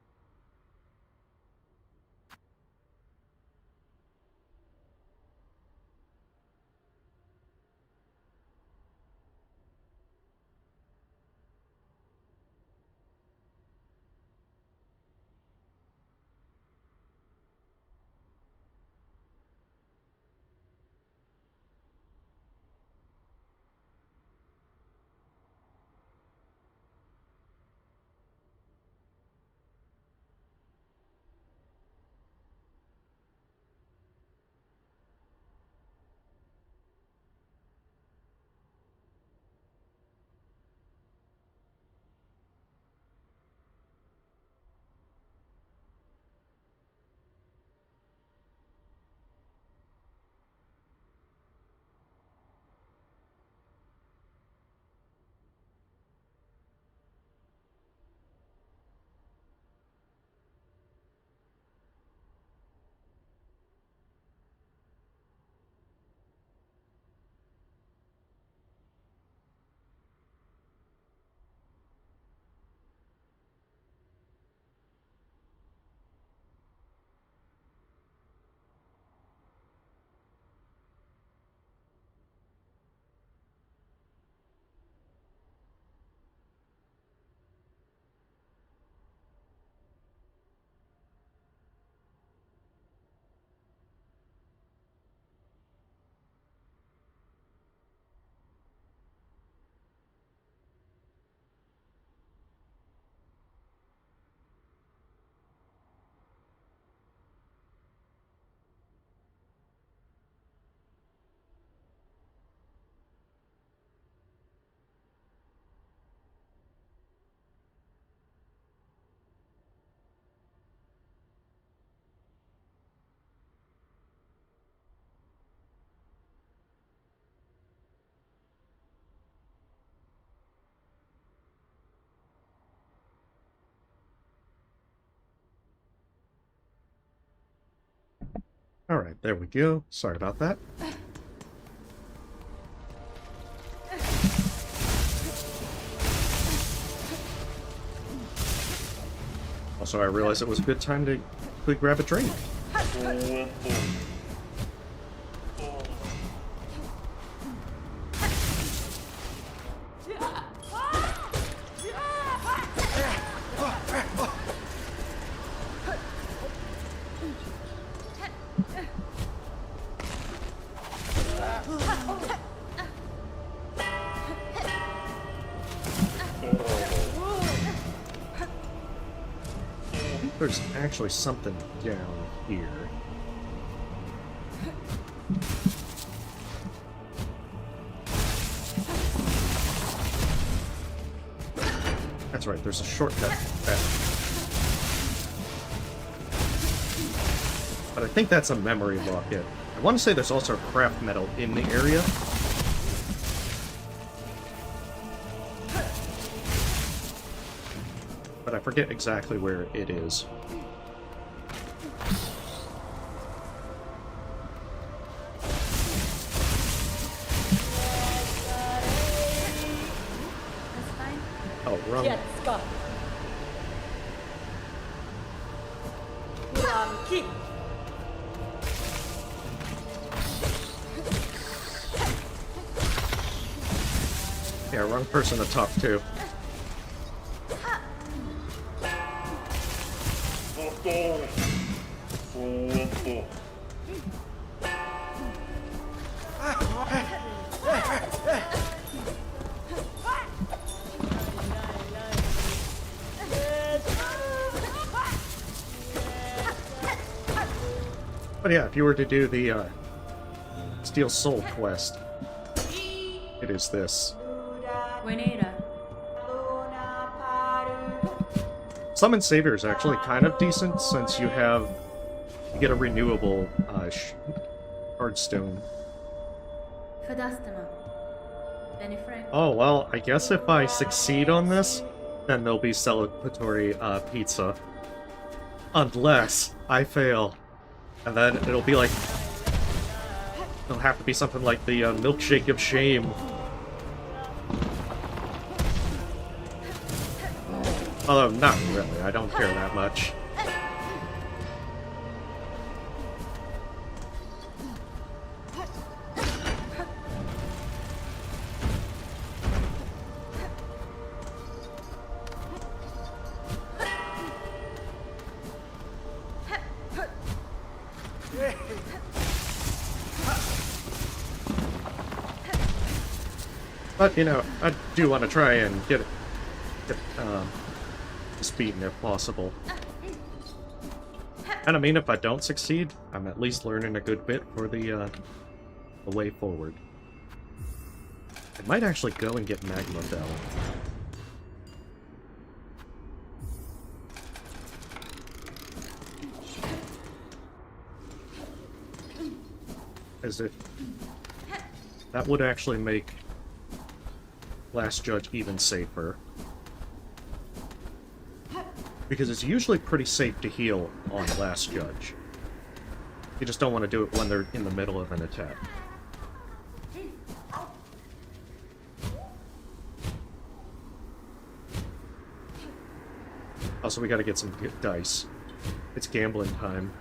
[SPEAKER 1] Alright, there we go. Sorry about that. Also, I realized it was a good time to quickly grab a drink. There's actually something down here. That's right, there's a shortcut back. But I think that's a memory locket. I want to say there's also craft metal in the area. But I forget exactly where it is.
[SPEAKER 3] That's fine.
[SPEAKER 1] Oh, wrong.
[SPEAKER 5] Kietska. Puranki.
[SPEAKER 1] Yeah, wrong person to talk to. But yeah, if you were to do the Steel Soul quest, it is this.
[SPEAKER 3] Buenera.
[SPEAKER 1] Summon Savior is actually kind of decent since you get a renewable Hardstone.
[SPEAKER 3] Fadastama. Benefrank.
[SPEAKER 1] Oh, well, I guess if I succeed on this, then there'll be celebratory pizza. Unless I fail. And then it'll be like... It'll have to be something like the milkshake of shame. Although, not really, I don't care that much. But, you know, I do want to try and get this beaten if possible. And I mean, if I don't succeed, I'm at least learning a good bit for the way forward. I might actually go and get Magma Bell. As if that would actually make Last Judge even safer. Because it's usually pretty safe to heal on Last Judge. You just don't want to do it when they're in the middle of an attack. Also, we gotta get some good dice. It's gambling time.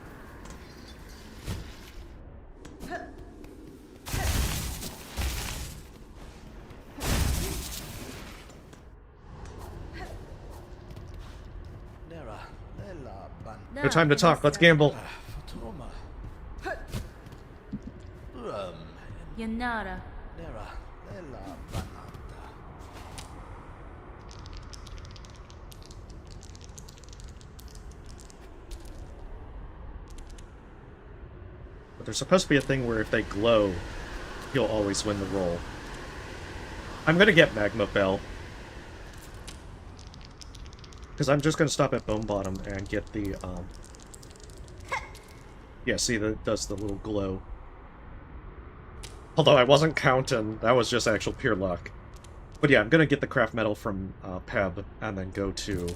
[SPEAKER 1] No time to talk, let's gamble.
[SPEAKER 3] Yanara.
[SPEAKER 1] But there's supposed to be a thing where if they glow, you'll always win the roll. I'm gonna get Magma Bell. Because I'm just gonna stop at Bone Bottom and get the, yeah, see, that does the little glow. Although I wasn't counting, that was just actual pure luck. But yeah, I'm gonna get the craft metal from, Peb, and then go to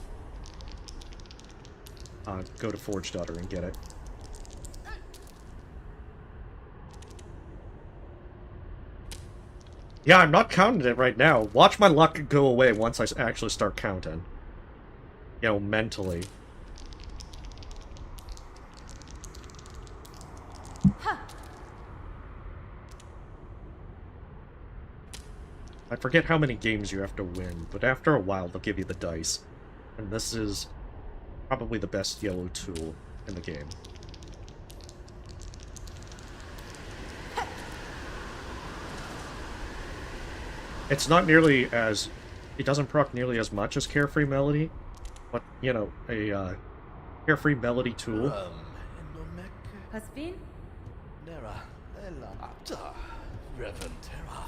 [SPEAKER 1] Forge Daughter and get it. Yeah, I'm not counting it right now. Watch my luck go away once I actually start counting. You know, mentally. I forget how many games you have to win, but after a while they'll give you the dice. And this is probably the best yellow tool in the game. It's not nearly as... It doesn't proc nearly as much as Carefree Melody, but, you know, a Carefree Melody tool.
[SPEAKER 6] Endomek,
[SPEAKER 3] Hasbin?
[SPEAKER 6] Nera, Ela, Apta, Reventera.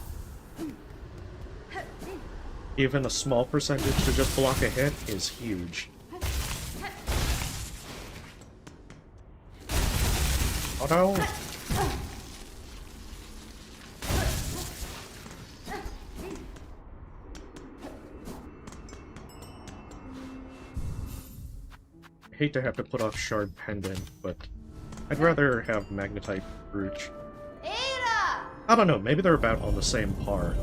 [SPEAKER 1] Even a small percentage to just block a hit is huge. Oh no! I hate to have to put off Shard Pendant, but I'd rather have Magnetite Brooch. I don't know, maybe they're about on the same par.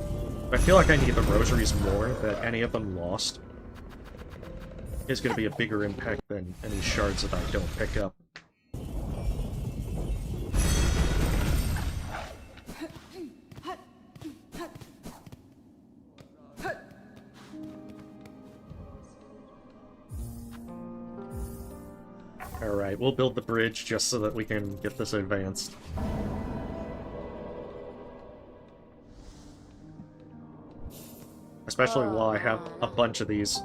[SPEAKER 1] But I feel like I need the rosaries more, that any of them lost is going to be a bigger impact than any shards that I don't pick up. Alright, we'll build the bridge just so that we can get this advanced. Especially while I have a bunch of these.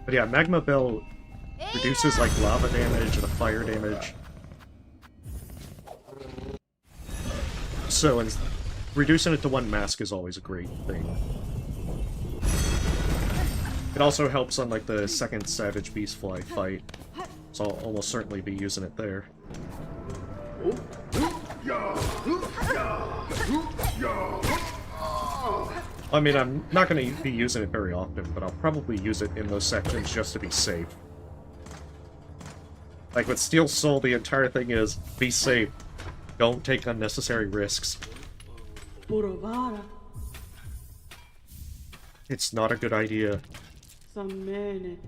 [SPEAKER 1] But yeah, Magma Bell reduces like lava damage and fire damage. So reducing it to one mask is always a great thing. It also helps on like the second Savage Beastfly fight. So I'll almost certainly be using it there. I mean, I'm not going to be using it very often, but I'll probably use it in those sections just to be safe. Like with Steel Soul, the entire thing is, be safe. Don't take unnecessary risks.
[SPEAKER 4] Purovara.
[SPEAKER 1] It's not a good idea.
[SPEAKER 4] Samene.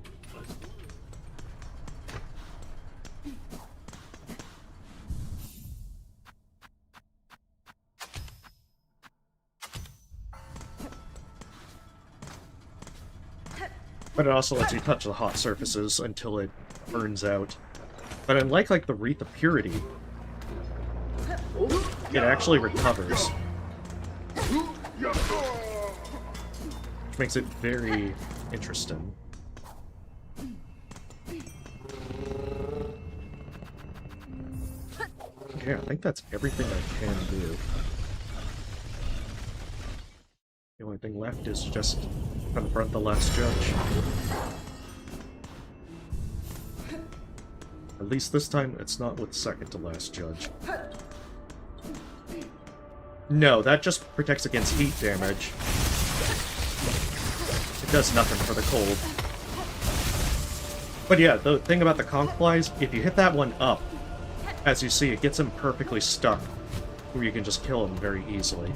[SPEAKER 1] But it also lets you touch the hot surfaces until it burns out. But unlike like the Wreath of Purity, it actually recovers. Which makes it very interesting. Okay, I think that's everything I can do. The only thing left is just confront the last judge. At least this time, it's not with second to last judge. No, that just protects against heat damage. It does nothing for the cold. But yeah, the thing about the conch flies, if you hit that one up, as you see, it gets him perfectly stuck, where you can just kill him very easily.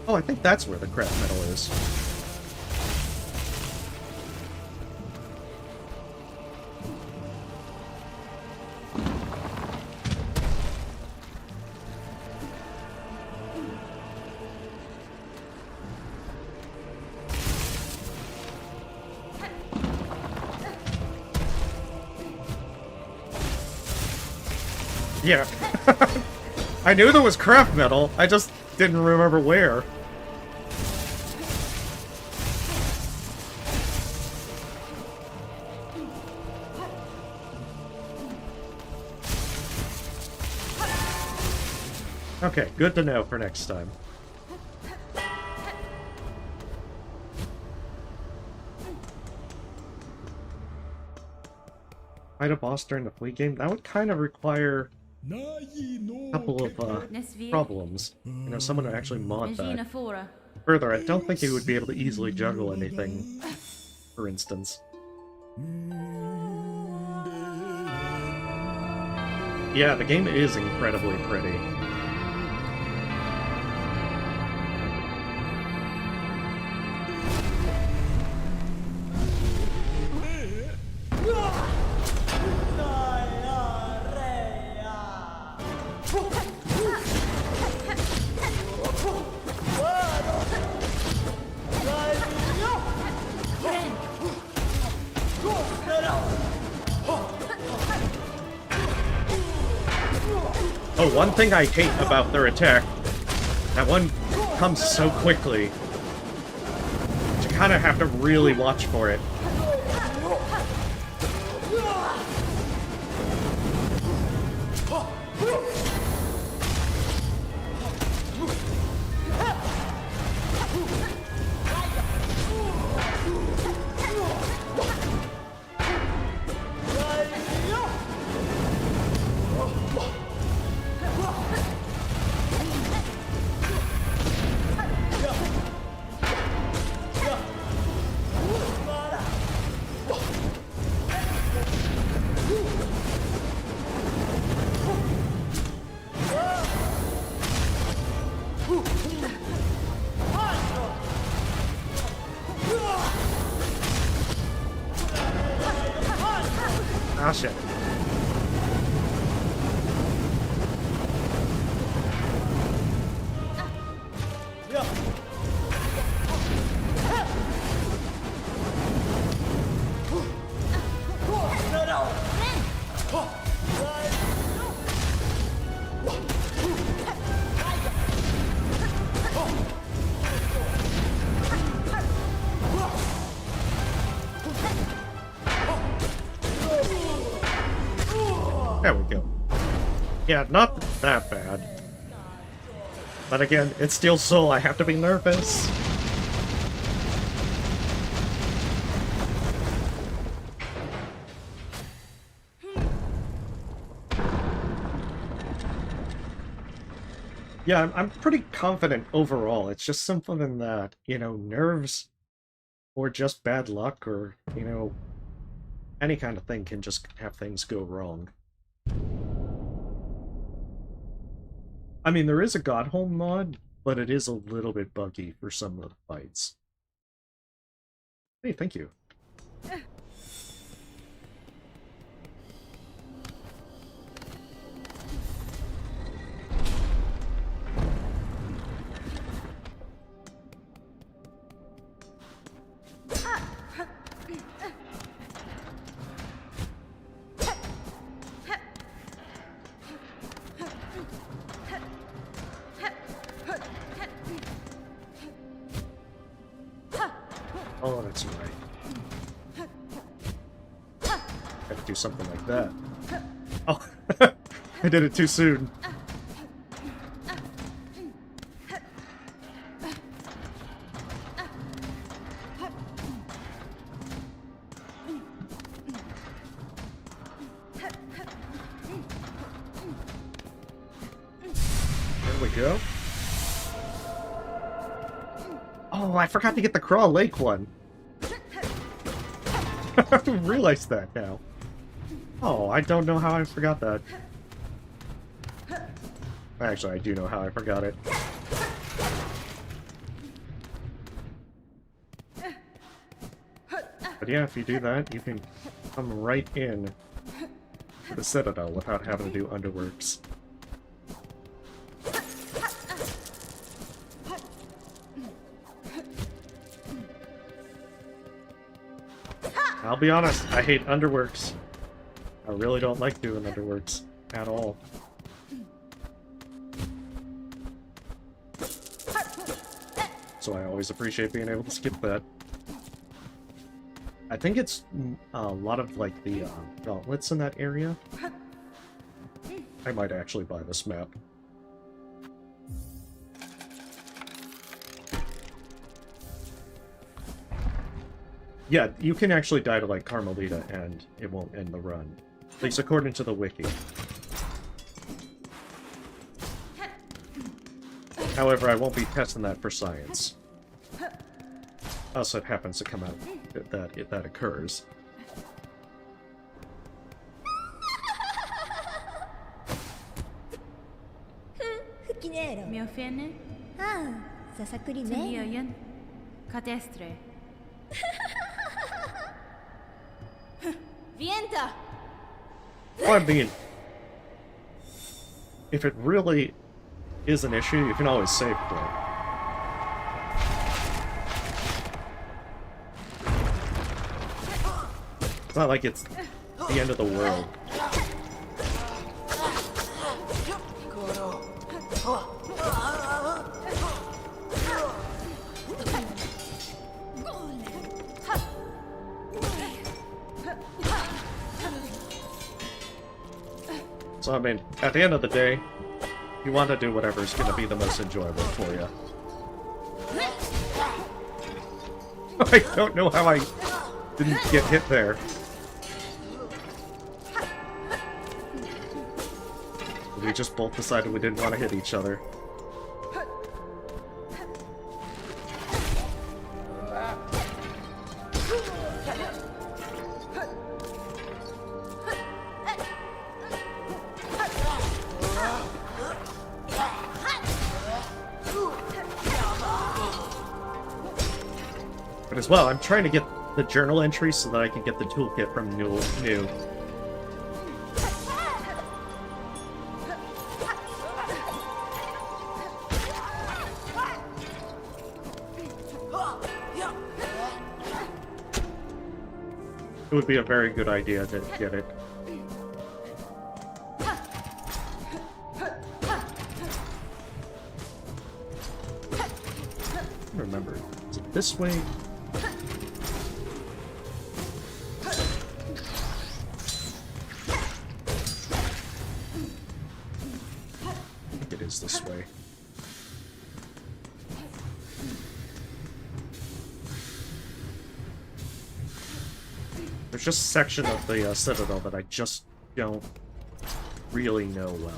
[SPEAKER 1] Oh, I think that's where the crap metal is. Yeah. I knew there was craft metal, I just didn't remember where. Okay, good to know for next time. Fight a boss during the fleet game? That would kind of require couple of
[SPEAKER 3] Nesvi.
[SPEAKER 1] problems. Someone to actually mod
[SPEAKER 3] Negina
[SPEAKER 1] that.
[SPEAKER 3] Fora.
[SPEAKER 1] Further, I don't think he would be able to easily juggle anything, for instance. Yeah, the game is incredibly pretty. Oh, one thing I hate about their attack, that one comes so quickly. You kind of have to really watch for it. Ah, shit. There we go. Yeah, not that bad. But again, it's Steel Soul, I have to be nervous. Yeah, I'm pretty confident overall. It's just something that, nerves or just bad luck or, any kind of thing can just have things go wrong. I mean, there is a Godholm mod, but it is a little bit buggy for some of the fights. Hey, thank you. Oh, that's right. Gotta do something like that. Oh, I did it too soon. There we go. Oh, I forgot to get the Craw Lake one. I realized that now. Oh, I don't know how I forgot that. Actually, I do know how I forgot it. But yeah, if you do that, you can come right in to the Citadel without having to do underworks. I'll be honest, I hate underworks. I really don't like doing underworks at all. So I always appreciate being able to skip that. I think it's a lot of like the gauntlets in that area. I might actually buy this map. Yeah, you can actually die to, like, Carmelita, and it won't end the run. At least according to the wiki. However, I won't be testing that for science. Unless it happens to come out that occurs.
[SPEAKER 3] Mio fene, Tiliayan, Cadestre.
[SPEAKER 5] Vienta!
[SPEAKER 1] Well, I mean, if it really is an issue, you can always save quit. It's not like it's the end of the world. So, I mean, at the end of the day, you want to do whatever's going to be the most enjoyable for you. I don't know how I didn't get hit there. We just both decided we didn't want to hit each other. But as well, I'm trying to get the journal entry so that I can get the toolkit from New. It would be a very good idea to get it. Remember, is it this way? I think it is this way. There's just a section of the Citadel that I just don't really know well.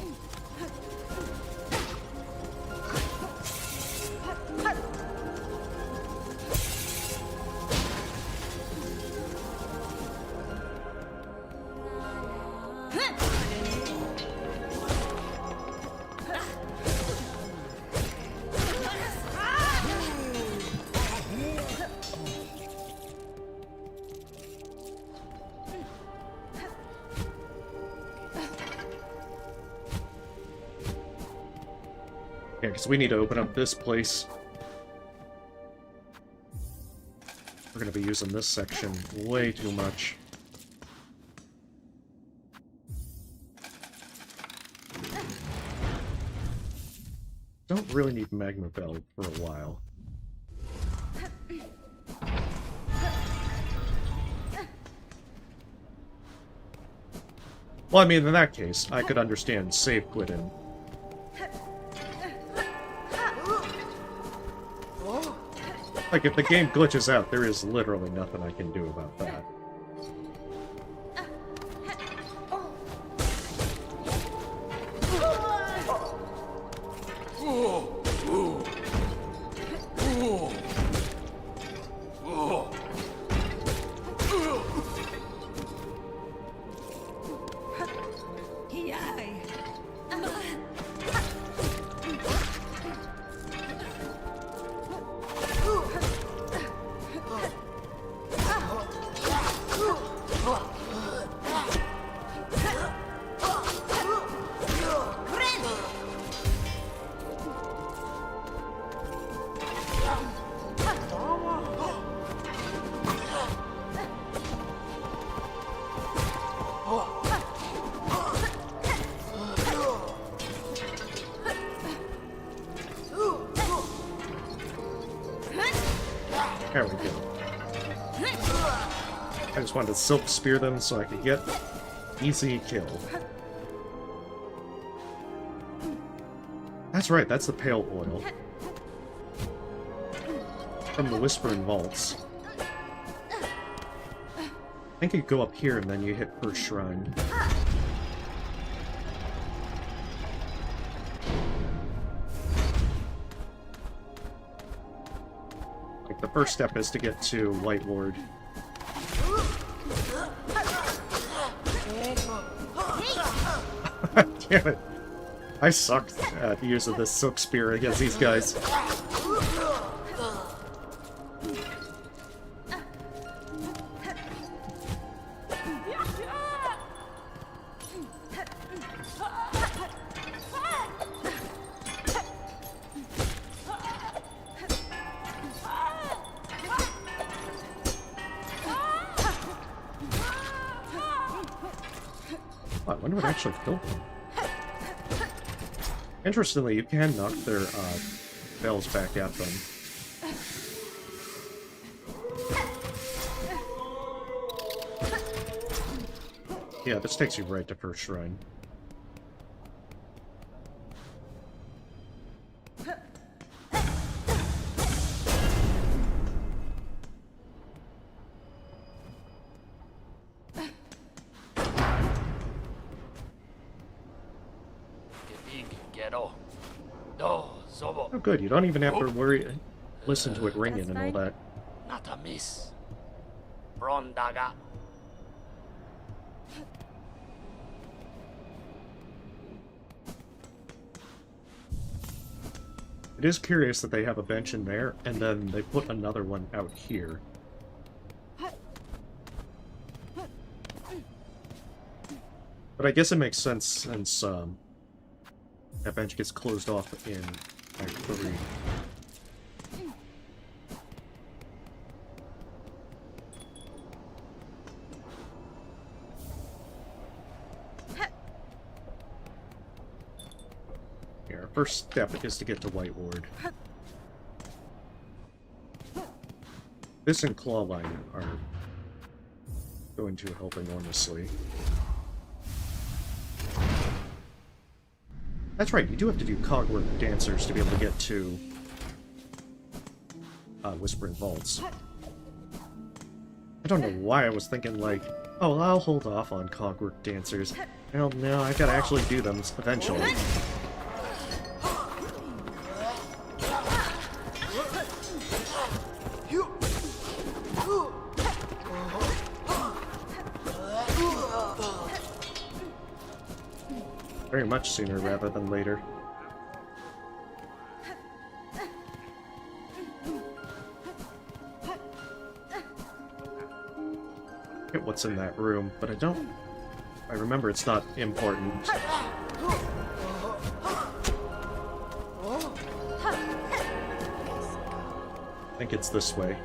[SPEAKER 1] Yeah, because we need to open up this place. We're going to be using this section way too much. Don't really need Magma Bell for a while. Well, I mean, in that case, I could understand save quitting. Like, if the game glitches out, there is literally nothing I can do about that. There we go. I just wanted to silk spear them so I could get easy kill. That's right, that's the pale oil. From the Whispering Vaults. I think you go up here and then you hit First Shrine. The first step is to get to White Ward. Damn it. I sucked at using this Silk Spear against these guys. I wonder what actually killed them. Interestingly, you can knock their bells back at them. Yeah, this takes you right to First Shrine. Oh good, you don't even have to worry, listen to it ringing and all that.
[SPEAKER 6] Not a miss. Brondaga.
[SPEAKER 1] It is curious that they have a bench in there, and then they put another one out here. But I guess it makes sense since that bench gets closed off in Act 3. Here, our first step is to get to White Ward. This and Clawline are going to help enormously. That's right, you do have to do cogwork dancers to be able to get to Whispering Vaults. I don't know why I was thinking like, oh, I'll hold off on cogwork dancers. Well, no, I gotta actually do them eventually. Very much sooner rather than later. Get what's in that room, but I remember it's not important. I think it's this way.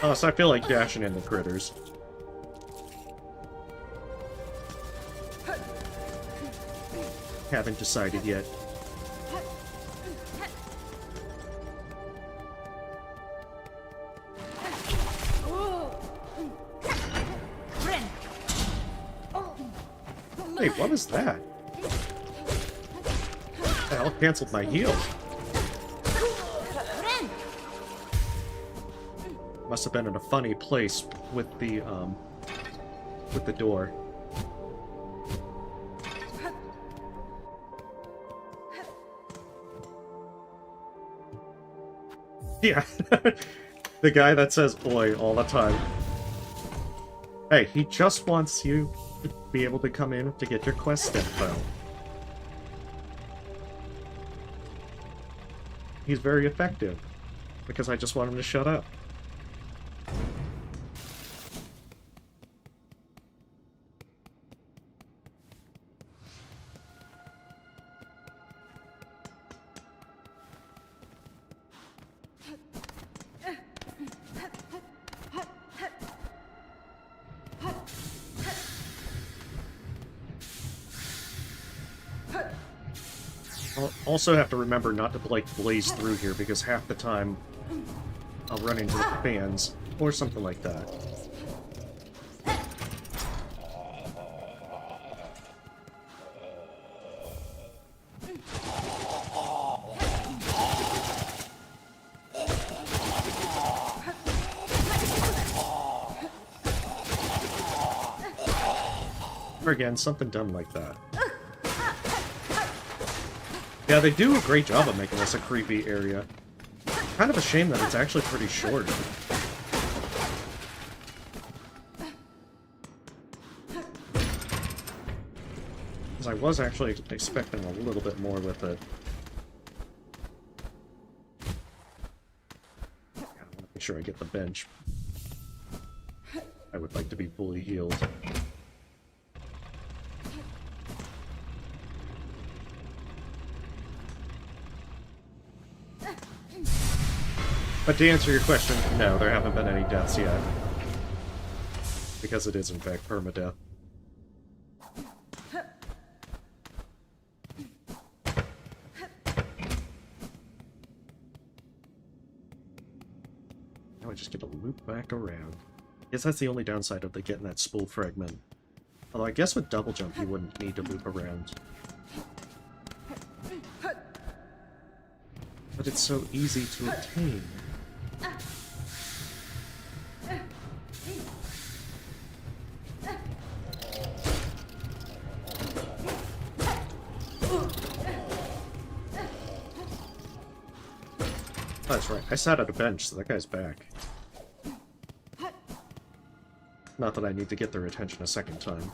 [SPEAKER 1] Oh, so I feel like dashing into critters. Haven't decided yet. Hey, what was that? The hell canceled my heal. Must have been in a funny place with the door. Yeah, the guy that says "oi" all the time. Hey, he just wants you to be able to come in to get your quest info. He's very effective, because I just want him to shut up. Also have to remember not to like blaze through here because half the time I'll run into the fans or something like that. Or again, something done like that. Yeah, they do a great job of making this a creepy area. Kind of a shame that it's actually pretty short. Because I was actually expecting a little bit more with it. I want to make sure I get the bench. I would like to be fully healed. But to answer your question, no, there haven't been any deaths yet. Because it is in fact permadeath. Now I just get to loop back around. Guess that's the only downside of getting that spool fragment. Although I guess with double jump you wouldn't need to loop around. But it's so easy to obtain. Oh, that's right. I sat at a bench, so that guy's back. Not that I need to get their attention a second time.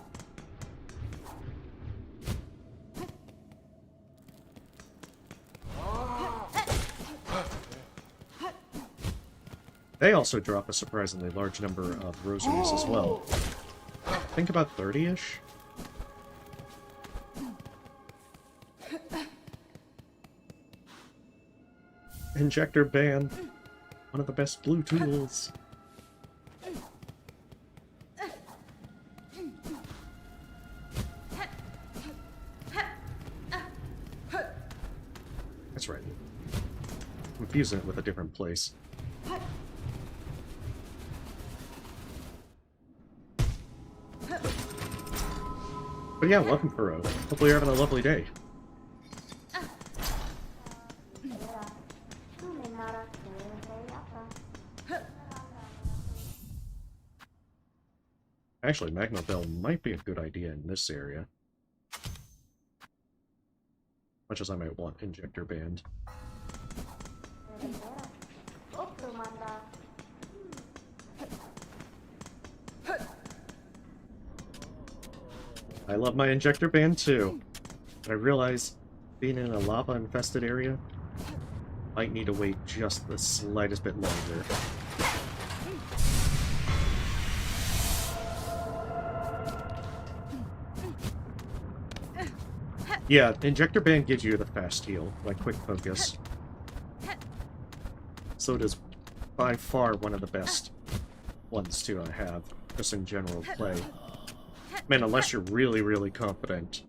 [SPEAKER 1] They also drop a surprisingly large number of rosaries as well. I think about 30-ish? Injector band. One of the best blue tools. That's right. I'm confusing it with a different place. But yeah, welcome, Furrow. Hopefully you're having a lovely day. Actually, Magma Bell might be a good idea in this area. Much as I might want Injector Band. I love my Injector Band too, but I realize being in a lava-infested area might need to wait just the slightest bit longer. Yeah, Injector Band gives you the fast heal, like quick focus. So it is by far one of the best ones to have, just in general play. Man, unless you're really, really confident.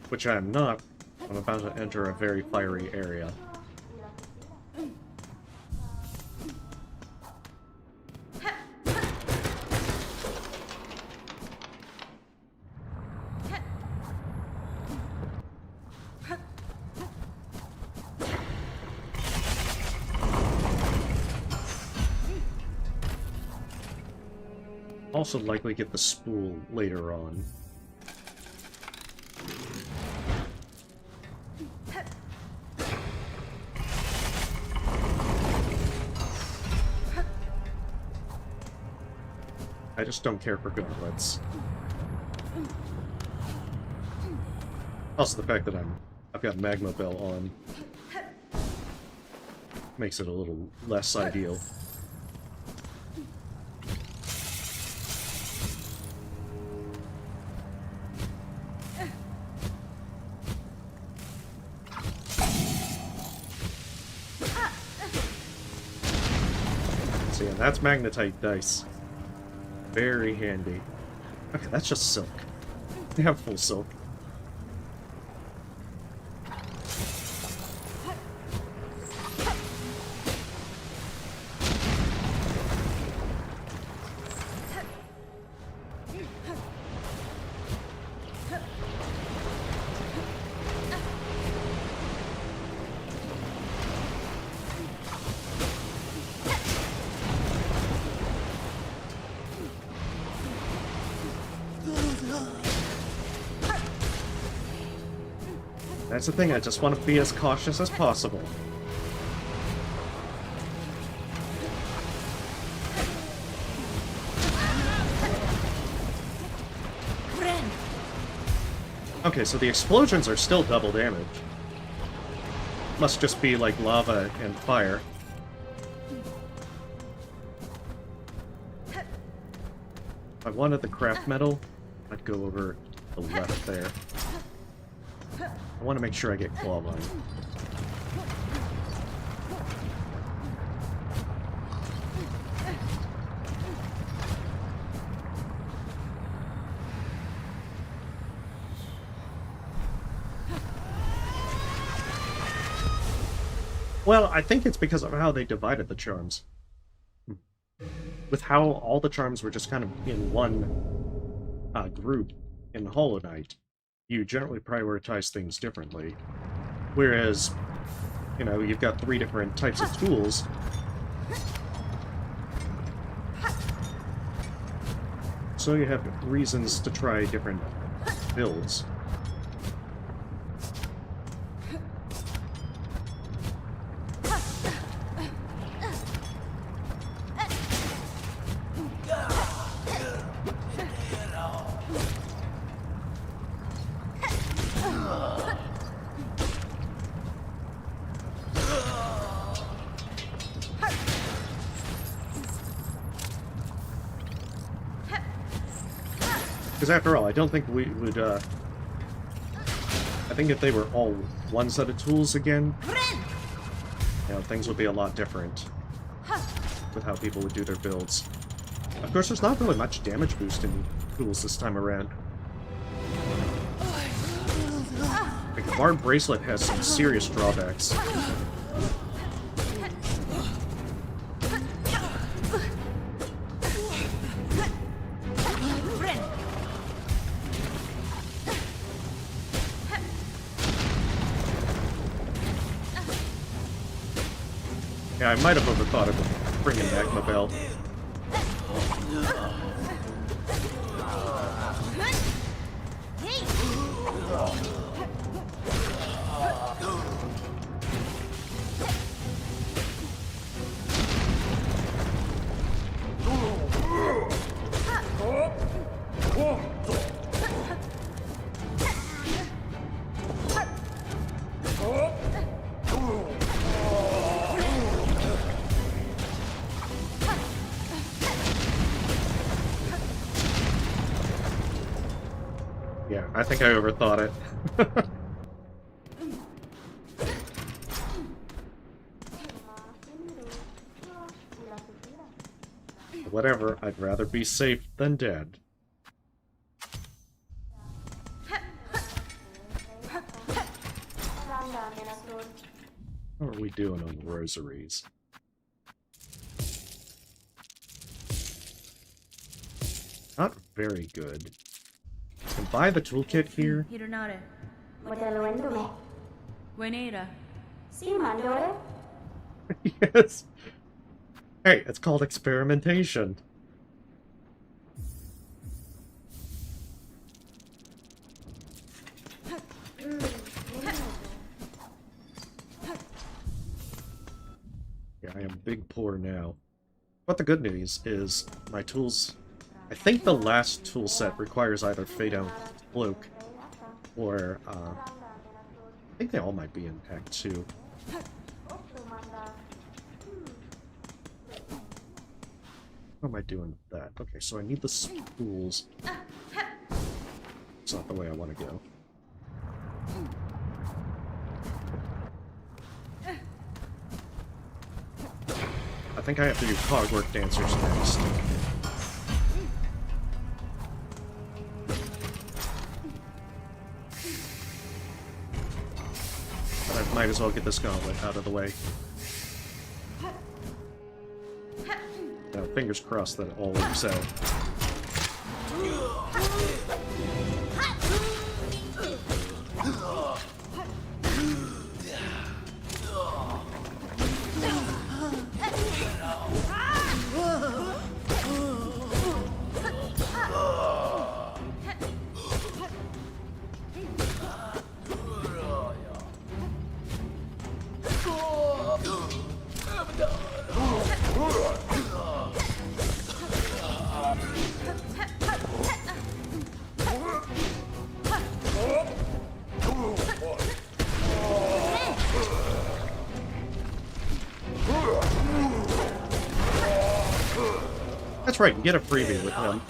[SPEAKER 1] Which I am not. I'm about to enter a very fiery area. Also likely get the spool later on. I just don't care for gauntlets. Also the fact that I've got Magma Bell on makes it a little less ideal. That's magnetite dice. Very handy. Okay, that's just silk. They have full silk. That's the thing, I just want to be as cautious as possible. Okay, so the explosions are still double damage. Must just be like lava and fire. If I wanted the craft metal, I'd go over the left there. I want to make sure I get claw line. Well, I think it's because of how they divided the charms. With how all the charms were just kind of in one group in Hollow Knight, you generally prioritize things differently. Whereas, you know, you've got 3 different types of tools. So you have reasons to try different builds. Because after all, I don't think we would, I think if they were all one set of tools again, you know, things would be a lot different with how people would do their builds. Of course, there's not really much damage boost in tools this time around. Like, the Barb Bracelet has some serious drawbacks. Yeah, I might have overthought it with bringing back my bell. Yeah, I think I overthought it. Whatever, I'd rather be safe than dead. How are we doing on rosaries? Not very good. I can buy the toolkit here.
[SPEAKER 3] Hironare.
[SPEAKER 5] Modeluéndome.
[SPEAKER 3] Buenera.
[SPEAKER 5] Sí, mandore.
[SPEAKER 1] Yes. Hey, it's called experimentation. Yeah, I am big poor now. But the good news is my tools... I think the last tool set requires either Fade Out Cloak or, I think they all might be in Pack 2. How am I doing with that? Okay, so I need the spools. It's not the way I want to go. I think I have to do Cogwork Dancers next. But I might as well get this gauntlet out of the way. Now, fingers crossed that it all works out. That's right, you get a freebie with him.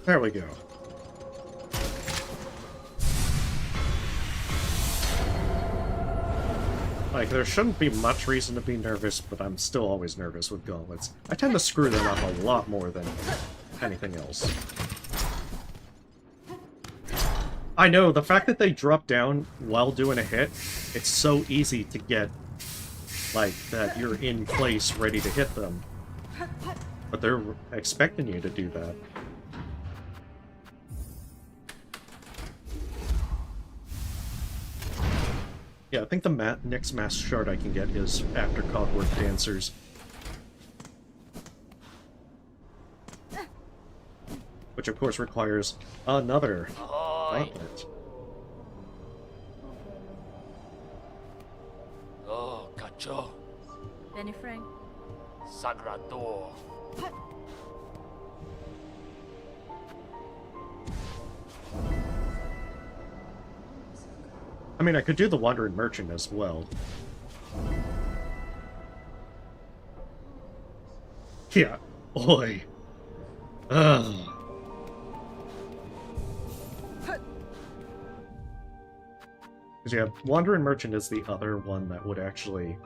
[SPEAKER 1] There we go. Like, there shouldn't be much reason to be nervous, but I'm still always nervous with gauntlets. I tend to screw them up a lot more than anything else. I know, the fact that they drop down while doing a hit, it's so easy to get, like, that you're in place ready to hit them. But they're expecting you to do that. Yeah, I think the next mass shard I can get is after Cogwork Dancers. Which of course requires another gauntlet.
[SPEAKER 6] Oh, cacho.
[SPEAKER 3] Benifrang.
[SPEAKER 6] Sagrador.
[SPEAKER 1] I mean, I could do the Wandering Merchant as well. Yeah. Oi. Ugh. Because yeah, Wandering Merchant is the other one that would actually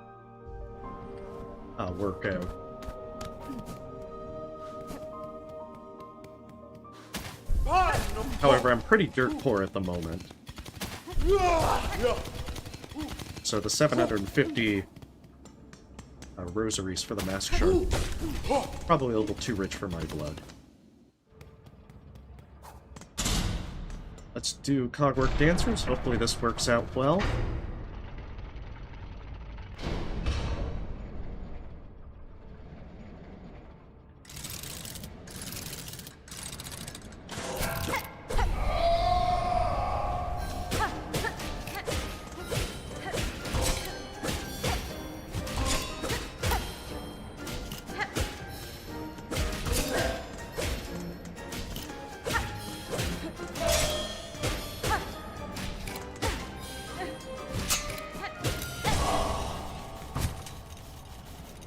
[SPEAKER 1] work out. However, I'm pretty dirt poor at the moment. So the 750 rosaries for the Mask Shard, probably a little too rich for my blood. Let's do Cogwork Dancers. Hopefully this works out well.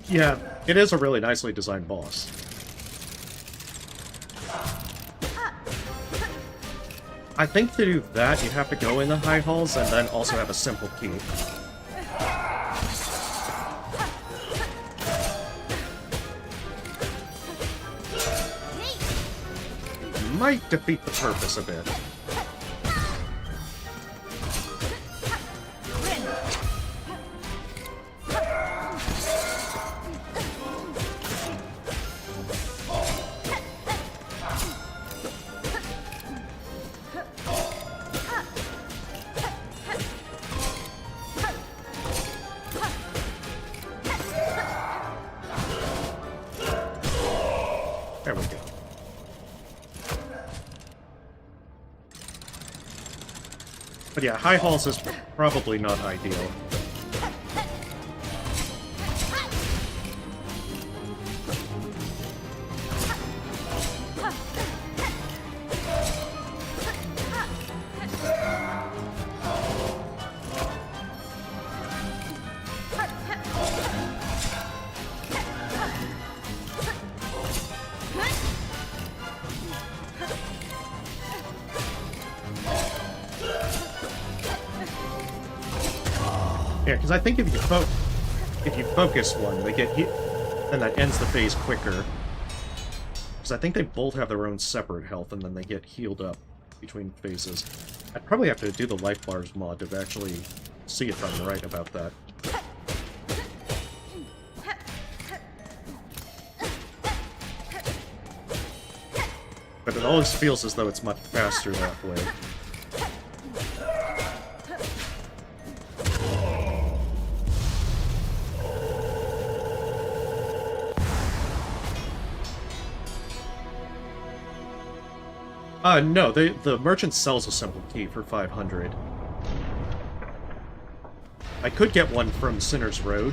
[SPEAKER 1] Yeah, it is a really nicely designed boss. I think to do that, you have to go in the high halls and then also have a simple key. Might defeat the purpose a bit. There we go. But yeah, high halls is probably not ideal. Yeah, because I think if you focus one, they get hit, then that ends the phase quicker. Because I think they both have their own separate health, and then they get healed up between phases. I'd probably have to do the life bars mod to actually see if I'm right about that. But it always feels as though it's much faster that way. No, the merchant sells a simple key for 500. I could get one from Sinner's Road.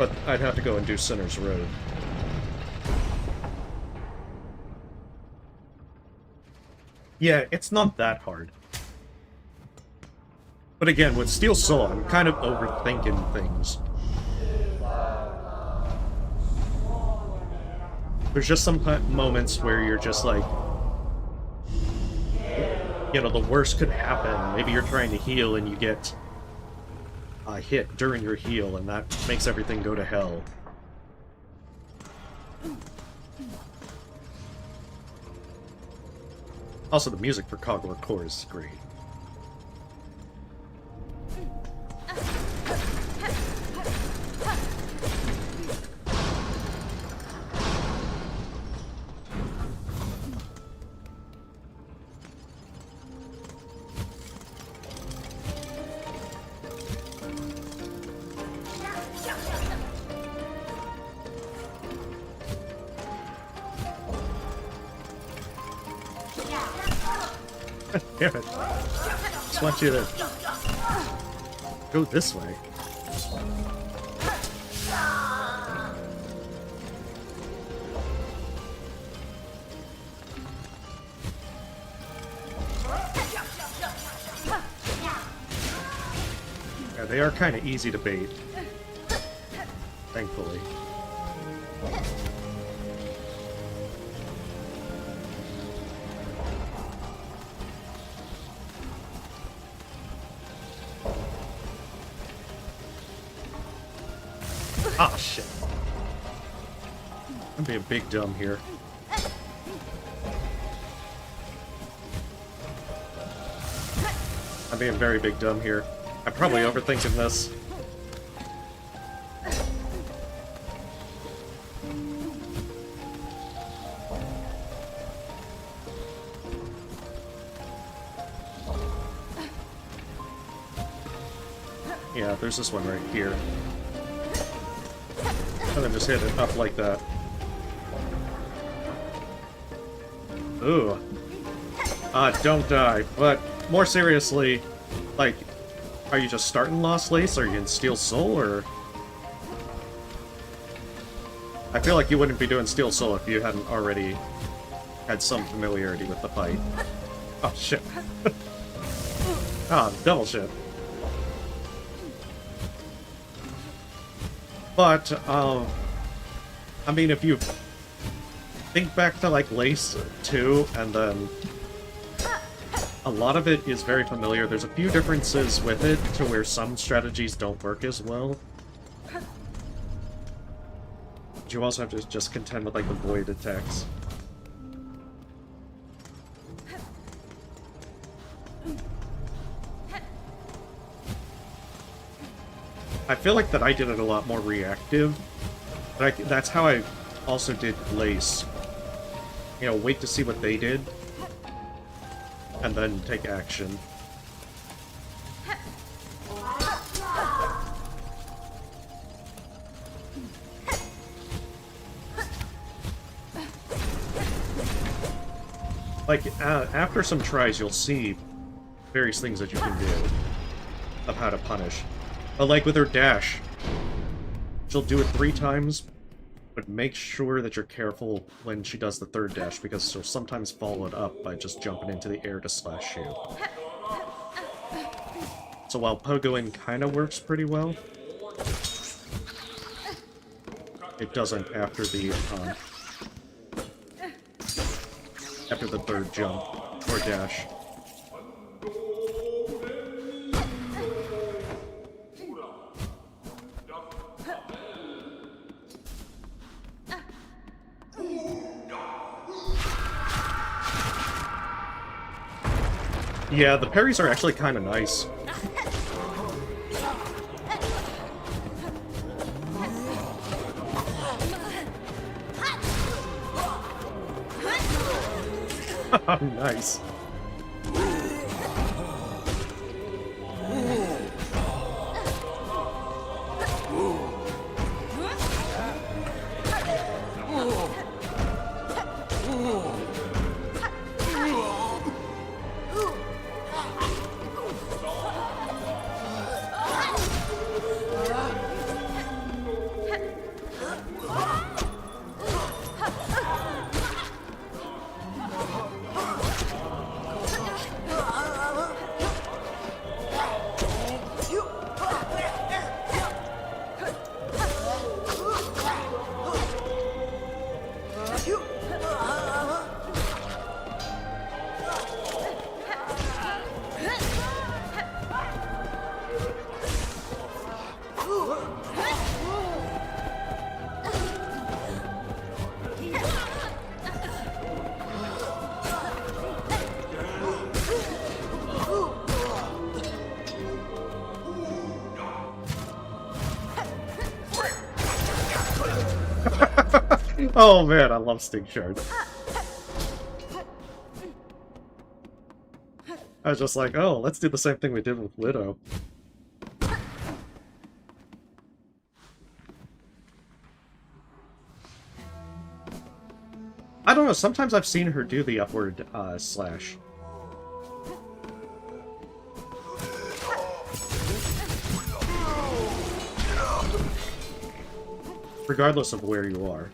[SPEAKER 1] but I'd have to go and do Sinner's Road. Yeah, it's not that hard. But again, with Steel Soul, I'm kind of overthinking things. There's just some moments where you're just like, you know, the worst could happen. Maybe you're trying to heal and you get a hit during your heal, and that makes everything go to hell. Also, the music for Kog'Maw Core is great. Damn it. Just want you to go this way. Yeah, they are kind of easy to bait. Thankfully. Ah, shit. I'm being big dumb here. I'm being very big dumb here. I'm probably overthinking this. Yeah, there's this one right here. And then just hit it up like that. Ooh. Don't die. But, more seriously, like, are you just starting Lost Lace? Are you in Steel Soul, or...? I feel like you wouldn't be doing Steel Soul if you hadn't already had some familiarity with the fight. Oh, shit. Ah, double shit. But, I mean, if you think back to, like, Lace 2, and then a lot of it is very familiar. There's a few differences with it to where some strategies don't work as well. But you also have to just contend with, like, the void attacks. I feel like that I did it a lot more reactive, but that's how I also did Lace. You know, wait to see what they did, and then take action. Like, after some tries, you'll see various things that you can do of how to punish. But like with her dash, she'll do it 3 times, but make sure that you're careful when she does the 3rd dash, because she'll sometimes follow it up by just jumping into the air to slash you. So while pogoing kind of works pretty well, it doesn't after the 3rd jump or dash. Yeah, the parries are actually kind of nice. Nice. Oh man, I love Sting Shard. I was just like, oh, let's do the same thing we did with Widow. I don't know, sometimes I've seen her do the upward slash. Regardless of where you are.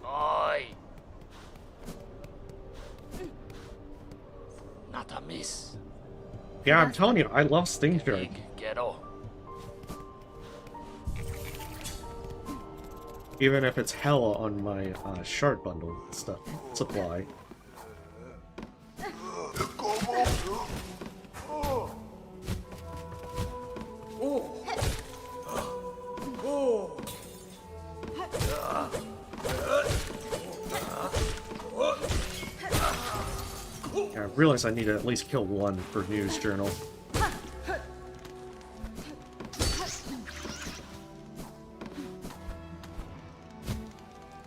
[SPEAKER 6] Oi! Not a miss.
[SPEAKER 1] Yeah, I'm telling you, I love Sting Shard.
[SPEAKER 6] Big ghetto.
[SPEAKER 1] Even if it's hella on my shard bundle stuff supply. Yeah, I realize I need to at least kill one for News Journal.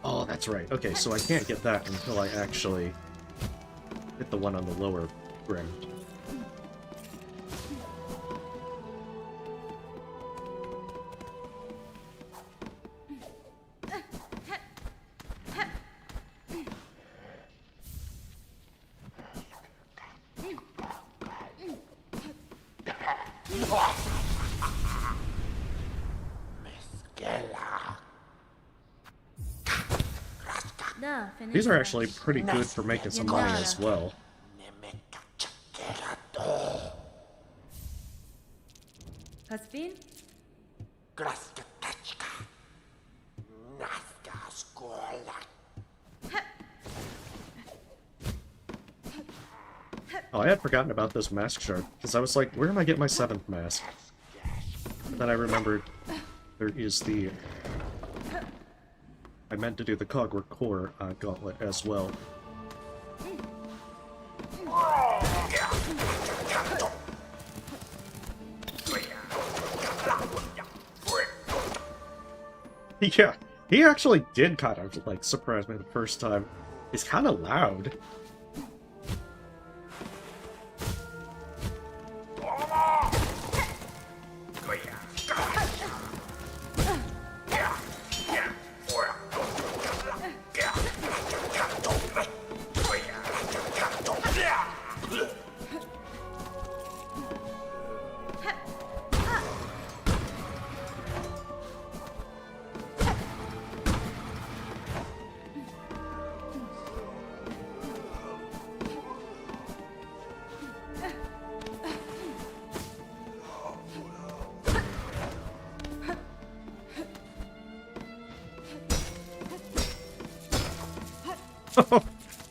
[SPEAKER 1] Oh, that's right. Okay, so I can't get that until I actually hit the one on the lower ground. These are actually pretty good for making some money as well.
[SPEAKER 3] Caspin?
[SPEAKER 1] Oh, I had forgotten about this mask shard, because I was like, where am I getting my 7th mask? And then I remembered there is the... I meant to do the Cogwork Core gauntlet as well. Yeah, he actually did kind of, like, surprise me the first time. He's kind of loud.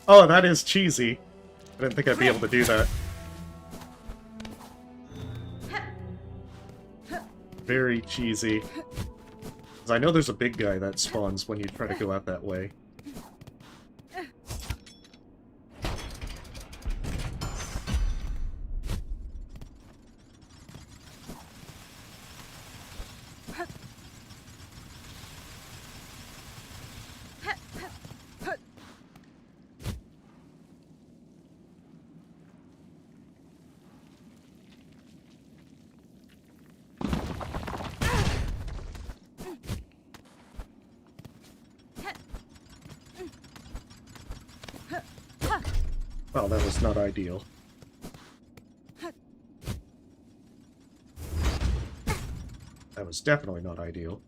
[SPEAKER 1] Oh, that is cheesy. I didn't think I'd be able to do that. Very cheesy. 'Cause I know there's a big guy that spawns when you try to go out that way. Well, that was not ideal. That was definitely not ideal.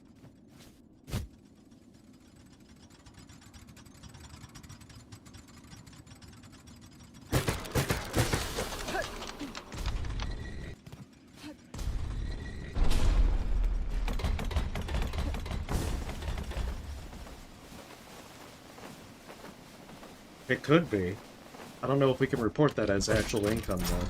[SPEAKER 1] It could be. I don't know if we can report that as actual income, though.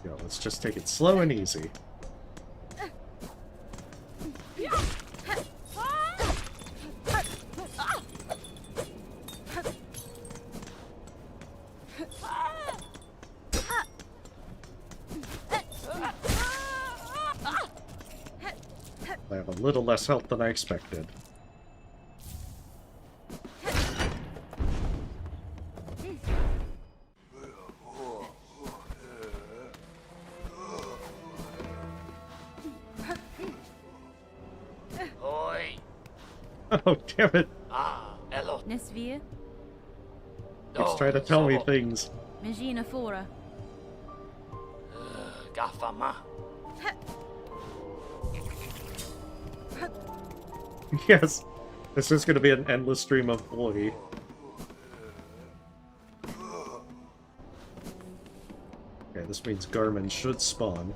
[SPEAKER 1] Yo, let's just take it slow and easy. I have a little less health than I expected.
[SPEAKER 6] Oi.
[SPEAKER 1] Oh, damn it!
[SPEAKER 6] Ah, hello.
[SPEAKER 3] Nesvir,
[SPEAKER 1] He's trying to tell me things.
[SPEAKER 3] Magina Fora.
[SPEAKER 6] Gafama.
[SPEAKER 1] Yes, this is going to be an endless stream of Oi. Okay, this means Garmin should spawn.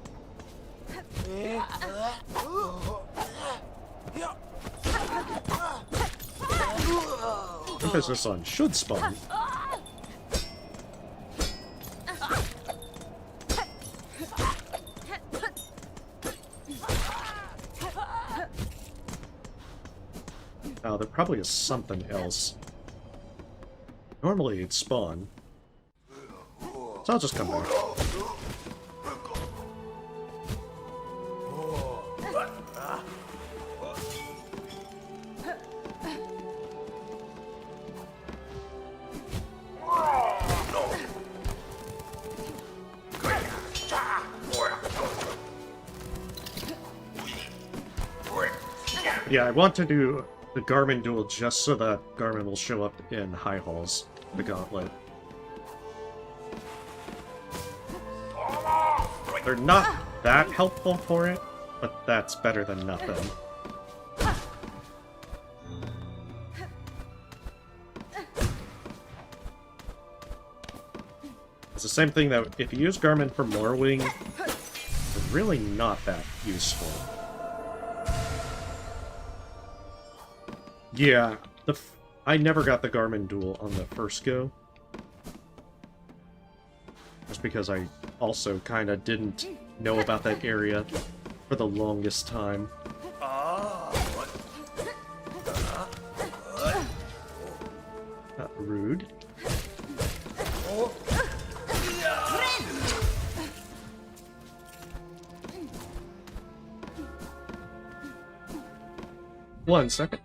[SPEAKER 1] Emphasis on should spawn. Oh, there probably is something else. Normally it'd spawn. So I'll just come back. Yeah, I want to do the Garmin duel just so that Garmin will show up in High Halls, the Gauntlet. They're not that helpful for it, but that's better than nothing. It's the same thing that if you use Garmin for Morwing, they're really not that useful. Yeah, I never got the Garmin duel on the first go. Just because I also kind of didn't know about that area for the longest time. Rude. One second.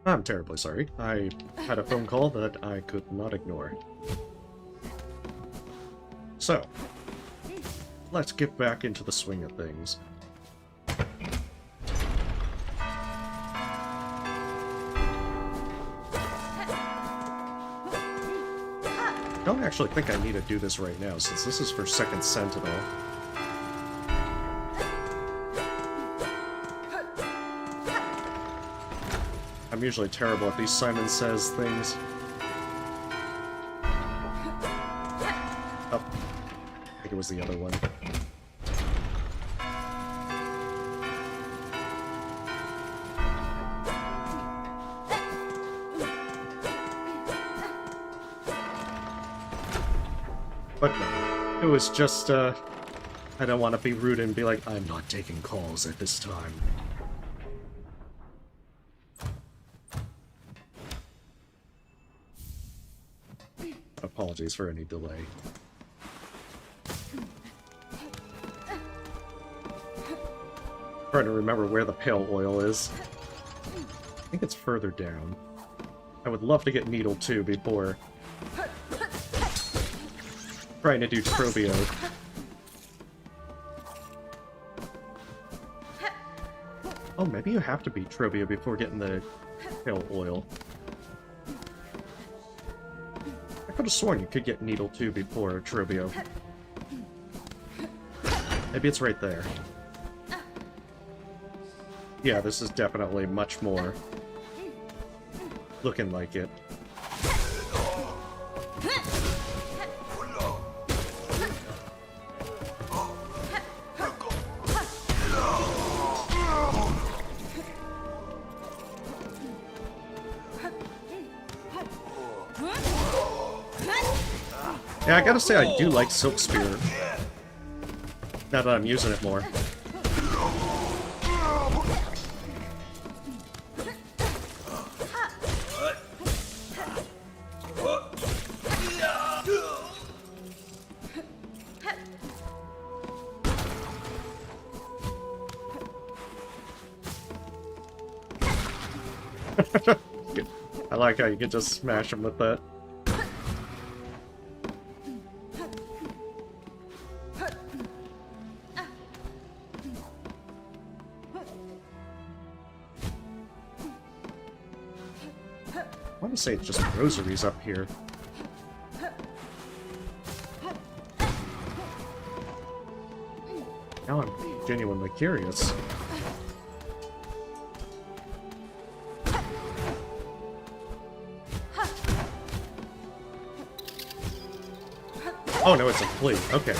[SPEAKER 1] I'm terribly sorry. I had a phone call that I could not ignore. So, let's get back into the swing of things. I don't actually think I need to do this right now, since this is for second Sentinel. I'm usually terrible at these Simon Says things. Oh, I think it was the other one. But no, it was just, I don't want to be rude and be like, I'm not taking calls at this time. Apologies for any delay. Trying to remember where the pale oil is. I think it's further down. I would love to get Needle too before trying to do Trobio. Oh, maybe you have to beat Trobio before getting the pale oil. I could have sworn you could get Needle 2 before Trobio. Maybe it's right there. Yeah, this is definitely much more looking like it. Yeah, I gotta say I do like Silk Spear. Now that I'm using it more. I like how you can just smash them with that. I want to say it's just rosaries up here. Now I'm genuinely curious. Oh no, it's a flea. Okay.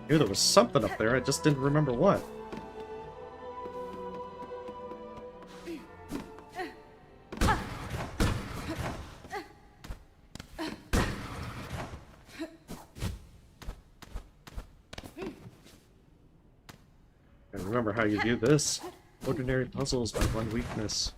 [SPEAKER 1] Knew there was something up there, I just didn't remember what. And remember how you do this. Ordinary puzzles by one weakness.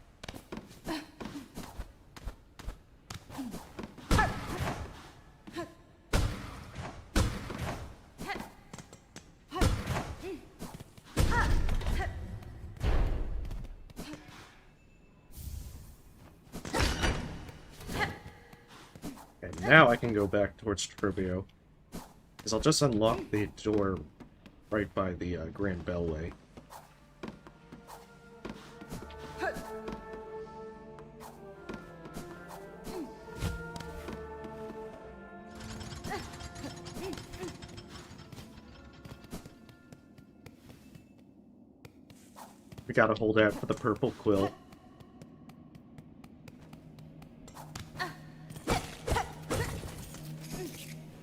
[SPEAKER 1] Now I can go back towards Turbio. Because I'll just unlock the door right by the Grand Bellway. We gotta hold out for the purple quill.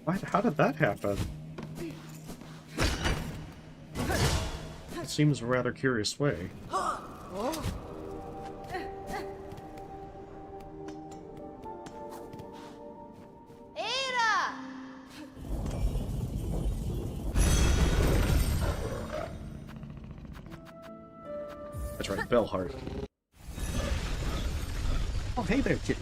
[SPEAKER 1] What? How did that happen? It seems a rather curious way. That's right, Bellheart. Oh, hey there, kid.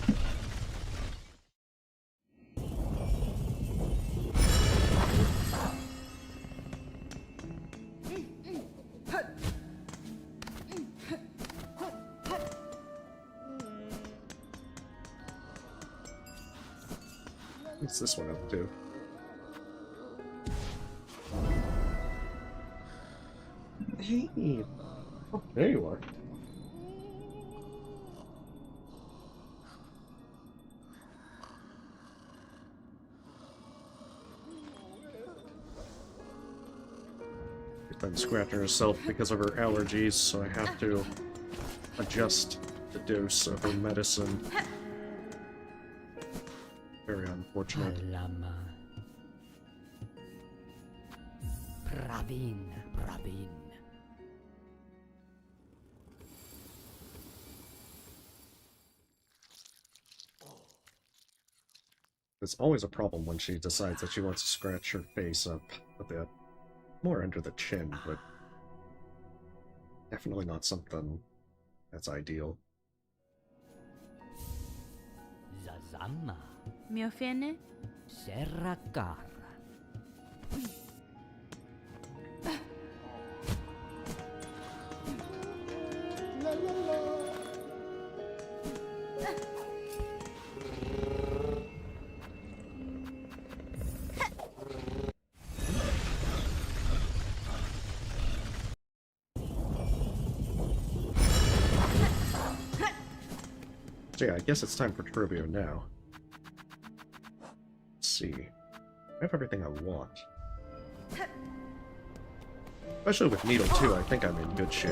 [SPEAKER 1] What's this one up to? Hey! Oh, there you are. She's been scratching herself because of her allergies, so I have to adjust the dose of her medicine. Very unfortunate.
[SPEAKER 7] Alama. Pravin, Pravin.
[SPEAKER 1] It's always a problem when she decides that she wants to scratch her face up a bit. More under the chin, but definitely not something that's ideal.
[SPEAKER 7] Zazama.
[SPEAKER 3] Mi offende?
[SPEAKER 7] Serrakara.
[SPEAKER 1] So yeah, I guess it's time for Turbio now. Let's see. I have everything I want. Especially with Needle 2, I think I'm in good shape.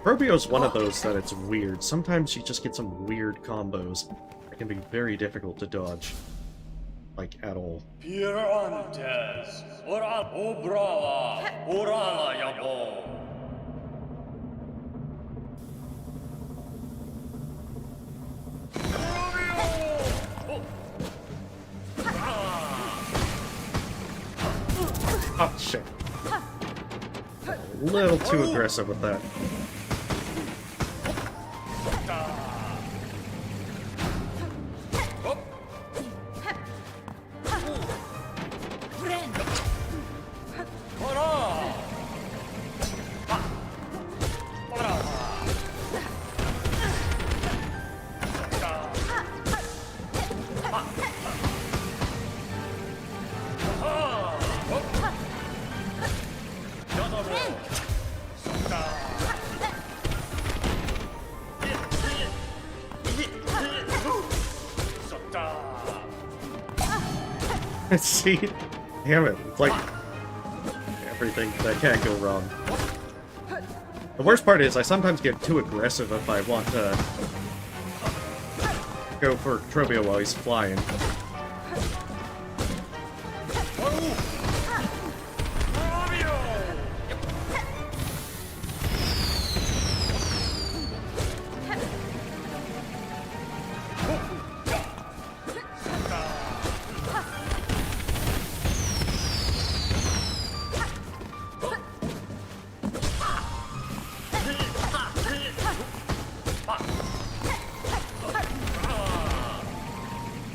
[SPEAKER 1] Turbio's one of those that it's weird. Sometimes you just get some weird combos that can be very difficult to dodge. Like, at all.
[SPEAKER 8] Pirantes, ora obrava, orala yabo.
[SPEAKER 1] Oh, shit. A little too aggressive with that. See? Damn it. It's like everything that can't go wrong. The worst part is I sometimes get too aggressive if I want to go for Turbio while he's flying.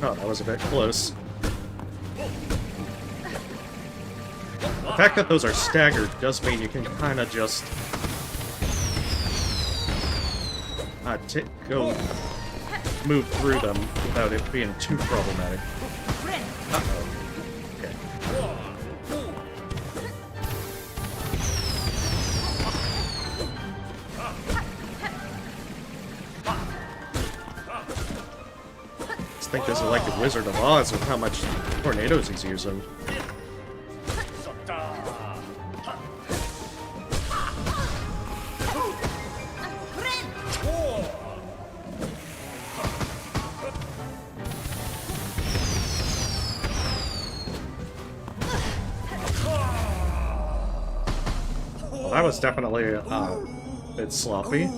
[SPEAKER 1] Oh, that was a bit close. The fact that those are staggered does mean you can kind of just go move through them without it being too problematic. Uh-oh. Okay. I think this is like the Wizard of Oz with how much tornadoes he's using. Well, that was definitely a bit sloppy.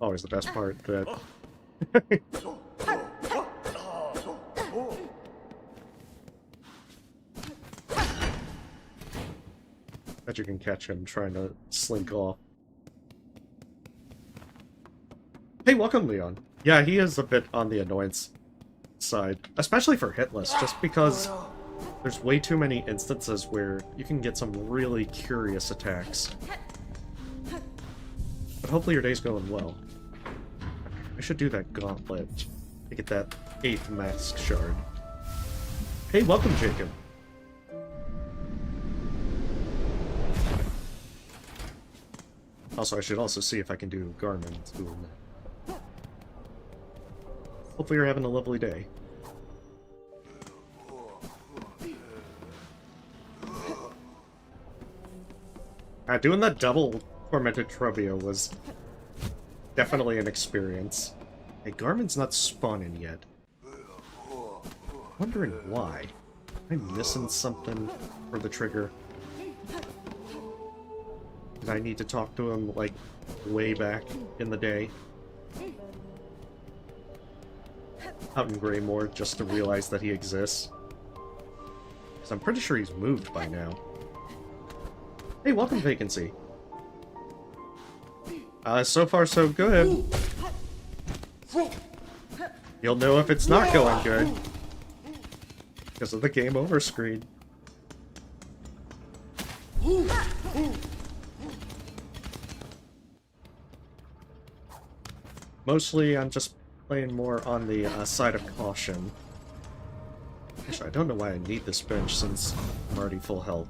[SPEAKER 1] Always the best part that that you can catch him trying to slink off. Hey, welcome, Leon. Yeah, he is a bit on the annoyance side, especially for hitless, just because there's way too many instances where you can get some really curious attacks. But hopefully your day's going well. I should do that gauntlet to get that 8th mask shard. Hey, welcome, Jacob. Also, I should also see if I can do Garmin's doing that. Hopefully you're having a lovely day. Doing that double Tormented Truvio was definitely an experience. Hey, Garmin's not spawning yet. Wondering why. Am I missing something for the trigger? Did I need to talk to him, like, way back in the day? Out in Greymoor, just to realize that he exists? Because I'm pretty sure he's moved by now. Hey, welcome, Vacancy. So far so good. You'll know if it's not going good. Because of the game over screen. Mostly, I'm just playing more on the side of caution. Actually, I don't know why I need this bench since I'm already full health.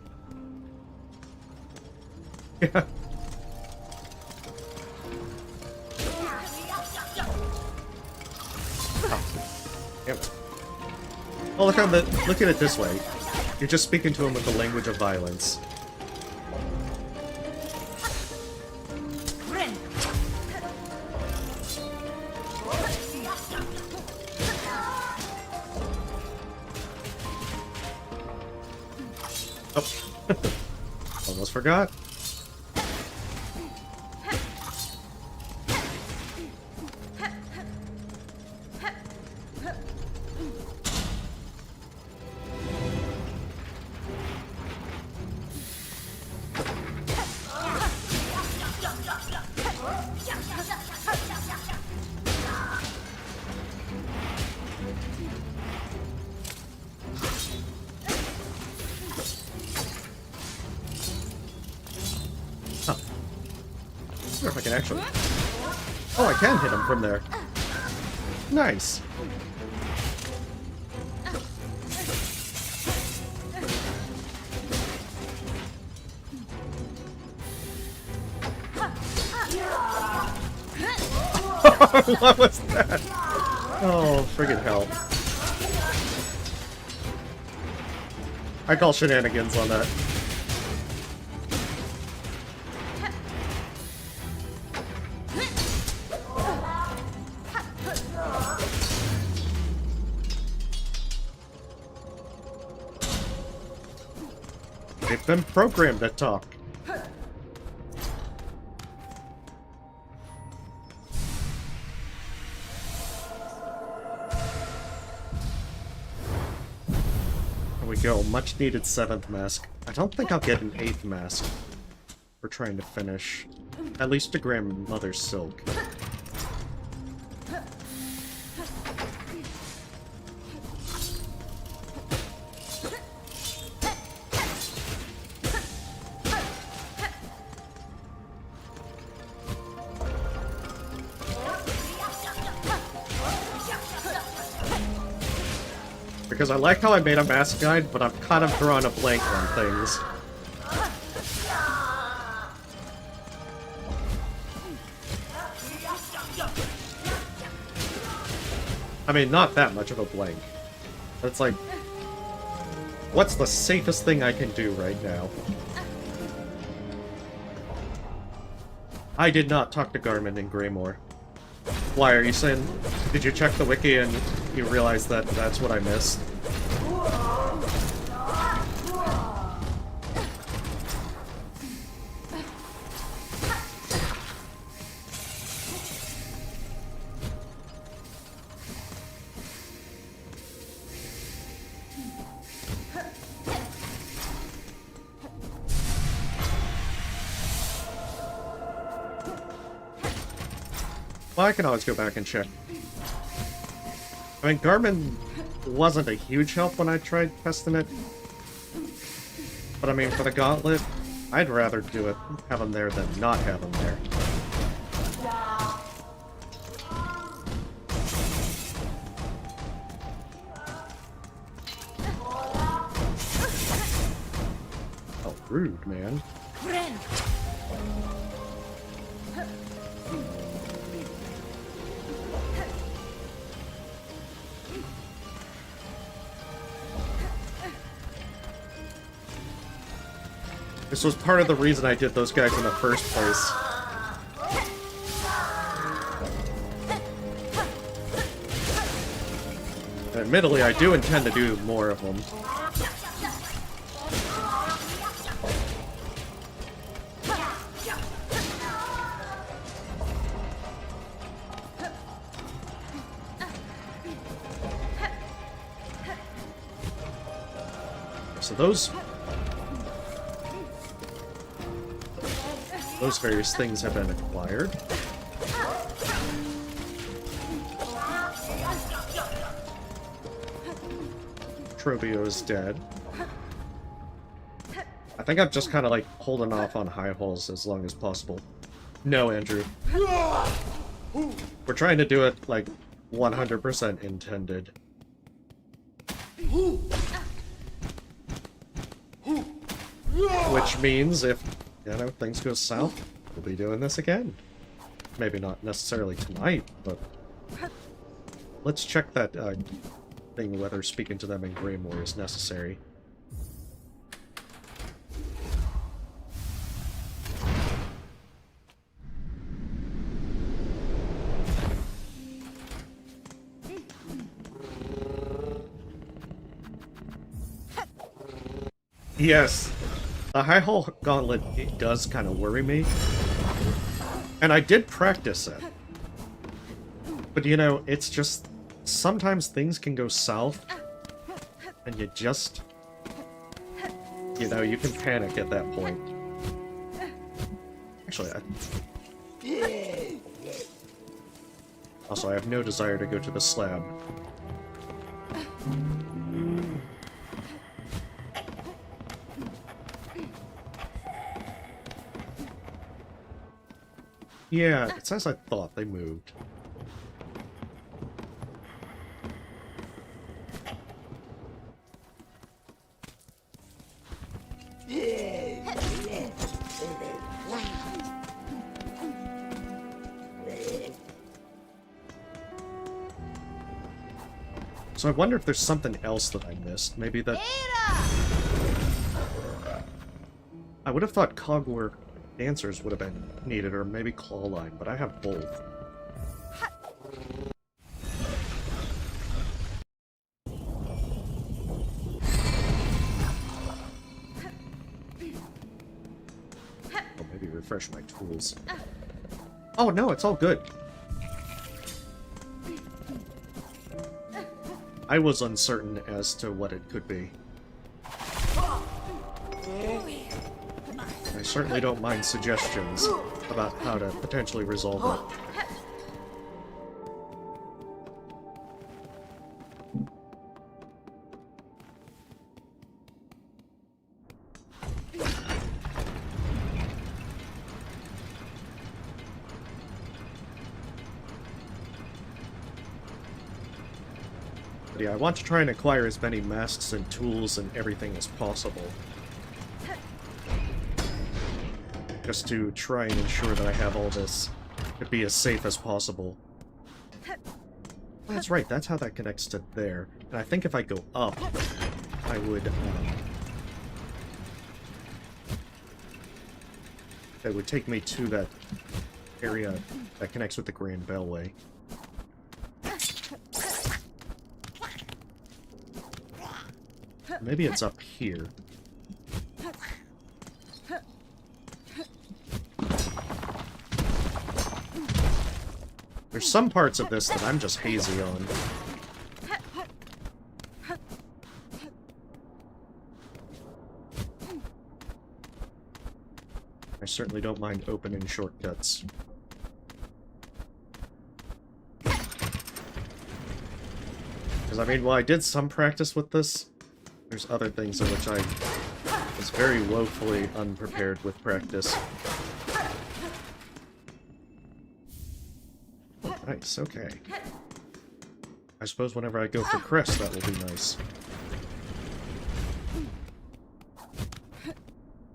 [SPEAKER 1] Yeah. Damn it. Oh, look at it this way. You're just speaking to him with the language of violence. Oh. Almost forgot. I wonder if I can actually... Oh, I can hit him from there. Nice. What was that? Oh, friggin' hell. I call shenanigans on that. They've been programmed to talk. There we go, much needed 7th mask. I don't think I'll get an 8th mask. We're trying to finish at least a grandmother's silk. Because I like how I made a mask guide, but I'm kind of drawing a blank on things. I mean, not that much of a blank. It's like, what's the safest thing I can do right now? I did not talk to Garmin in Greymoor. Why, are you saying, did you check the wiki and you realize that that's what I missed? Well, I can always go back and check. I mean, Garmin wasn't a huge help when I tried testing it. But I mean, for the Gauntlet, I'd rather do it, have them there than not have them there. Oh, rude, man. This was part of the reason I did those guys in the first place. And admittedly, I do intend to do more of them. So those various things have been acquired. Trobio is dead. I think I'm just kind of like holding off on high holes as long as possible. No, Andrew. We're trying to do it like 100% intended. Which means if, you know, things go south, we'll be doing this again. Maybe not necessarily tonight, but let's check that thing whether speaking to them in Greymoor is necessary. Yes. The high hull gauntlet, it does kind of worry me. And I did practice it. But you know, it's just... sometimes things can go south. And you just... you know, you can panic at that point. Actually, also, I have no desire to go to the slab. Yeah, it's as I thought, they moved. So I wonder if there's something else that I missed. Maybe that... I would have thought Cogwork Dancers would have been needed, or maybe Clawline, but I have both. Oh, maybe refresh my tools. Oh no, it's all good. I was uncertain as to what it could be. I certainly don't mind suggestions about how to potentially resolve it. But yeah, I want to try and acquire as many masks and tools and everything as possible. Just to try and ensure that I have all this to be as safe as possible. Oh, that's right, that's how that connects to there. And I think if I go up, I would... that would take me to that area that connects with the Grand Bellway. Maybe it's up here. There's some parts of this that I'm just hazy on. I certainly don't mind opening shortcuts. Because, I mean, while I did some practice with this, there's other things in which I was very woefully unprepared with practice. Nice, okay. I suppose whenever I go for crest, that will be nice.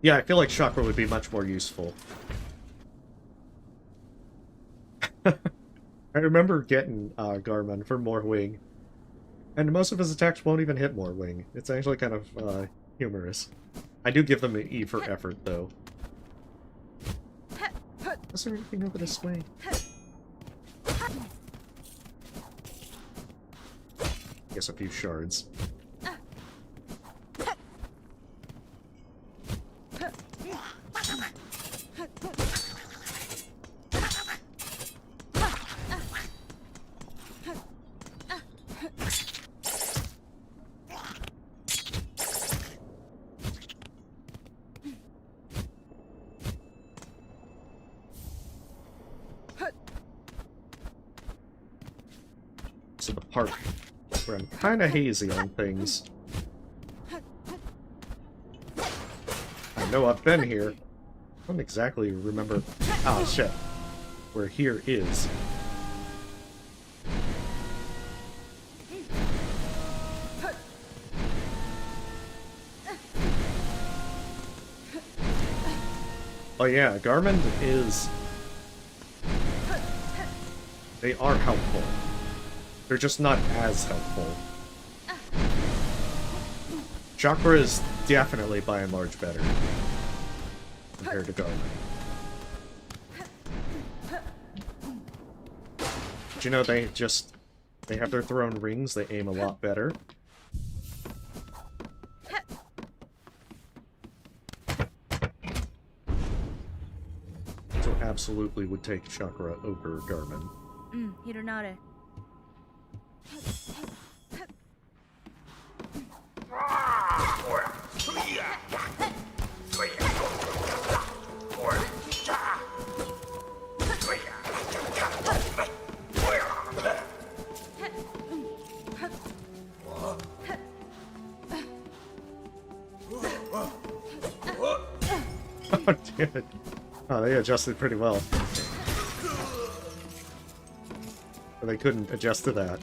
[SPEAKER 1] Yeah, I feel like chakra would be much more useful. I remember getting Garmin for more wing, and most of his attacks won't even hit more wing. It's actually kind of humorous. I do give them an E for effort, though. Is there anything over this way? Guess a few shards. So the part where I'm kind of hazy on things. I know I've been here. I don't exactly remember. Ah, shit. Where here is. Oh yeah, Garmin is... They are helpful. They're just not as helpful. Chakra is definitely, by and large, better compared to Garmin. But you know, they have their throne rings, they aim a lot better. So absolutely would take Chakra over Garmin.
[SPEAKER 3] Hironare.
[SPEAKER 1] Oh, damn it. Oh, they adjusted pretty well. But they couldn't adjust to that.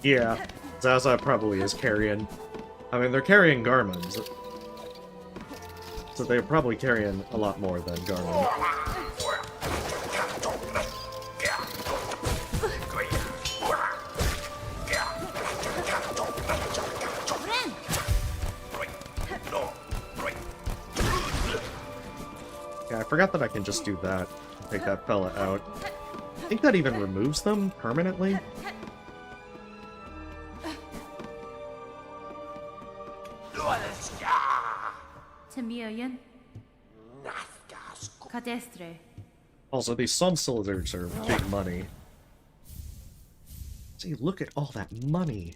[SPEAKER 1] Yeah, Zaza probably is carrying. I mean, they're carrying Garmins. So they're probably carrying a lot more than Garmin. Yeah, I forgot that I can just do that. Take that fella out. I think that even removes them permanently.
[SPEAKER 3] Tamiyan. Cadestre.
[SPEAKER 1] Also, these sun soldiers are big money. See, look at all that money.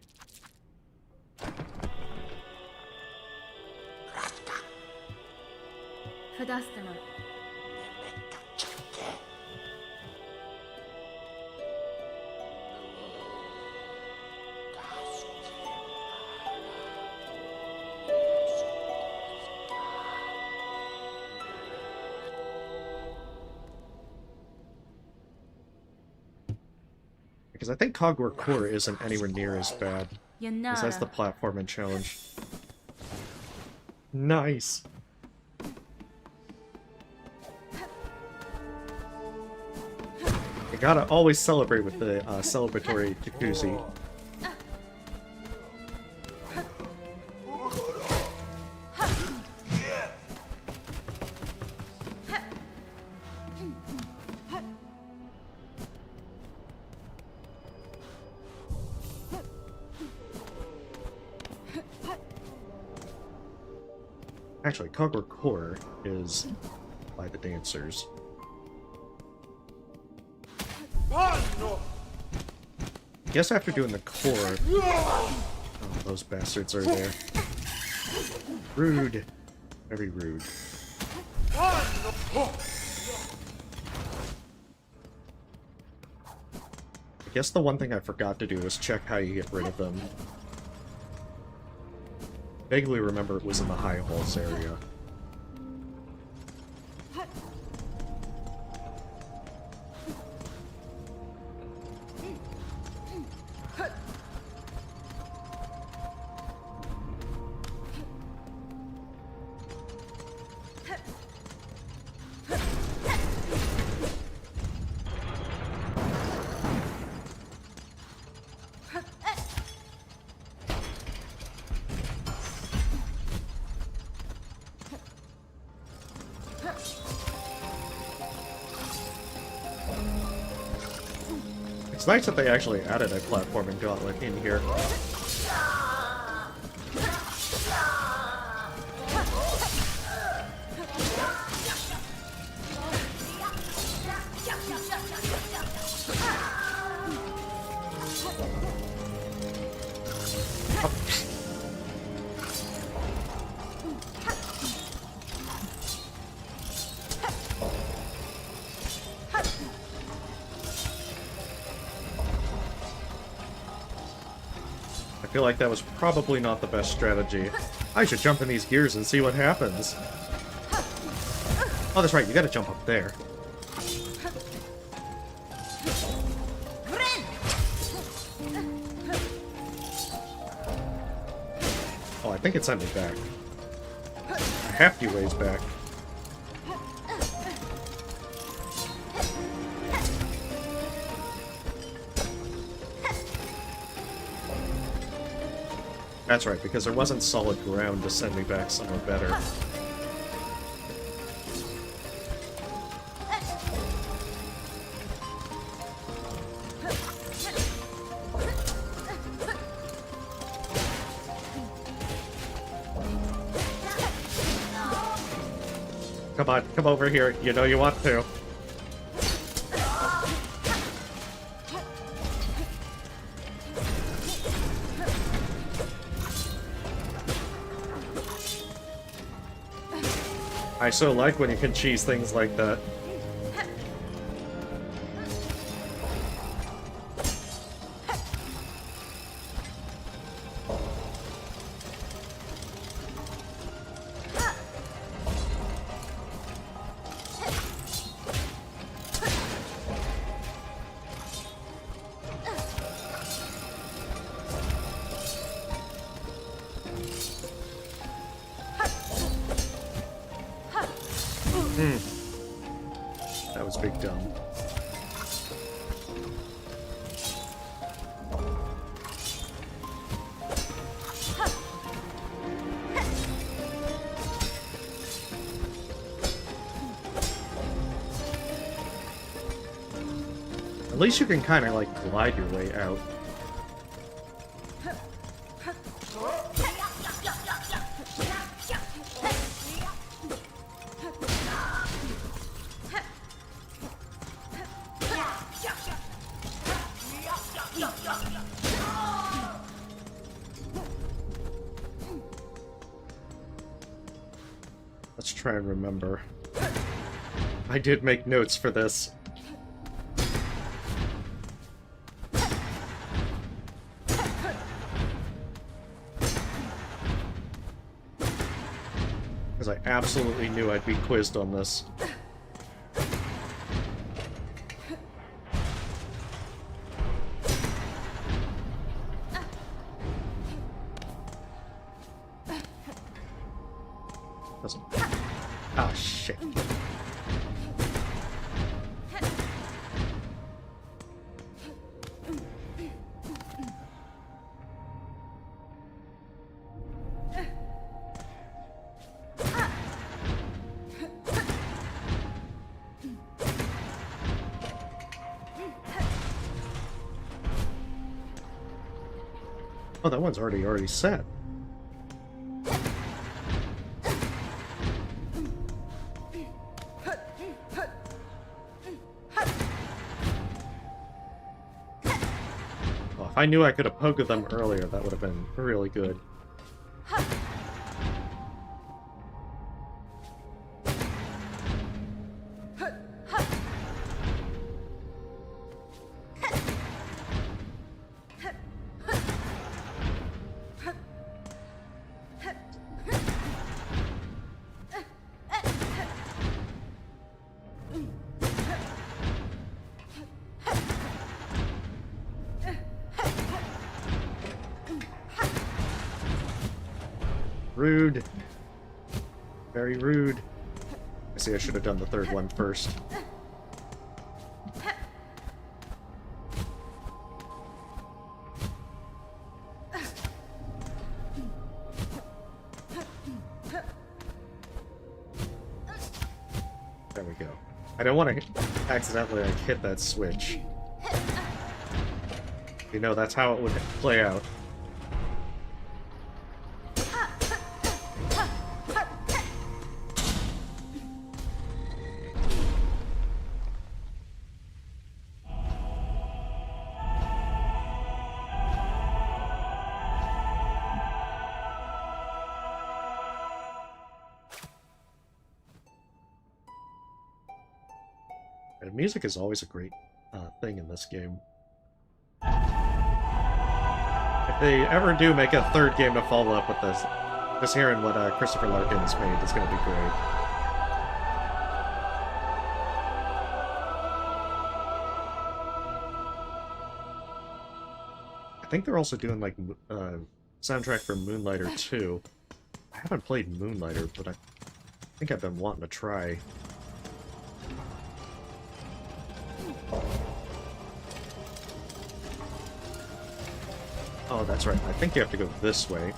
[SPEAKER 3] Fadastema.
[SPEAKER 1] Because I think Cogwar Core isn't anywhere near as bad. Besides the
[SPEAKER 3] Yanara.
[SPEAKER 1] platforming challenge. Nice. You gotta always celebrate with the celebratory jacuzzi. Actually, Conquer Core is by the dancers. Guess after doing the core... Oh, those bastards are there. Rude. Very rude. I guess the one thing I forgot to do was check how you get rid of them. Vaguely remember it was in the high halls area. It's nice that they actually added a platforming gauntlet in here. I feel like that was probably not the best strategy. I should jump in these gears and see what happens. Oh, that's right, you gotta jump up there. Oh, I think it sent me back. A hefty ways back. That's right, because there wasn't solid ground to send me back somewhere better. Come on, come over here. You know you want to. I so like when you can cheese things like that. That was big dumb. At least you can kind of like glide your way out. Let's try and remember. I did make notes for this. Because I absolutely knew I'd be quizzed on this. Doesn't. Oh, shit. Oh, that one's already set. If I knew I could have poked them earlier, that would have been really good. Rude. Very rude. I see I should have done the third one first. There we go. I don't want to accidentally like hit that switch. You know, that's how it would play out. And music is always a great thing in this game. If they ever do make a third game to follow up with this, just hearing what Christopher Larkin's made is going to be great. I think they're also doing like soundtrack for Moonlighter 2. I haven't played Moonlighter, but I think I've been wanting to try. Oh, that's right. I think you have to go this way.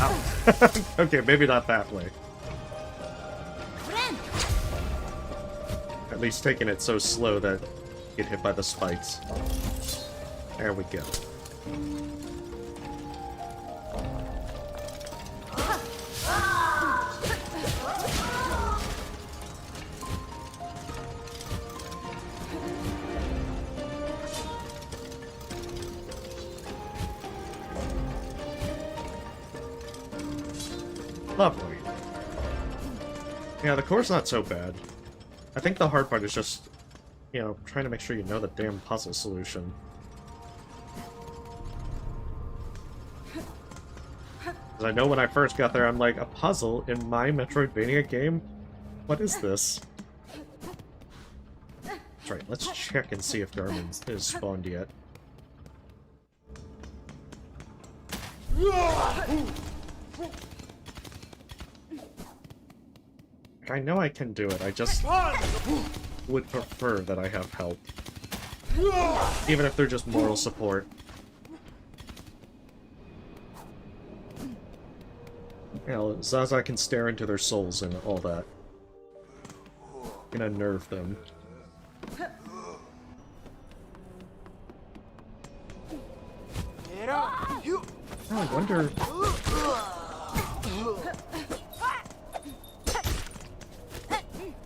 [SPEAKER 1] Ow. Okay, maybe not that way. At least taking it so slow that you get hit by the spikes. There we go. Lovely. Yeah, the core's not so bad. I think the hard part is just, you know, trying to make sure you know the damn puzzle solution. Because I know when I first got there, I'm like, a puzzle in my Metroidvania game? What is this? That's right, let's check and see if Garmin is spawned yet. I know I can do it, I just would prefer that I have help. Even if they're just moral support. You know, Zaza can stare into their souls and all that. Gonna nerve them. Oh, I wonder...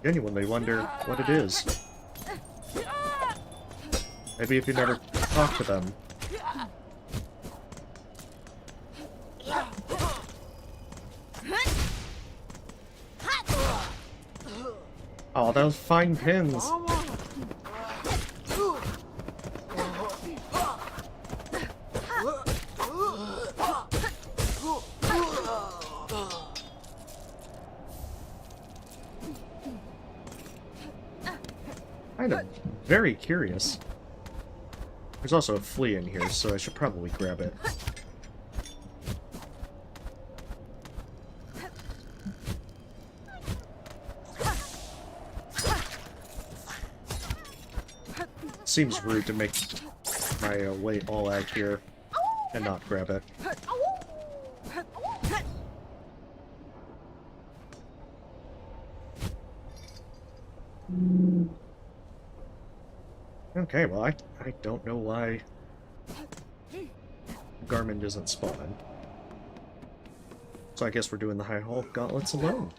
[SPEAKER 1] Genuinely wonder what it is. Maybe if you never talk to them. Oh, those fine pins! Kind of very curious. There's also a flea in here, so I should probably grab it. Seems rude to make my way all out here and not grab it. Okay, well, I don't know why Garmin doesn't spawn. So I guess we're doing the High Hall Gauntlets alone.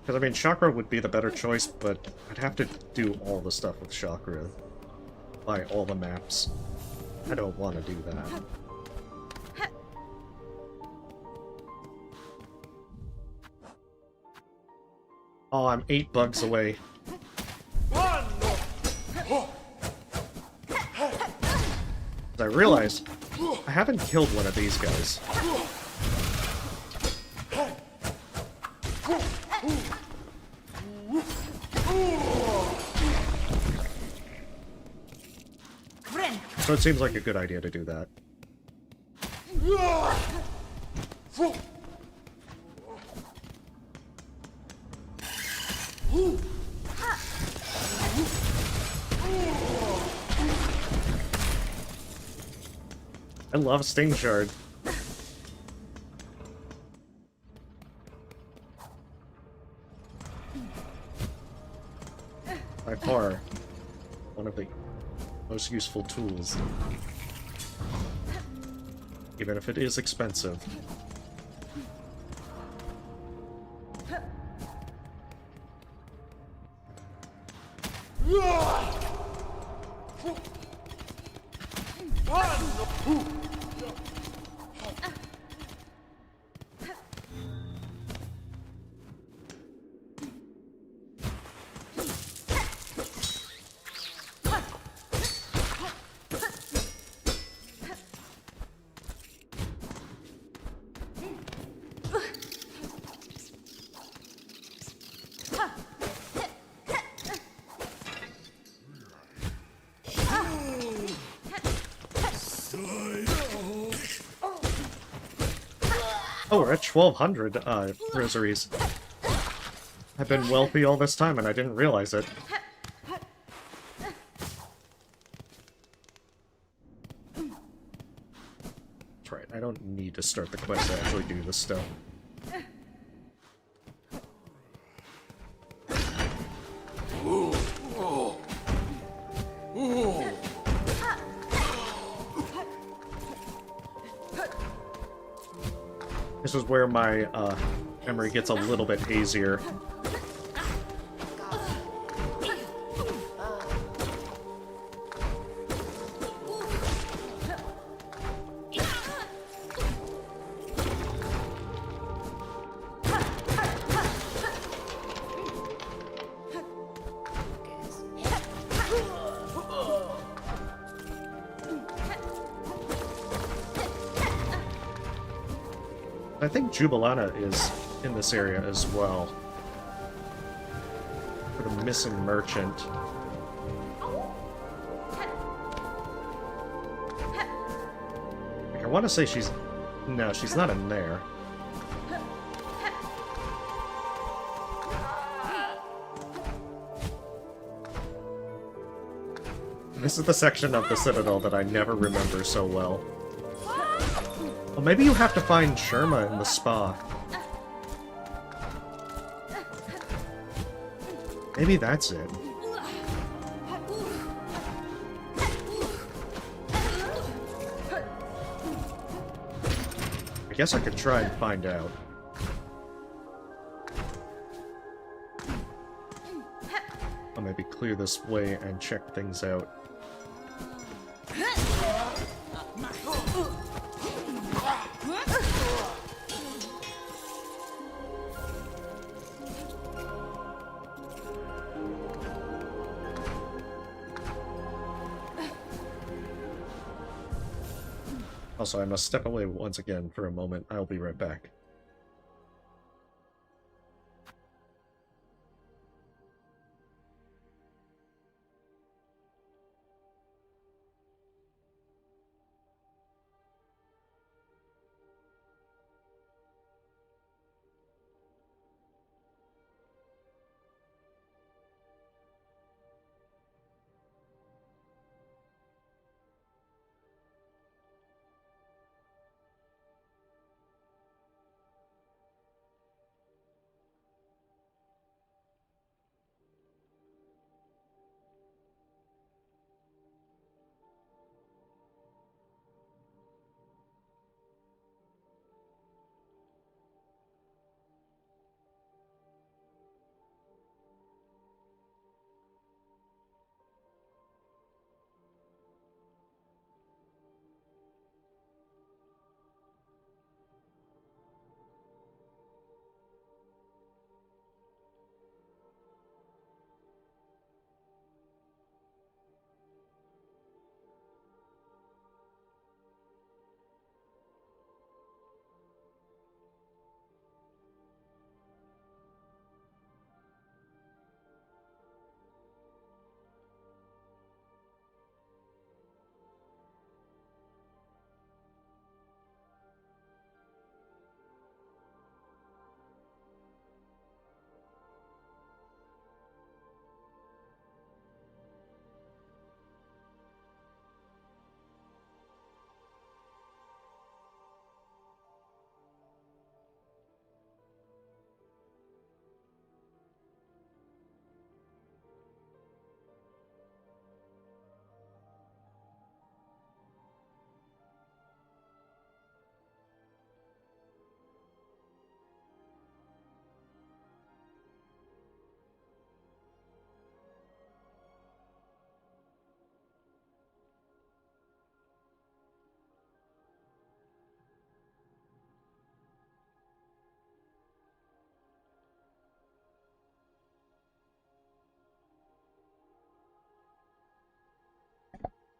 [SPEAKER 1] Because, I mean, chakra would be the better choice, but I'd have to do all the stuff with chakra. Buy all the maps. I don't want to do that. Oh, I'm 8 bugs away. I realized I haven't killed one of these guys. So it seems like a good idea to do that. I love Sting Shard. By far, one of the most useful tools. Even if it is expensive. Oh, we're at 1200 rosaries. I've been wealthy all this time and I didn't realize it. That's right, I don't need to start the quest to actually do this stuff. This is where my memory gets a little bit hazier. I think Jubilana is in this area as well. For the missing merchant. Like, I want to say she's... No, she's not in there. This is the section of the Citadel that I never remember so well. Well, maybe you have to find Sherma in the spa. Maybe that's it. I guess I could try and find out. I'll maybe clear this way and check things out. Also, I must step away once again for a moment. I'll be right back.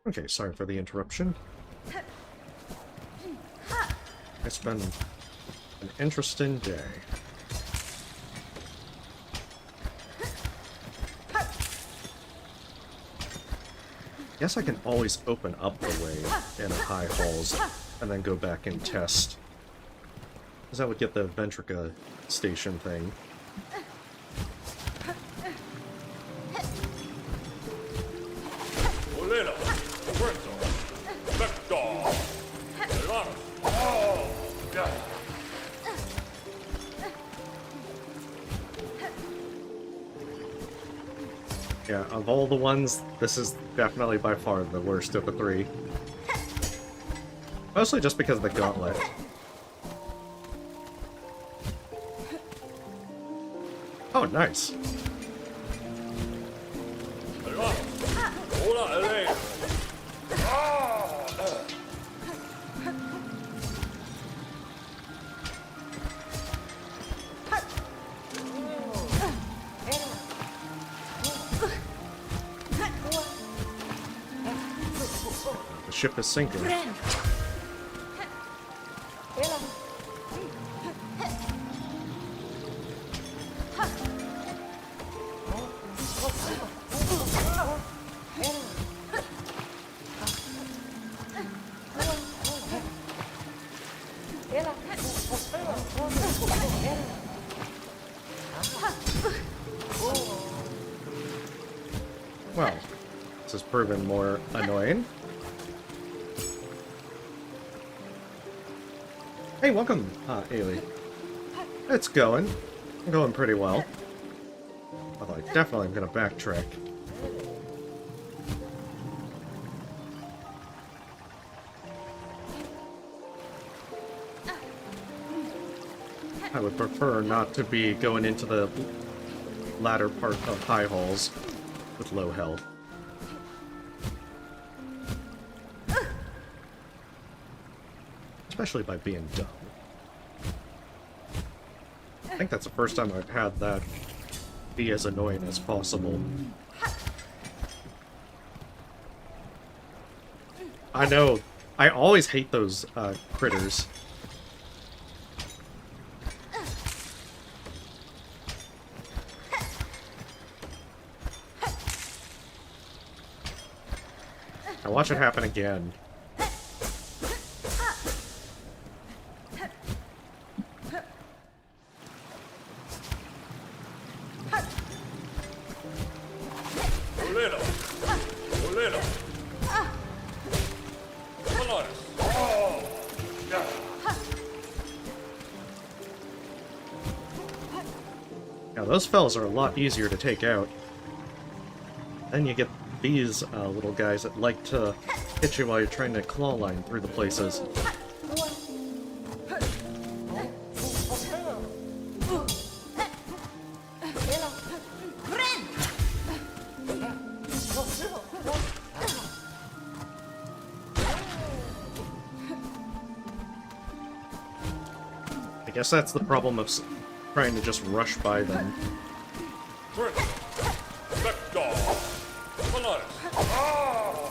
[SPEAKER 1] Okay, sorry for the interruption. It's been an interesting day. Guess I can always open up the way in high halls and then go back and test. Because that would get the Ventrica station thing.
[SPEAKER 8] Olena, Puerto, Vector, Elan. Oh, yeah.
[SPEAKER 1] Yeah, of all the ones, this is definitely by far the worst of the three. Mostly just because of the Gauntlet. Oh, nice.
[SPEAKER 8] Elan. Hola, Elaine.
[SPEAKER 1] The ship is sinking. Well, this has proven more annoying. Hey, welcome, Ailey. It's going. Going pretty well. Although I definitely am gonna backtrack. I would prefer not to be going into the latter part of high halls with low health. Especially by being dumb. I think that's the first time I've had that be as annoying as possible. I know. I always hate those critters. Now watch it happen again.
[SPEAKER 8] Olena. Olena. Dolores. Oh, yeah.
[SPEAKER 1] Now those fellas are a lot easier to take out. Then you get these little guys that like to hit you while you're trying to claw line through the places. I guess that's the problem of trying to just rush by them.
[SPEAKER 8] Puerto, Vector, Dolores. Oh,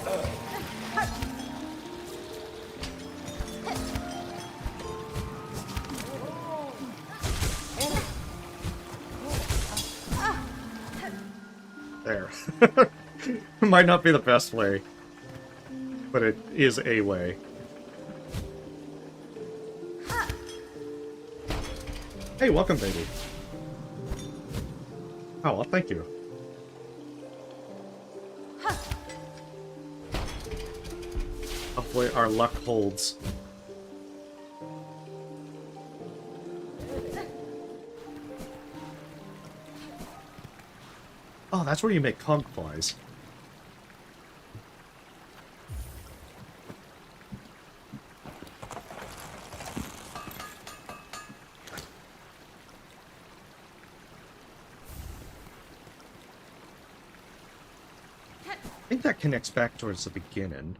[SPEAKER 1] There. Might not be the best way, but it is a way. Hey, welcome, baby. Oh, well, thank you. Hopefully our luck holds. Oh, that's where you make conch flies. I think that connects back towards the beginning.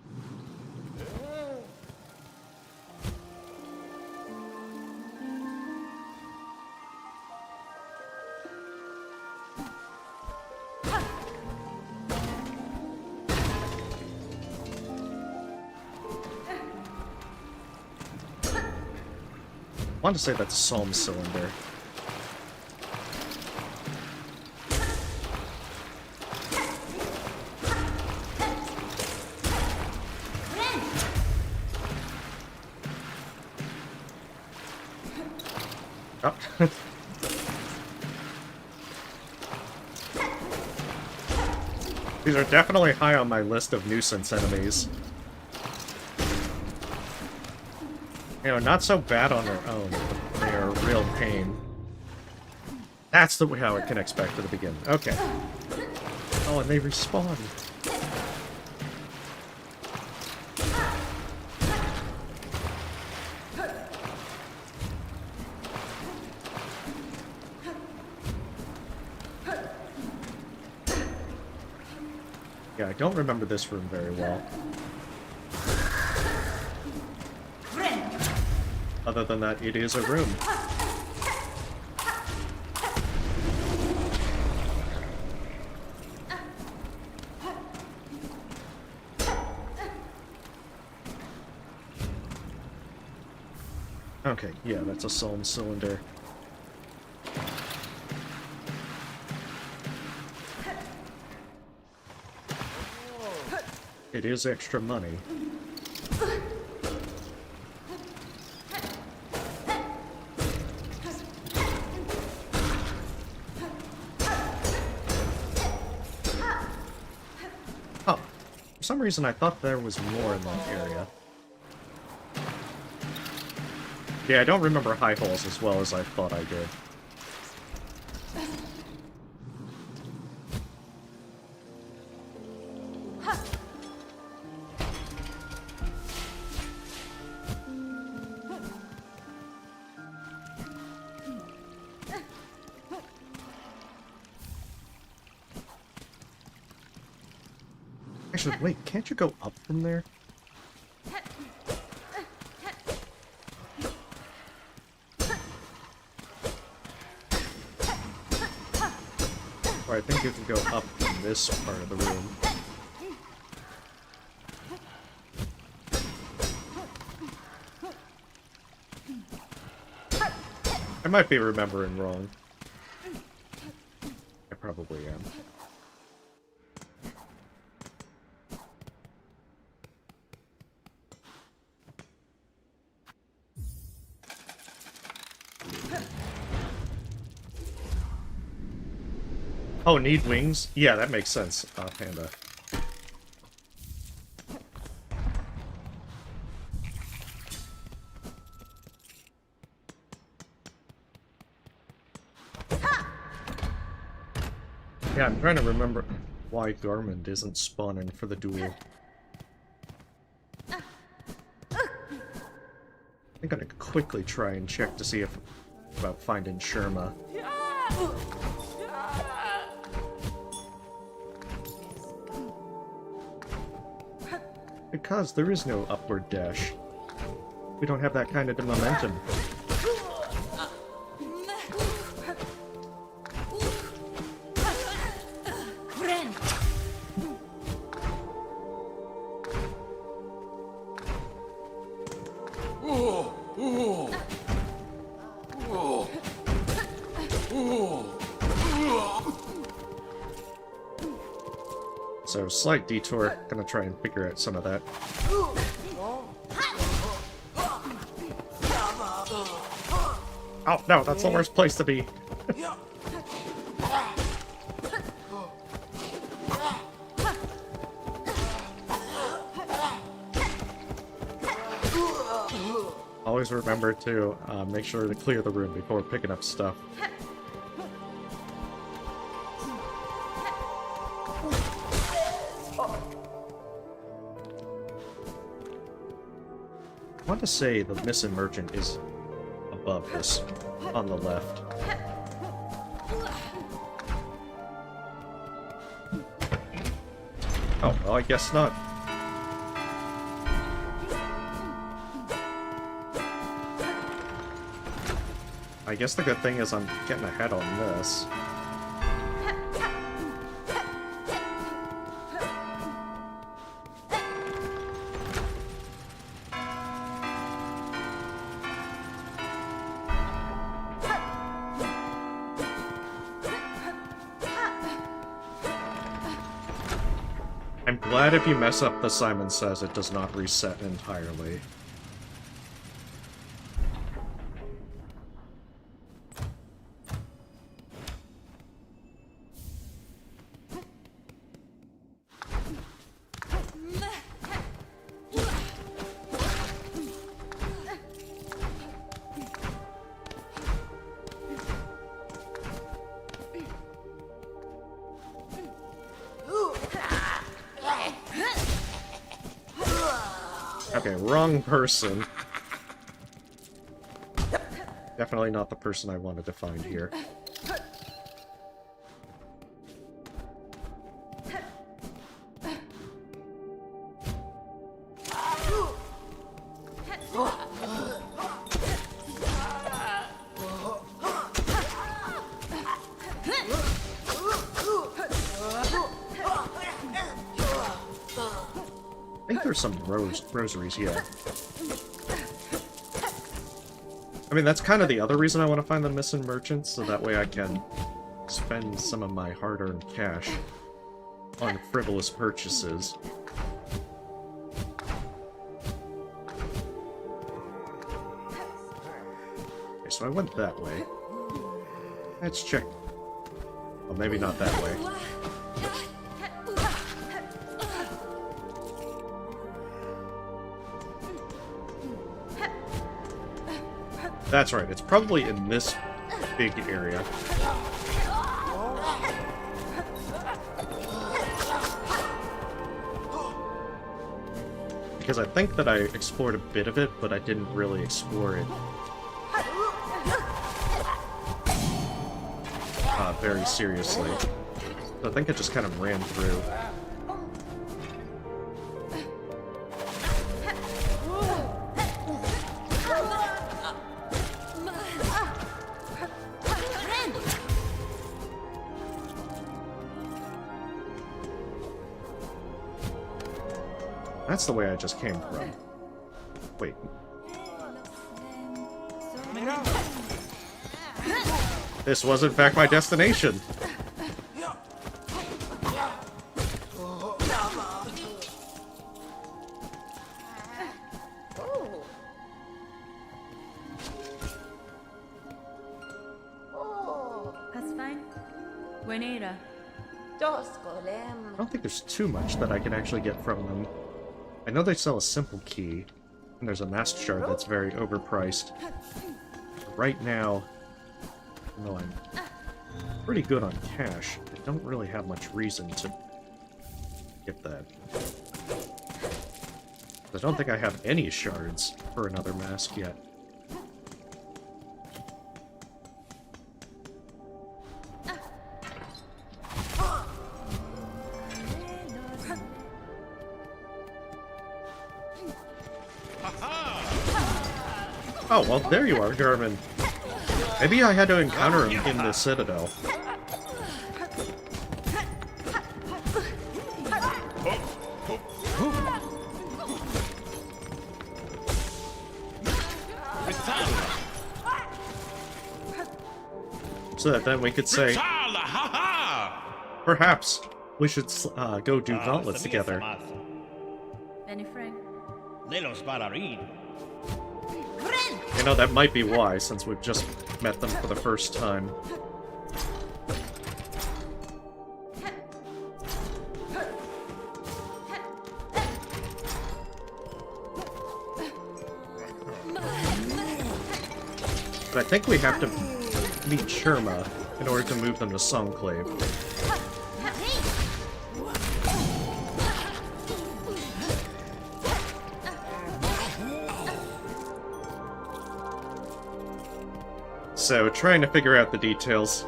[SPEAKER 1] want to say that's Psalm Cylinder. Oh. These are definitely high on my list of nuisance enemies. You know, not so bad on their own, but they are a real pain. That's the way how it can expect at the beginning. Okay. Oh, and they respawn. Yeah, I don't remember this room very well. Other than that, it is a room. Okay, yeah, that's a Psalm Cylinder. It is extra money. Oh, for some reason I thought there was more in that area. Yeah, I don't remember high holes as well as I thought I did. Actually, wait, can't you go up from there? Or I think you can go up in this part of the room. I might be remembering wrong. I probably am. Oh, need wings? Yeah, that makes sense, Panda. Yeah, I'm trying to remember why Garmund isn't spawning for the duel. I'm gonna quickly try and check to see if about finding Sherma. Because there is no upward dash. We don't have that kind of momentum. So, slight detour. Gonna try and figure out some of that. Oh, no, that's the worst place to be. Always remember to make sure to clear the room before picking up stuff. I want to say the missing merchant is above this, on the left. Oh, well, I guess not. I guess the good thing is I'm getting ahead on this. I'm glad if you mess up the Simon Says it does not reset entirely. Okay, wrong person. Definitely not the person I wanted to find here. I think there's some rosaries, yeah. I mean, that's kind of the other reason I want to find the missing merchants, so that way I can spend some of my hard-earned cash on frivolous purchases. Okay, so I went that way. Let's check. Well, maybe not that way. That's right, it's probably in this big area. Because I think that I explored a bit of it, but I didn't really explore it very seriously. So I think I just kind of ran through. That's the way I just came from. Wait. This was in fact my destination!
[SPEAKER 3] That's fine. Buenera.
[SPEAKER 1] I don't think there's too much that I can actually get from them. I know they sell a simple key, and there's a masked shard that's very overpriced. Right now, no, I'm pretty good on cash. I don't really have much reason to get that. I don't think I have any shards for another mask yet. Oh, well, there you are, Garmin. Maybe I had to encounter him in the Citadel. So that then we could say, perhaps we should go do Gauntlets together.
[SPEAKER 3] Benny Frank.
[SPEAKER 1] You know, that might be why, since we've just met them for the first time. But I think we have to meet Sherma in order to move them to Songclave. So, trying to figure out the details.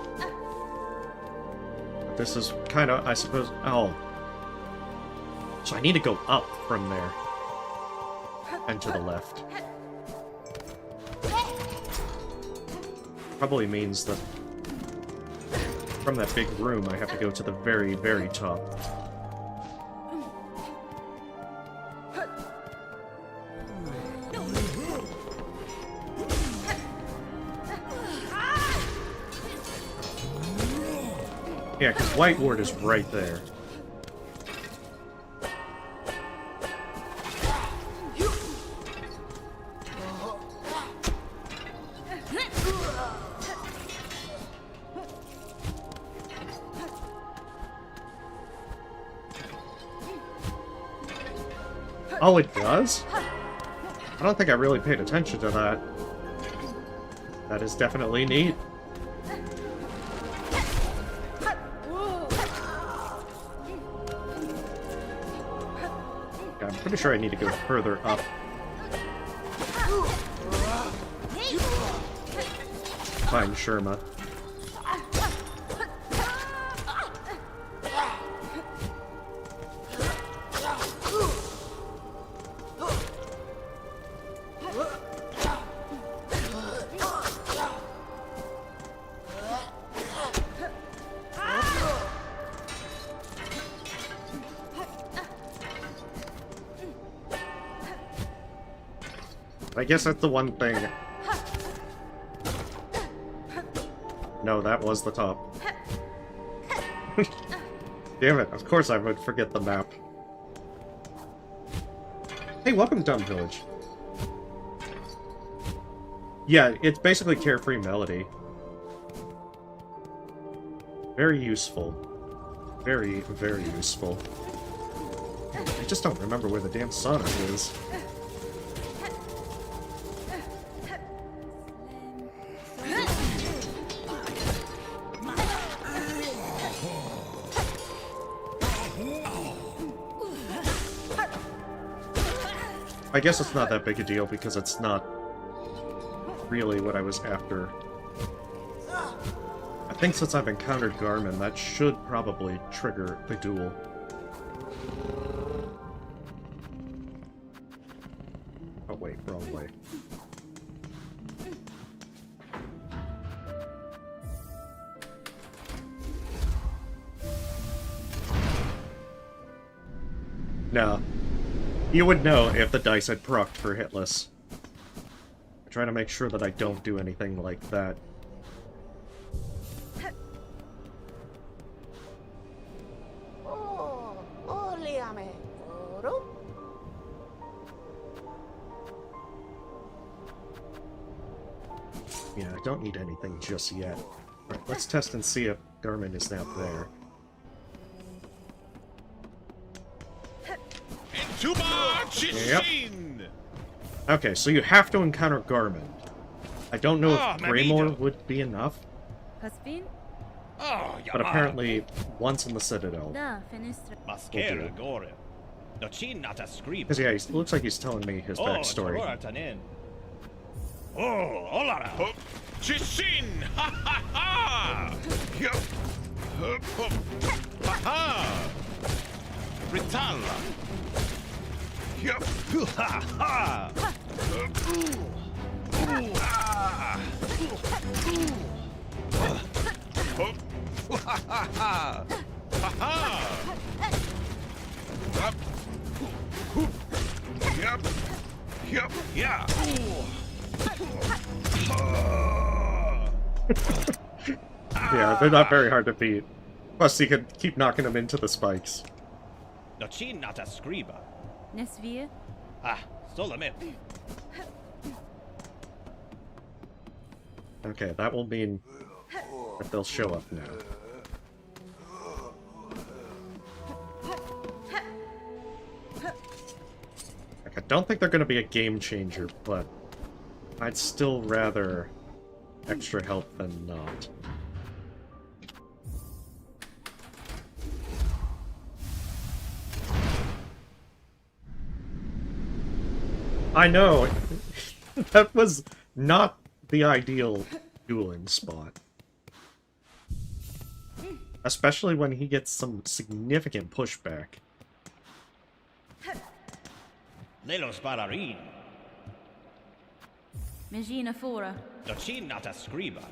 [SPEAKER 1] This is kind of, I suppose... Oh. So I need to go up from there. And to the left. Probably means that from that big room I have to go to the very, very top. Yeah, because White Ward is right there. Oh, it does? I don't think I really paid attention to that. That is definitely neat. I'm pretty sure I need to go further up. Find Sherma. I guess that's the one thing. No, that was the top. Damn it, of course I would forget the map. Hey, welcome to Dumb Village. Yeah, it's basically Carefree Melody. Very useful. Very, very useful. I just don't remember where the damn Sonic is. I guess it's not that big a deal because it's not really what I was after. I think since I've encountered Garmin, that should probably trigger the duel. Oh wait, wrong way. No. You would know if the dice had procced for hitless. I try to make sure that I don't do anything like that. Yeah, I don't need anything just yet. Alright, let's test and see if Garmin is now there. Yep. Okay, so you have to encounter Garmin. I don't know if Greymore would be enough,
[SPEAKER 3] Caspin?
[SPEAKER 1] but apparently once in the Citadel.
[SPEAKER 3] Da, finestra.
[SPEAKER 9] Maskera gore. Docin nata scrib.
[SPEAKER 1] Because yeah, it looks like he's telling me his backstory.
[SPEAKER 9] Oh, hola.
[SPEAKER 2] Chishin! Ha ha ha! Yup! Ha ha! Ritalla! Yup!
[SPEAKER 9] Ha ha.
[SPEAKER 2] Ha ha! Yup! Yup! Yeah!
[SPEAKER 1] Yeah, they're not very hard to beat. Plus, you could keep knocking them into the spikes.
[SPEAKER 9] Docin nata scriba.
[SPEAKER 3] Nesvie?
[SPEAKER 9] Ah, solamente.
[SPEAKER 1] Okay, that will mean that they'll show up now. Like, I don't think they're going to be a game changer, but I'd still rather extra help than not. I know! That was not the ideal dueling spot. Especially when he gets some significant pushback.
[SPEAKER 9] Lelos bararin.
[SPEAKER 3] Megina fora.
[SPEAKER 9] Docin nata scriba.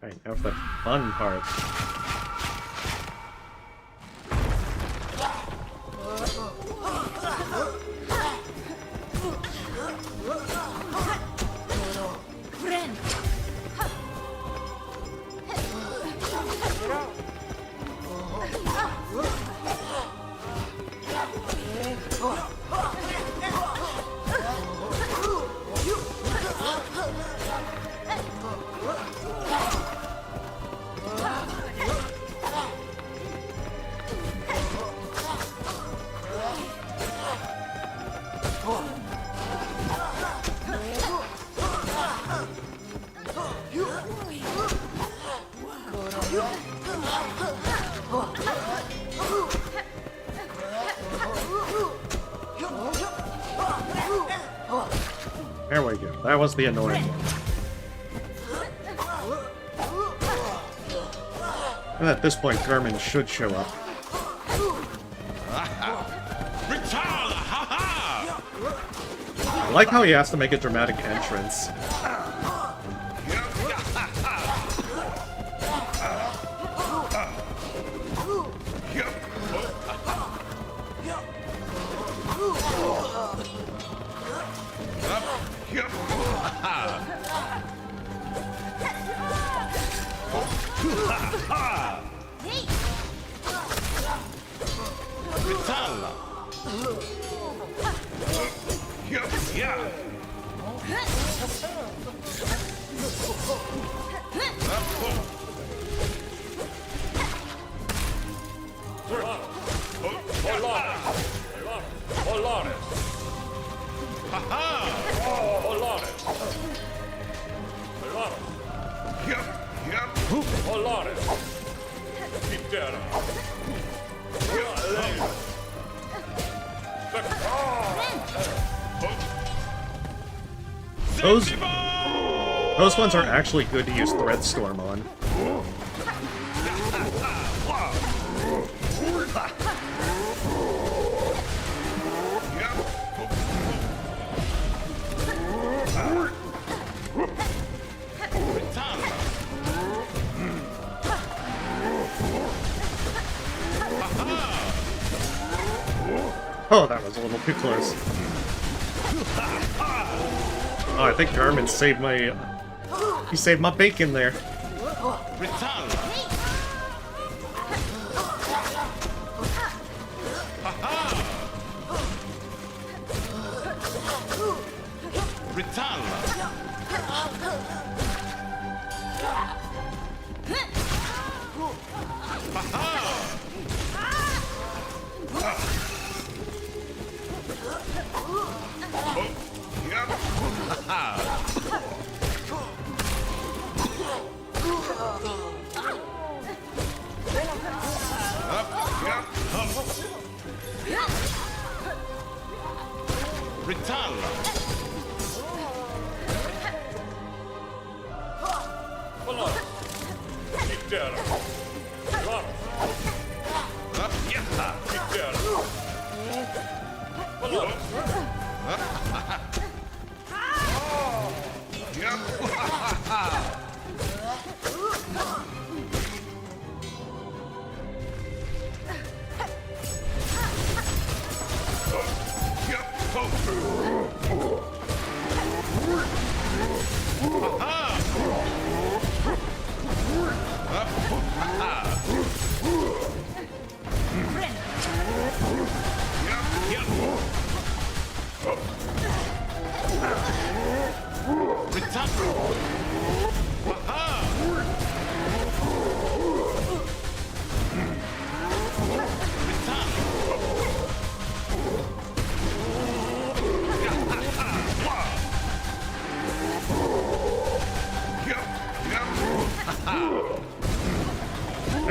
[SPEAKER 1] Alright, now for the fun part. There we go. That was the annoying one. And at this point, Garmin should show up.
[SPEAKER 2] Retala! Ha ha!
[SPEAKER 1] I like how he has to make a dramatic entrance.
[SPEAKER 2] Retala! Yeah!
[SPEAKER 8] Polaris.
[SPEAKER 2] Ha
[SPEAKER 8] Polaris. Polaris.
[SPEAKER 2] Yep!
[SPEAKER 8] Polaris. Citadel.
[SPEAKER 1] Those ones are actually good to use Threadstorm on. Oh, that was a little too close. Oh, I think Garmin saved my... he saved my bacon there.
[SPEAKER 2] Retala! Retala! Retala!
[SPEAKER 8] Polaris. Citadel. Polaris.
[SPEAKER 2] Yeah!
[SPEAKER 8] Citadel. Polaris.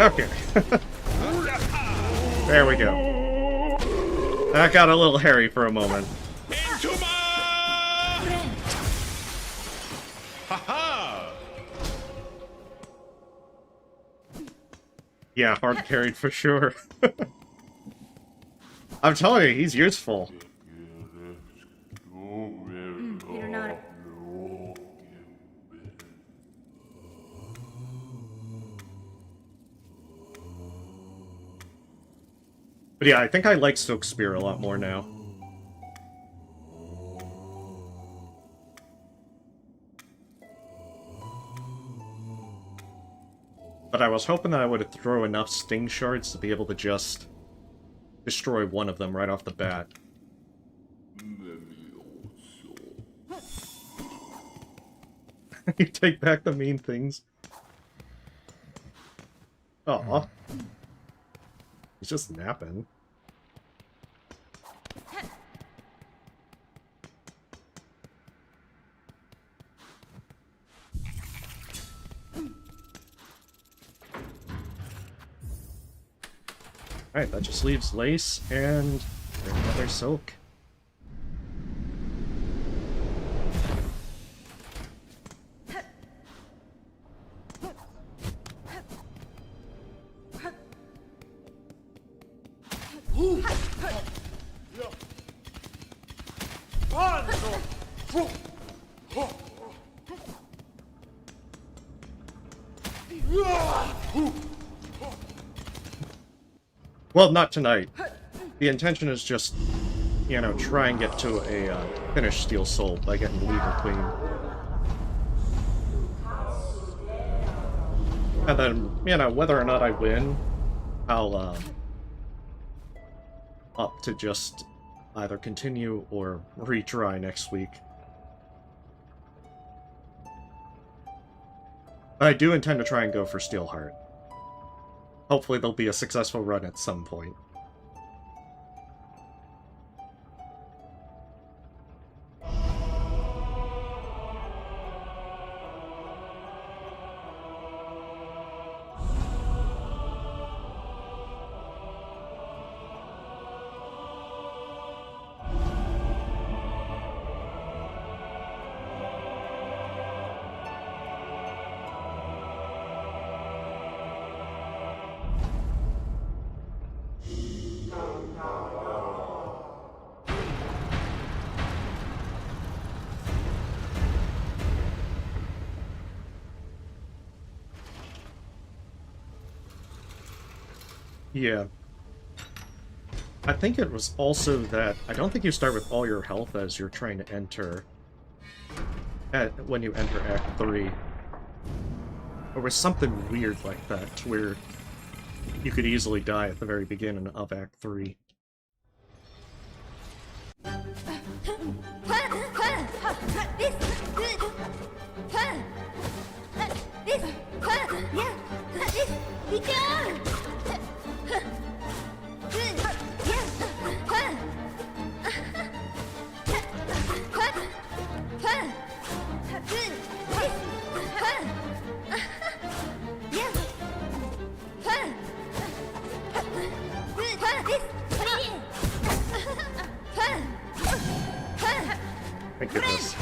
[SPEAKER 1] Okay. There we go. That got a little hairy for a moment.
[SPEAKER 2] Into my... Ha-ha!
[SPEAKER 1] Yeah, hard carried for sure. I'm telling you, he's useful.
[SPEAKER 3] You're not.
[SPEAKER 1] But yeah, I think I like Silk Spear a lot more now. But I was hoping that I would throw enough sting shards to be able to just destroy one of them right off the bat. You take back the mean things. Aw. He's just napping. Alright, that just leaves Lace and another Silk. Well, not tonight. The intention is just, you know, try and get to a finished Steel Soul by getting Lever Queen. And then, you know, whether or not I win, I'll up to just either continue or retry next week. But I do intend to try and go for Steelheart. Hopefully there'll be a successful run at some point. Yeah. I think it was also that I don't think you start with all your health as you're trying to enter when you enter Act 3. Or was something weird like that, where you could easily die at the very beginning of Act 3. Thank goodness.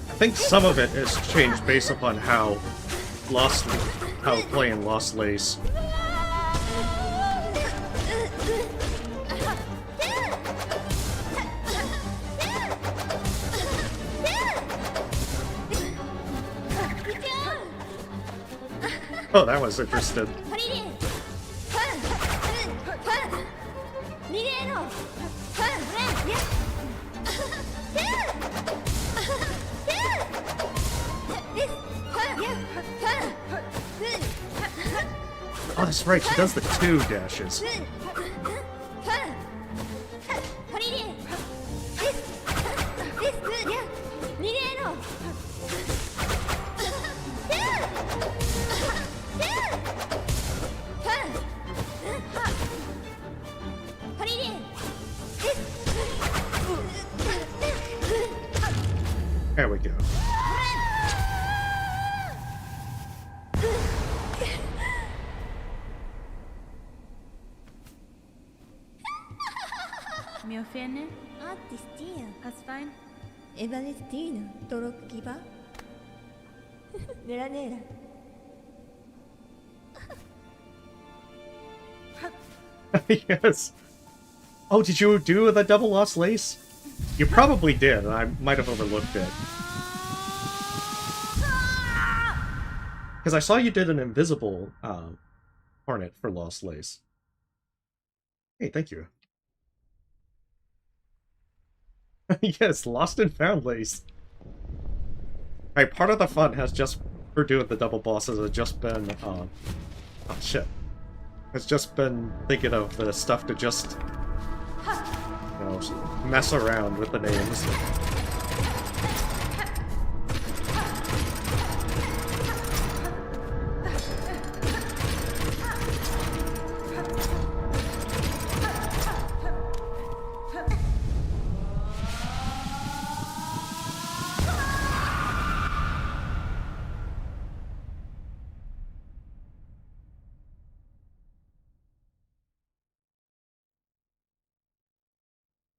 [SPEAKER 1] I think some of it is changed based upon how playing Lost Lace. Oh, that was interesting. Oh, that's right, she does the 2 dashes. There we go.
[SPEAKER 3] Mio fene?
[SPEAKER 10] Artistia.
[SPEAKER 3] Pasfine?
[SPEAKER 10] Evanestina. Torokkiba. Nera nera.
[SPEAKER 1] Yes. Oh, did you do the double Lost Lace? You probably did, and I might have overlooked it. Because I saw you did an invisible Hornet for Lost Lace. Hey, thank you. Yes, Lost and Found Lace. Right, part of the fun has just, for doing the double bosses, has just been, oh shit. Has just been thinking of the stuff to just, you know, mess around with the names.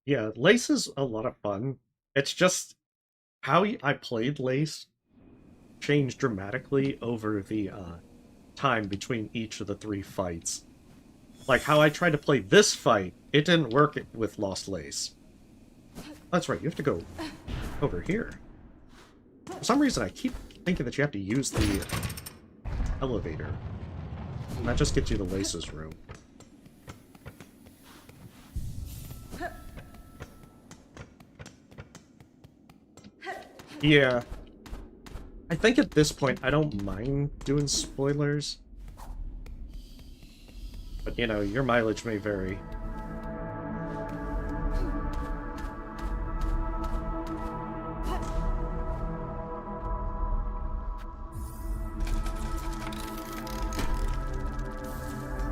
[SPEAKER 1] Yeah, Lace is a lot of fun. It's just how I played Lace changed dramatically over the time between each of the 3 fights. Like how I tried to play this fight, it didn't work with Lost Lace. That's right, you have to go over here. For some reason, I keep thinking that you have to use the elevator. And that just gets you to Lace's room. Yeah. I think at this point, I don't mind doing spoilers. But, you know, your mileage may vary.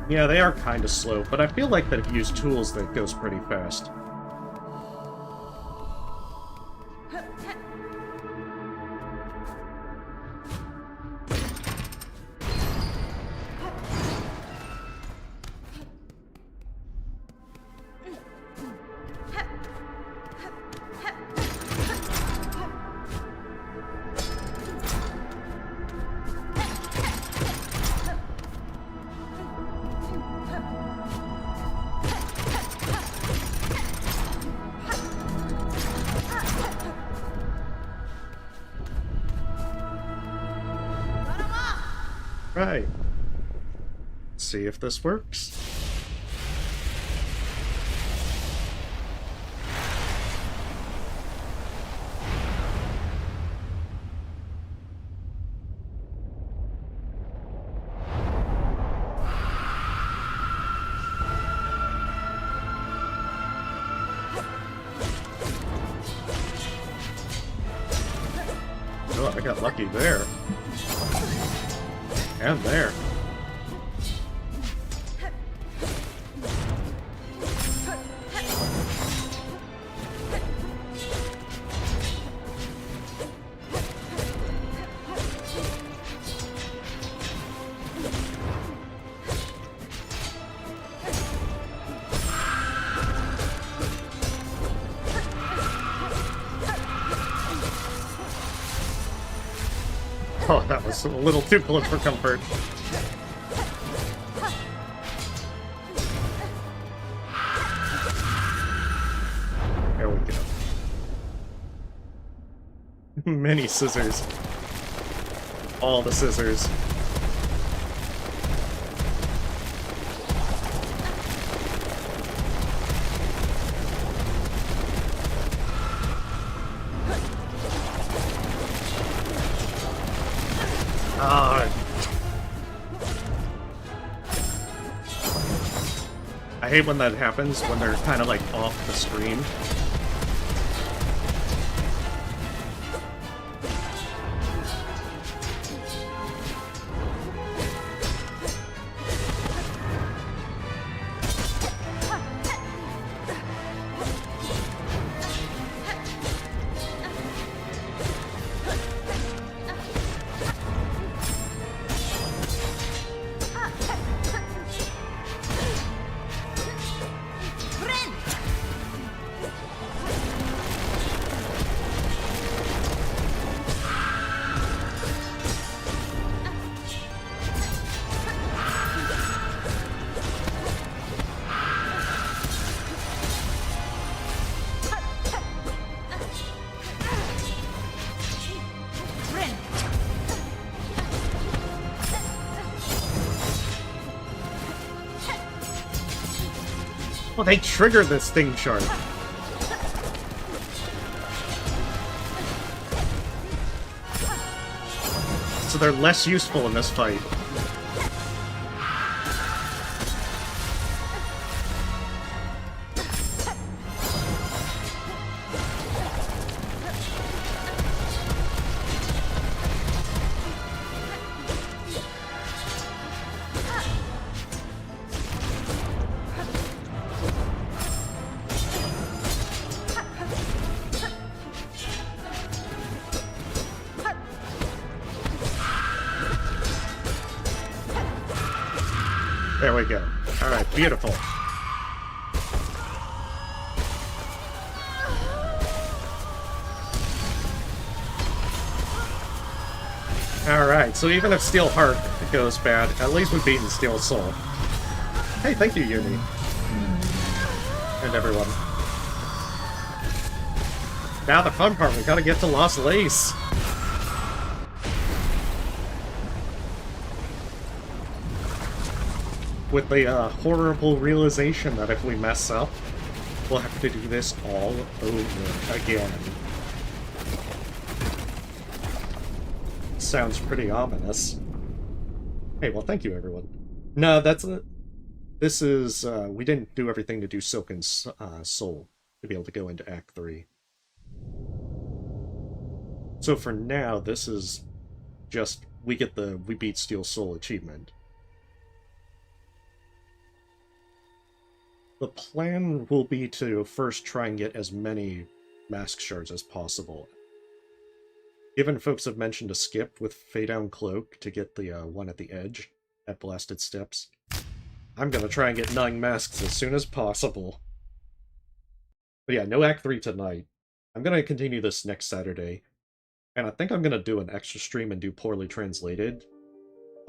[SPEAKER 1] Yeah, they are kind of slow, but I feel like that if you use tools, that goes pretty fast. Right. See if this works. Oh, I got lucky there. And there. Oh, that was a little too close for comfort. There we go. Many scissors. All the scissors. I hate when that happens, when they're kind of like off the screen. Well, they trigger this thing sharp. So they're less useful in this fight. There we go. Alright, beautiful. Alright, so even if Steel Heart goes bad, at least we've beaten Steel Soul. Hey, thank you, Uni. And everyone. Now the fun part, we gotta get to Lost Lace. With the horrible realization that if we mess up, we'll have to do this all over again. Sounds pretty ominous. Hey, well, thank you, everyone. No, this is, we didn't do everything to do Silken Soul to be able to go into Act 3. So for now, this is just, we beat Steel Soul achievement. The plan will be to first try and get as many mask shards as possible. Given folks have mentioned a skip with Fade-Down Cloak to get the one at the edge at Blasted Steps, I'm gonna try and get 9 masks as soon as possible. But yeah, no Act 3 tonight. I'm gonna continue this next Saturday, and I think I'm gonna do an extra stream and do Poorly Translated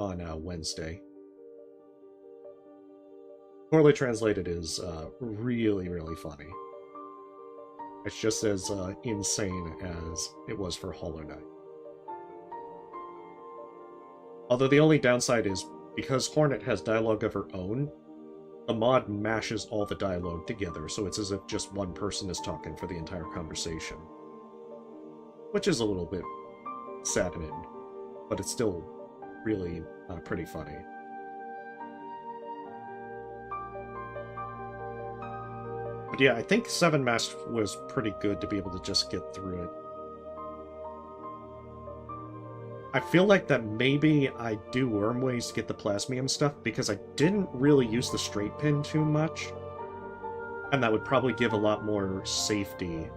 [SPEAKER 1] on Wednesday. Poorly Translated is really, really funny. It's just as insane as it was for Hollow Knight. Although the only downside is, because Hornet has dialogue of her own, the mod mashes all the dialogue together, so it's as if just one person is talking for the entire conversation. Which is a little bit saddening, but it's still really pretty funny. But yeah, I think 7 masks was pretty good to be able to just get through it. I feel like that maybe I do Wormways to get the Plasmium stuff, because I didn't really use the straight pin too much. And that would probably give a lot more safety.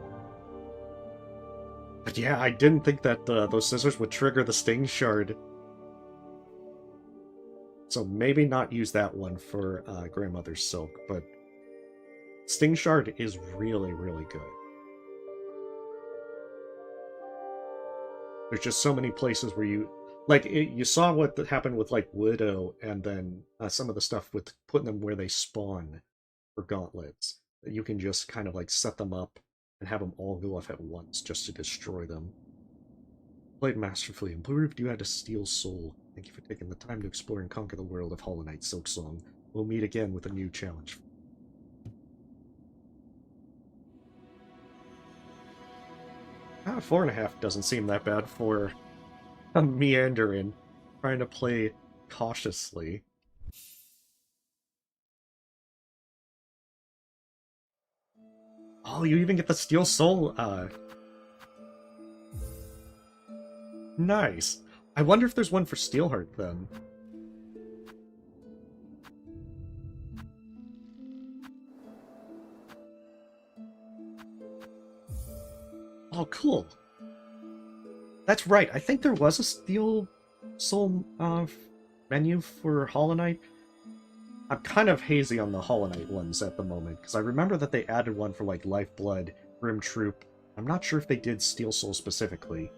[SPEAKER 1] But yeah, I didn't think that those scissors would trigger the Sting Shard. So maybe not use that one for Grandmother's Silk, but Sting Shard is really, really good. There's just so many places where you... Like, you saw what happened with, like, Widow, and then some of the stuff with putting them where they spawn for Gauntlets. That you can just kind of, like, set them up and have them all go off at once just to destroy them. Played masterfully and proved you had a Steel Soul. Thank you for taking the time to explore and conquer the world of Hollow Knight Silksong. We'll meet again with a new challenge. 4.5 doesn't seem that bad for a meandering, trying to play cautiously. Oh, you even get the Steel Soul, Nice. I wonder if there's one for Steelheart, then. Oh, cool. That's right. I think there was a Steel Soul menu for Hollow Knight. I'm kind of hazy on the Hollow Knight ones at the moment, because I remember that they added one for, like, Lifeblood, Grim Troop. I'm not sure if they did Steel Soul specifically.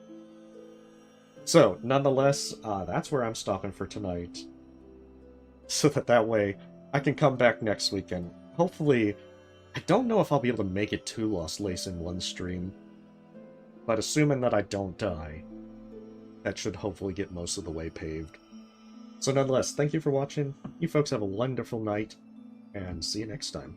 [SPEAKER 1] So, nonetheless, that's where I'm stopping for tonight. So that way, I can come back next weekend. Hopefully, I don't know if I'll be able to make it to Lost Lace in one stream. But assuming that I don't die, that should hopefully get most of the way paved. So nonetheless, thank you for watching. You folks have a wonderful night, and see you next time.